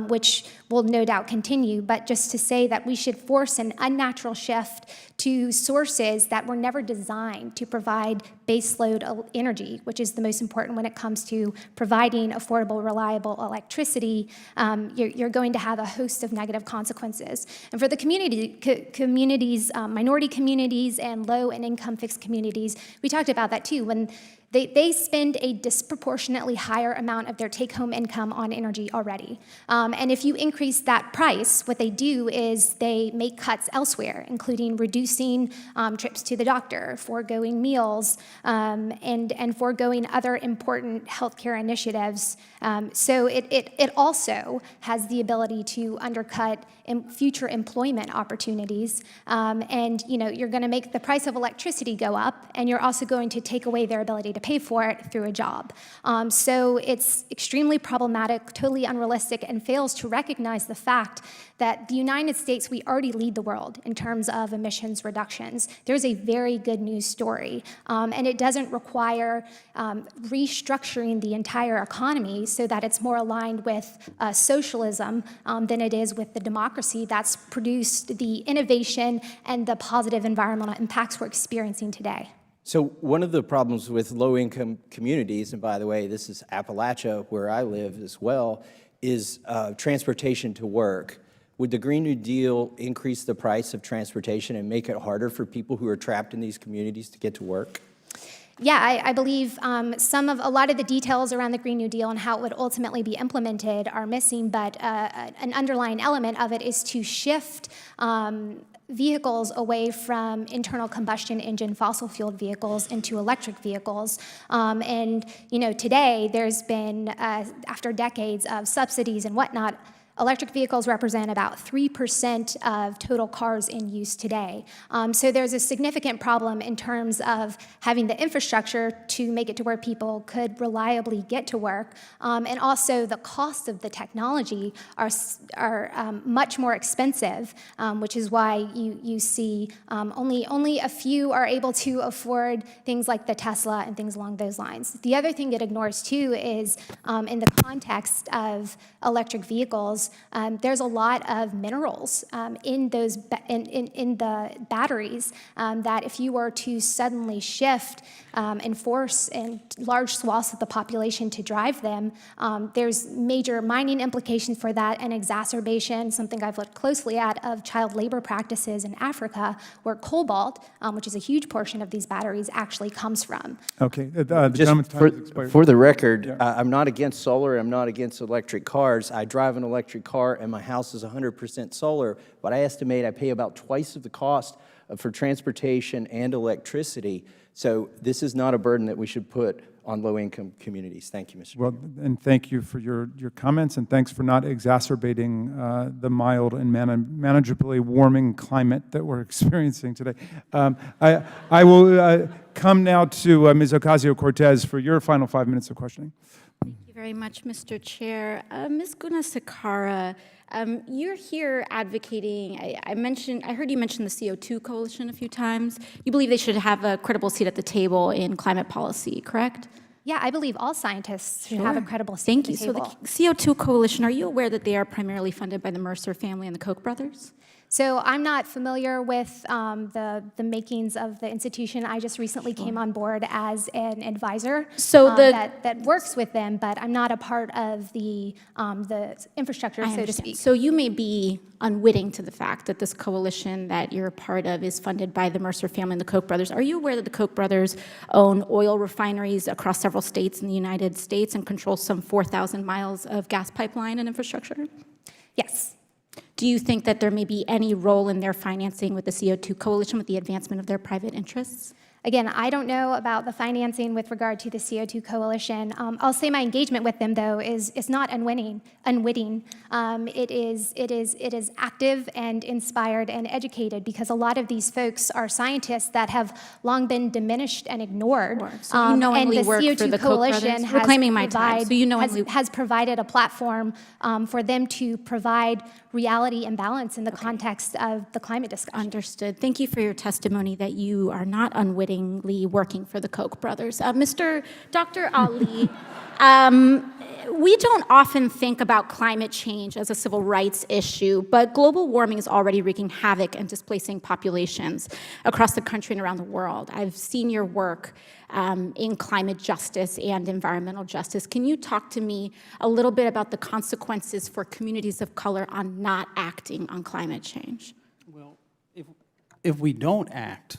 [SPEAKER 16] which will no doubt continue, but just to say that we should force an unnatural shift to sources that were never designed to provide baseload energy, which is the most important when it comes to providing affordable, reliable electricity. You're going to have a host of negative consequences. And for the communities, minority communities and low and income fixed communities, we talked about that too. When they spend a disproportionately higher amount of their take-home income on energy already. And if you increase that price, what they do is they make cuts elsewhere, including reducing trips to the doctor, foregoing meals, and foregoing other important healthcare initiatives. So it also has the ability to undercut future employment opportunities. And you're going to make the price of electricity go up, and you're also going to take away their ability to pay for it through a job. So it's extremely problematic, totally unrealistic, and fails to recognize the fact that the United States, we already lead the world in terms of emissions reductions. There's a very good news story, and it doesn't require restructuring the entire economy so that it's more aligned with socialism than it is with the democracy that's produced the innovation and the positive environmental impacts we're experiencing today.
[SPEAKER 4] So one of the problems with low-income communities, and by the way, this is Appalachia, where I live as well, is transportation to work. Would the Green New Deal increase the price of transportation and make it harder for people who are trapped in these communities to get to work?
[SPEAKER 16] Yeah, I believe a lot of the details around the Green New Deal and how it would ultimately be implemented are missing, but an underlying element of it is to shift vehicles away from internal combustion engine fossil fueled vehicles into electric vehicles. And today there's been, after decades of subsidies and whatnot, electric vehicles represent about 3% of total cars in use today. So there's a significant problem in terms of having the infrastructure to make it to where people could reliably get to work. And also the cost of the technology are much more expensive, which is why you see only a few are able to afford things like the Tesla and things along those lines. The other thing it ignores too is in the context of electric vehicles, there's a lot of minerals in those in the batteries that if you were to suddenly shift and force in large swaths of the population to drive them, there's major mining implications for that and exacerbation, something I've looked closely at, of child labor practices in Africa, where cobalt, which is a huge portion of these batteries, actually comes from.
[SPEAKER 1] Okay.
[SPEAKER 4] Just for the record, I'm not against solar. I'm not against electric cars. I drive an electric car, and my house is 100% solar, but I estimate I pay about twice of the cost for transportation and electricity. So this is not a burden that we should put on low-income communities. Thank you, Mr.
[SPEAKER 1] Well, and thank you for your comments, and thanks for not exacerbating the mild and manageably warming climate that we're experiencing today. I will come now to Ms. Ocasio-Cortez for your final 5 minutes of questioning.
[SPEAKER 7] Thank you very much, Mr. Chair. Ms. Gunasekara, you're here advocating, I heard you mention the CO2 Coalition a few times. You believe they should have a credible seat at the table in climate policy, correct?
[SPEAKER 16] Yeah, I believe all scientists should have a credible seat at the table.
[SPEAKER 7] So the CO2 Coalition, are you aware that they are primarily funded by the Mercer family and the Koch brothers?
[SPEAKER 16] So I'm not familiar with the makings of the institution. I just recently came on board as an advisor that works with them, but I'm not a part of the infrastructure, so to speak.
[SPEAKER 7] So you may be unwitting to the fact that this coalition that you're a part of is funded by the Mercer family and the Koch brothers. Are you aware that the Koch brothers own oil refineries across several states in the United States and control some 4,000 miles of gas pipeline and infrastructure?
[SPEAKER 16] Yes.
[SPEAKER 7] Do you think that there may be any role in their financing with the CO2 Coalition with the advancement of their private interests?
[SPEAKER 16] Again, I don't know about the financing with regard to the CO2 Coalition. I'll say my engagement with them, though, is not unwitting. It is active and inspired and educated, because a lot of these folks are scientists that have long been diminished and ignored.
[SPEAKER 7] So you knowingly
[SPEAKER 16] and the
[SPEAKER 7] work
[SPEAKER 16] CO2
[SPEAKER 7] for the Koch
[SPEAKER 16] Coalition
[SPEAKER 7] brothers? Reclaiming my time. So you knowingly
[SPEAKER 16] has provided a platform for them to provide reality and balance in the context of the climate discussion.
[SPEAKER 7] Understood. Thank you for your testimony that you are not unwittingly working for the Koch brothers. Dr. Ali, we don't often think about climate change as a civil rights issue, but global warming is already wreaking havoc and displacing populations across the country and around the world. I've seen your work in climate justice and environmental justice. Can you talk to me a little bit about the consequences for communities of color on not acting on climate change?
[SPEAKER 15] Well, if we don't act,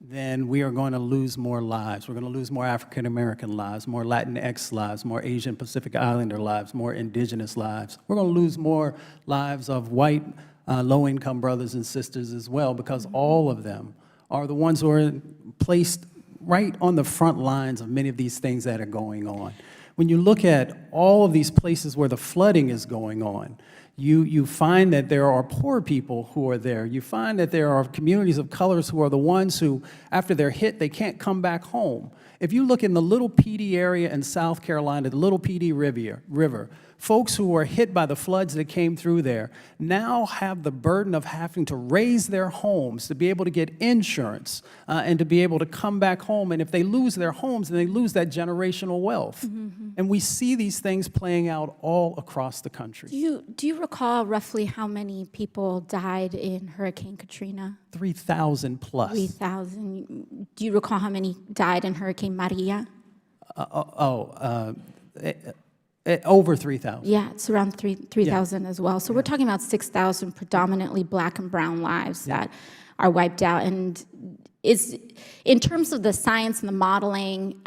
[SPEAKER 15] then we are going to lose more lives. We're going to lose more African American lives, more Latinx lives, more Asian Pacific Islander lives, more indigenous lives. We're going to lose more lives of white low-income brothers and sisters as well, because all of them are the ones who are placed right on the front lines of many of these things that are going on. When you look at all of these places where the flooding is going on, you find that there are poor people who are there. You find that there are communities of colors who are the ones who, after they're hit, they can't come back home. If you look in the Little Petey area in South Carolina, the Little Petey River, folks who were hit by the floods that came through there now have the burden of having to raise their homes to be able to get insurance and to be able to come back home. And if they lose their homes, then they lose that generational wealth. Mm-hmm. And we see these things playing out all across the country.
[SPEAKER 7] Do you recall roughly how many people died in Hurricane Katrina?
[SPEAKER 15] 3,000 plus.
[SPEAKER 7] 3,000. Do you recall how many died in Hurricane Maria?
[SPEAKER 15] Over 3,000.
[SPEAKER 7] Yeah, it's around 3,000 as well. So we're talking about 6,000 predominantly black and brown lives that are wiped out. And in terms of the science and the modeling,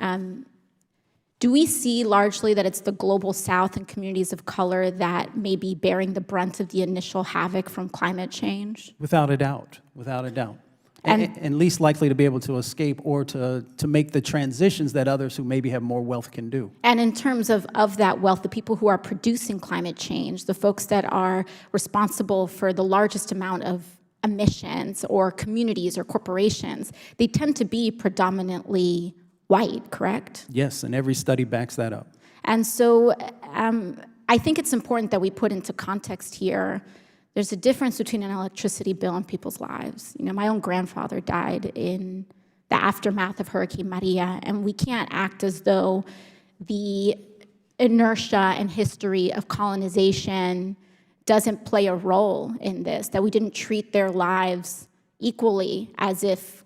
[SPEAKER 7] do we see largely that it's the global south and communities of color that may be bearing the brunt of the initial havoc from climate change?
[SPEAKER 15] Without a doubt, without a doubt. And least likely to be able to escape or to make the transitions that others who maybe have more wealth can do.
[SPEAKER 7] And in terms of that wealth, the people who are producing climate change, the folks that are responsible for the largest amount of emissions, or communities or corporations, they tend to be predominantly white, correct?
[SPEAKER 15] Yes, and every study backs that up.
[SPEAKER 7] And so I think it's important that we put into context here, there's a difference between an electricity bill and people's lives. You know, my own grandfather died in the aftermath of Hurricane Maria, and we can't act as though the inertia and history of colonization doesn't play a role in this, that we didn't treat their lives equally as if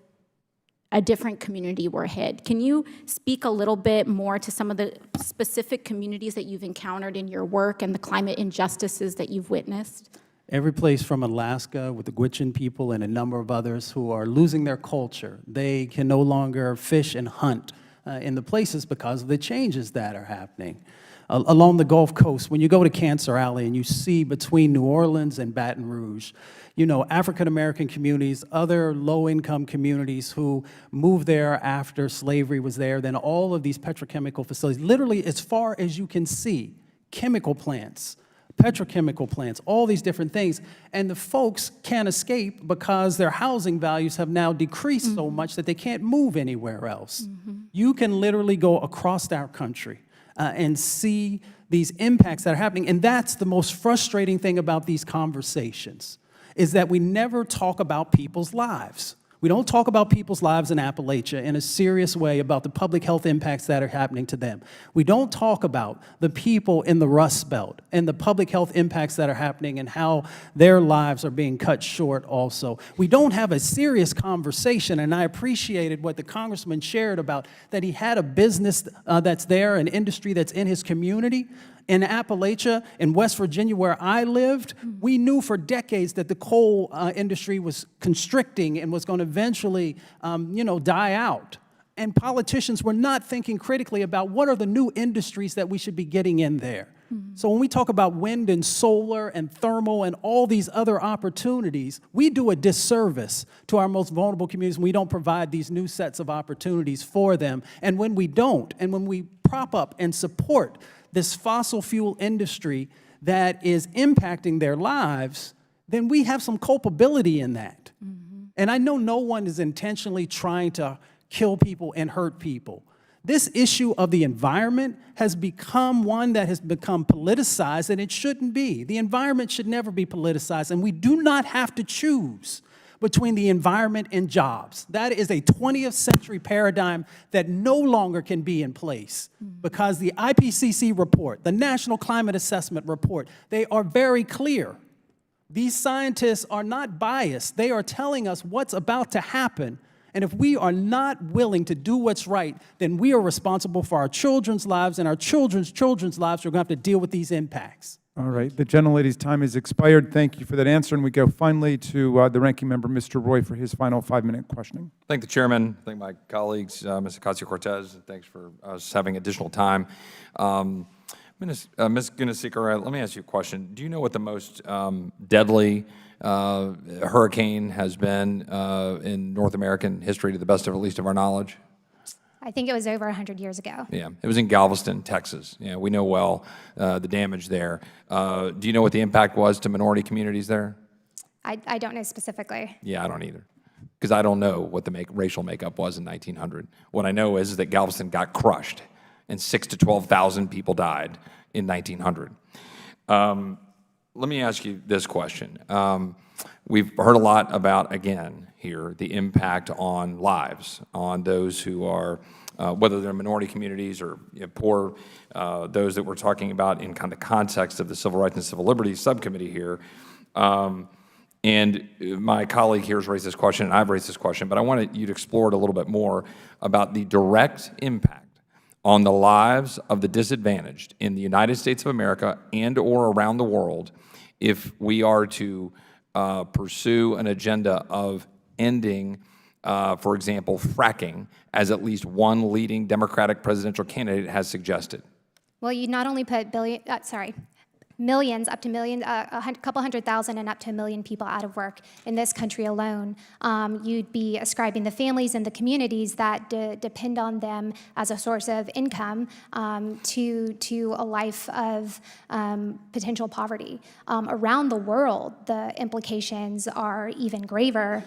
[SPEAKER 7] a different community were hit. Can you speak a little bit more to some of the specific communities that you've encountered in your work and the climate injustices that you've witnessed?
[SPEAKER 15] Every place from Alaska with the Gwich'in people and a number of others who are losing their culture. They can no longer fish and hunt in the places because of the changes that are happening. Along the Gulf Coast, when you go to Cancer Alley and you see between New Orleans and Baton Rouge, you know, African-American communities, other low-income communities who moved there after slavery was there, then all of these petrochemical facilities, literally as far as you can see, chemical plants, petrochemical plants, all these different things. And the folks can't escape because their housing values have now decreased so much that they can't move anywhere else. You can literally go across our country and see these impacts that are happening. And that's the most frustrating thing about these conversations, is that we never talk about people's lives. We don't talk about people's lives in Appalachia in a serious way about the public health impacts that are happening to them. We don't talk about the people in the Rust Belt and the public health impacts that are happening and how their lives are being cut short also. We don't have a serious conversation, and I appreciated what the congressman shared about that he had a business that's there, an industry that's in his community. In Appalachia, in West Virginia, where I lived, we knew for decades that the coal industry was constricting and was going to eventually, die out. And politicians were not thinking critically about what are the new industries that we should be getting in there. So when we talk about wind and solar and thermal and all these other opportunities, we do a disservice to our most vulnerable communities when we don't provide these new sets of opportunities for them. And when we don't, and when we prop up and support this fossil fuel industry that is impacting their lives, then we have some culpability in that. And I know no one is intentionally trying to kill people and hurt people. This issue of the environment has become one that has become politicized, and it shouldn't be. The environment should never be politicized, and we do not have to choose between the environment and jobs. That is a 20th century paradigm that no longer can be in place because the IPCC report, the National Climate Assessment report, they are very clear. These scientists are not biased. They are telling us what's about to happen. And if we are not willing to do what's right, then we are responsible for our children's lives and our children's children's lives. We're going to have to deal with these impacts.
[SPEAKER 1] All right. The gentlelady's time has expired. Thank you for that answer. And we go finally to the ranking member, Mr. Roy, for his final 5-minute questioning.
[SPEAKER 11] Thank the chairman. Thank my colleagues, Ms. Ocasio-Cortez, and thanks for us having additional time. Ms. Gunasika, let me ask you a question. Do you know what the most deadly hurricane has been in North American history, to the best of at least of our knowledge?
[SPEAKER 16] I think it was over 100 years ago.
[SPEAKER 11] Yeah, it was in Galveston, Texas. Yeah, we know well the damage there. Do you know what the impact was to minority communities there?
[SPEAKER 16] I don't know specifically.
[SPEAKER 11] Yeah, I don't either, because I don't know what the racial makeup was in 1900. What I know is that Galveston got crushed, and 6,000 to 12,000 people died in 1900. Let me ask you this question. We've heard a lot about, again, here, the impact on lives, on those who are, whether they're minority communities or poor, those that we're talking about in kind of context of the Civil Rights and Civil Liberties Subcommittee here. And my colleague here has raised this question, and I've raised this question, but I wanted you to explore it a little bit more about the direct impact on the lives of the disadvantaged in the United States of America and or around the world if we are to pursue an agenda of ending, for example, fracking, as at least one leading Democratic presidential candidate has suggested.
[SPEAKER 16] Well, you not only put millions, up to millions, a couple 100,000 and up to 1 million people out of work in this country alone. You'd be ascribing the families and the communities that depend on them as a source of income to a life of potential poverty. Around the world, the implications are even graver.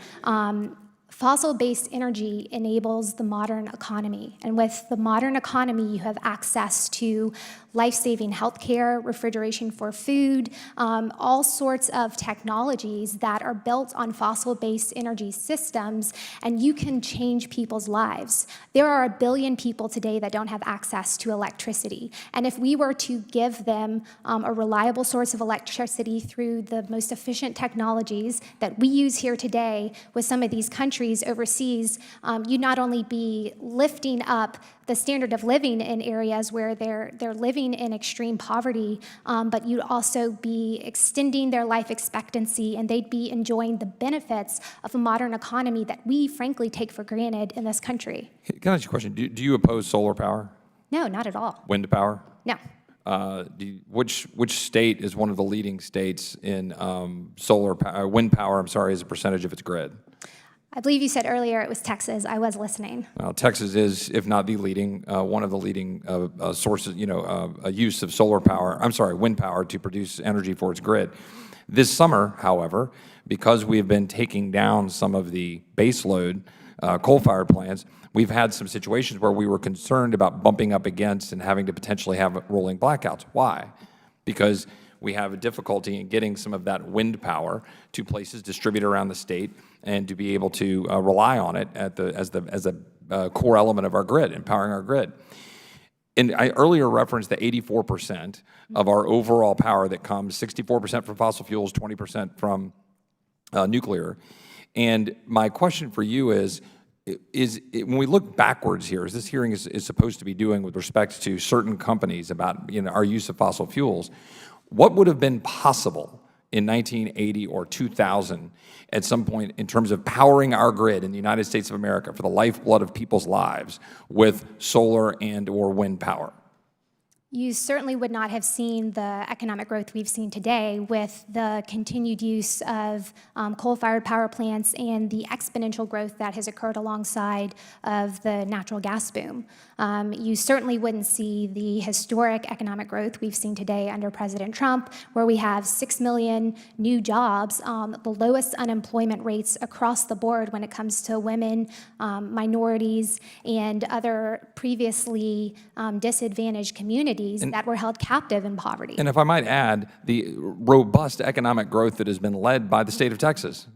[SPEAKER 16] Fossil-based energy enables the modern economy. And with the modern economy, you have access to life-saving healthcare, refrigeration for food, all sorts of technologies that are built on fossil-based energy systems, and you can change people's lives. There are 1 billion people today that don't have access to electricity. And if we were to give them a reliable source of electricity through the most efficient technologies that we use here today with some of these countries overseas, you'd not only be lifting up the standard of living in areas where they're living in extreme poverty, but you'd also be extending their life expectancy, and they'd be enjoying the benefits of a modern economy that we, frankly, take for granted in this country.
[SPEAKER 11] Can I ask you a question? Do you oppose solar power?
[SPEAKER 16] No, not at all.
[SPEAKER 11] Wind power?
[SPEAKER 16] No.
[SPEAKER 11] Which state is one of the leading states in wind power, as a percentage of its grid?
[SPEAKER 16] I believe you said earlier it was Texas. I was listening.
[SPEAKER 11] Well, Texas is, if not the leading, one of the leading sources, a use of wind power to produce energy for its grid. This summer, however, because we have been taking down some of the baseload coal-fired plants, we've had some situations where we were concerned about bumping up against and having to potentially have rolling blackouts. Why? Because we have a difficulty in getting some of that wind power to places distributed around the state and to be able to rely on it as a core element of our grid, empowering our grid. And I earlier referenced the 84% of our overall power that comes, 64% from fossil fuels, 20% from nuclear. And my question for you is when we look backwards here, as this hearing is supposed to be doing with respect to certain companies about our use of fossil fuels, what would have been possible in 1980 or 2000 at some point in terms of powering our grid in the United States of America for the lifeblood of people's lives with solar and or wind power?
[SPEAKER 16] You certainly would not have seen the economic growth we've seen today with the continued use of coal-fired power plants and the exponential growth that has occurred alongside of the natural gas boom. You certainly wouldn't see the historic economic growth we've seen today under President Trump, where we have 6 million new jobs, the lowest unemployment rates across the board when it comes to women, minorities, and other previously disadvantaged communities that were held captive in poverty.
[SPEAKER 11] And if I might add, the robust economic growth that has been led by the state of Texas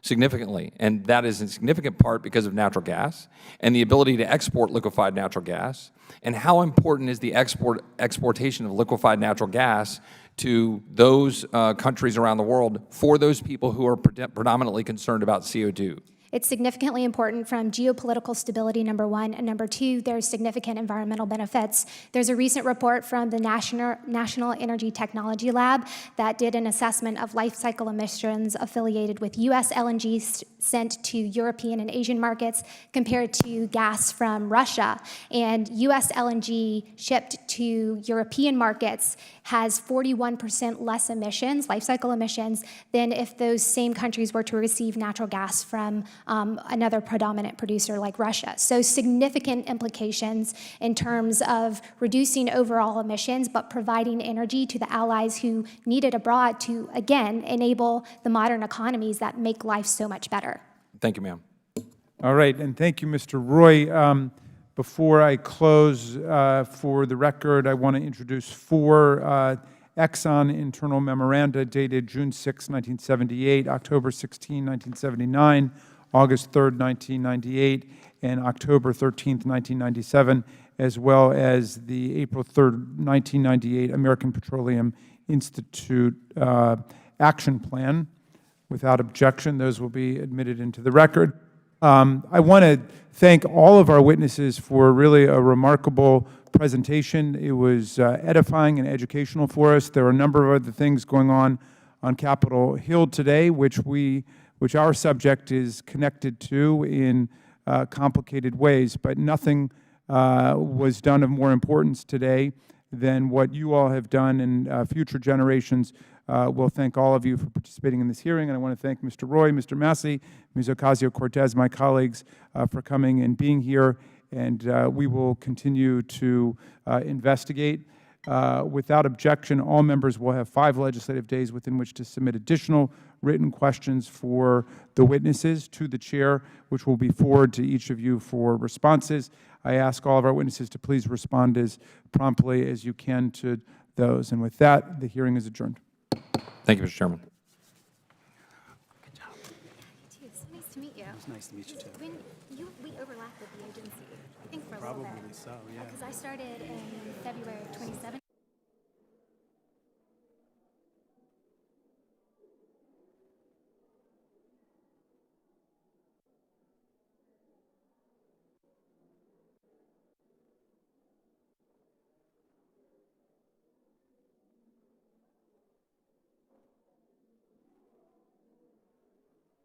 [SPEAKER 11] significantly, and that is in significant part because of natural gas and the ability to export liquefied natural gas. And how important is the exportation of liquefied natural gas to those countries around the world for those people who are predominantly concerned about CO2?
[SPEAKER 16] It's significantly important from geopolitical stability, number one, and number two, there's significant environmental benefits. There's a recent report from the National Energy Technology Lab that did an assessment of life cycle emissions affiliated with U.S. LNG sent to European and Asian markets compared to gas from Russia. And U.S. LNG shipped to European markets has 41% less emissions, life cycle emissions, than if those same countries were to receive natural gas from another predominant producer like Russia. So significant implications in terms of reducing overall emissions, but providing energy to the allies who need it abroad to, again, enable the modern economies that make life so much better.
[SPEAKER 11] Thank you, ma'am.
[SPEAKER 1] All right, and thank you, Mr. Roy. Before I close, for the record, I want to introduce 4 Exxon internal memoranda dated June 6, 1978, October 16, 1979, August 3, 1998, and October 13, 1997, as well as the April 3, 1998 American Petroleum Institute Action Plan. Without objection, those will be admitted into the record. I want to thank all of our witnesses for really a remarkable presentation. It was edifying and educational for us. There are a number of other things going on Capitol Hill today, which our subject is connected to in complicated ways, but nothing was done of more importance today than what you all have done, and future generations will thank all of you for participating in this hearing. And I want to thank Mr. Roy, Mr. Massey, Ms. Ocasio-Cortez, my colleagues, for coming and being here, and we will continue to investigate. Without objection, all members will have 5 legislative days within which to submit additional written questions for the witnesses to the chair, which will be forwarded to each of you for responses. I ask all of our witnesses to please respond as promptly as you can to those. And with that, the hearing is adjourned.
[SPEAKER 11] Thank you, Mr. Chairman.
[SPEAKER 16] Good job. It's nice to meet you.
[SPEAKER 15] It's nice to meet you, too.
[SPEAKER 16] We overlap with the agency, I think for a little bit.
[SPEAKER 15] Probably so, yeah.
[SPEAKER 16] Because I started in February of 2017.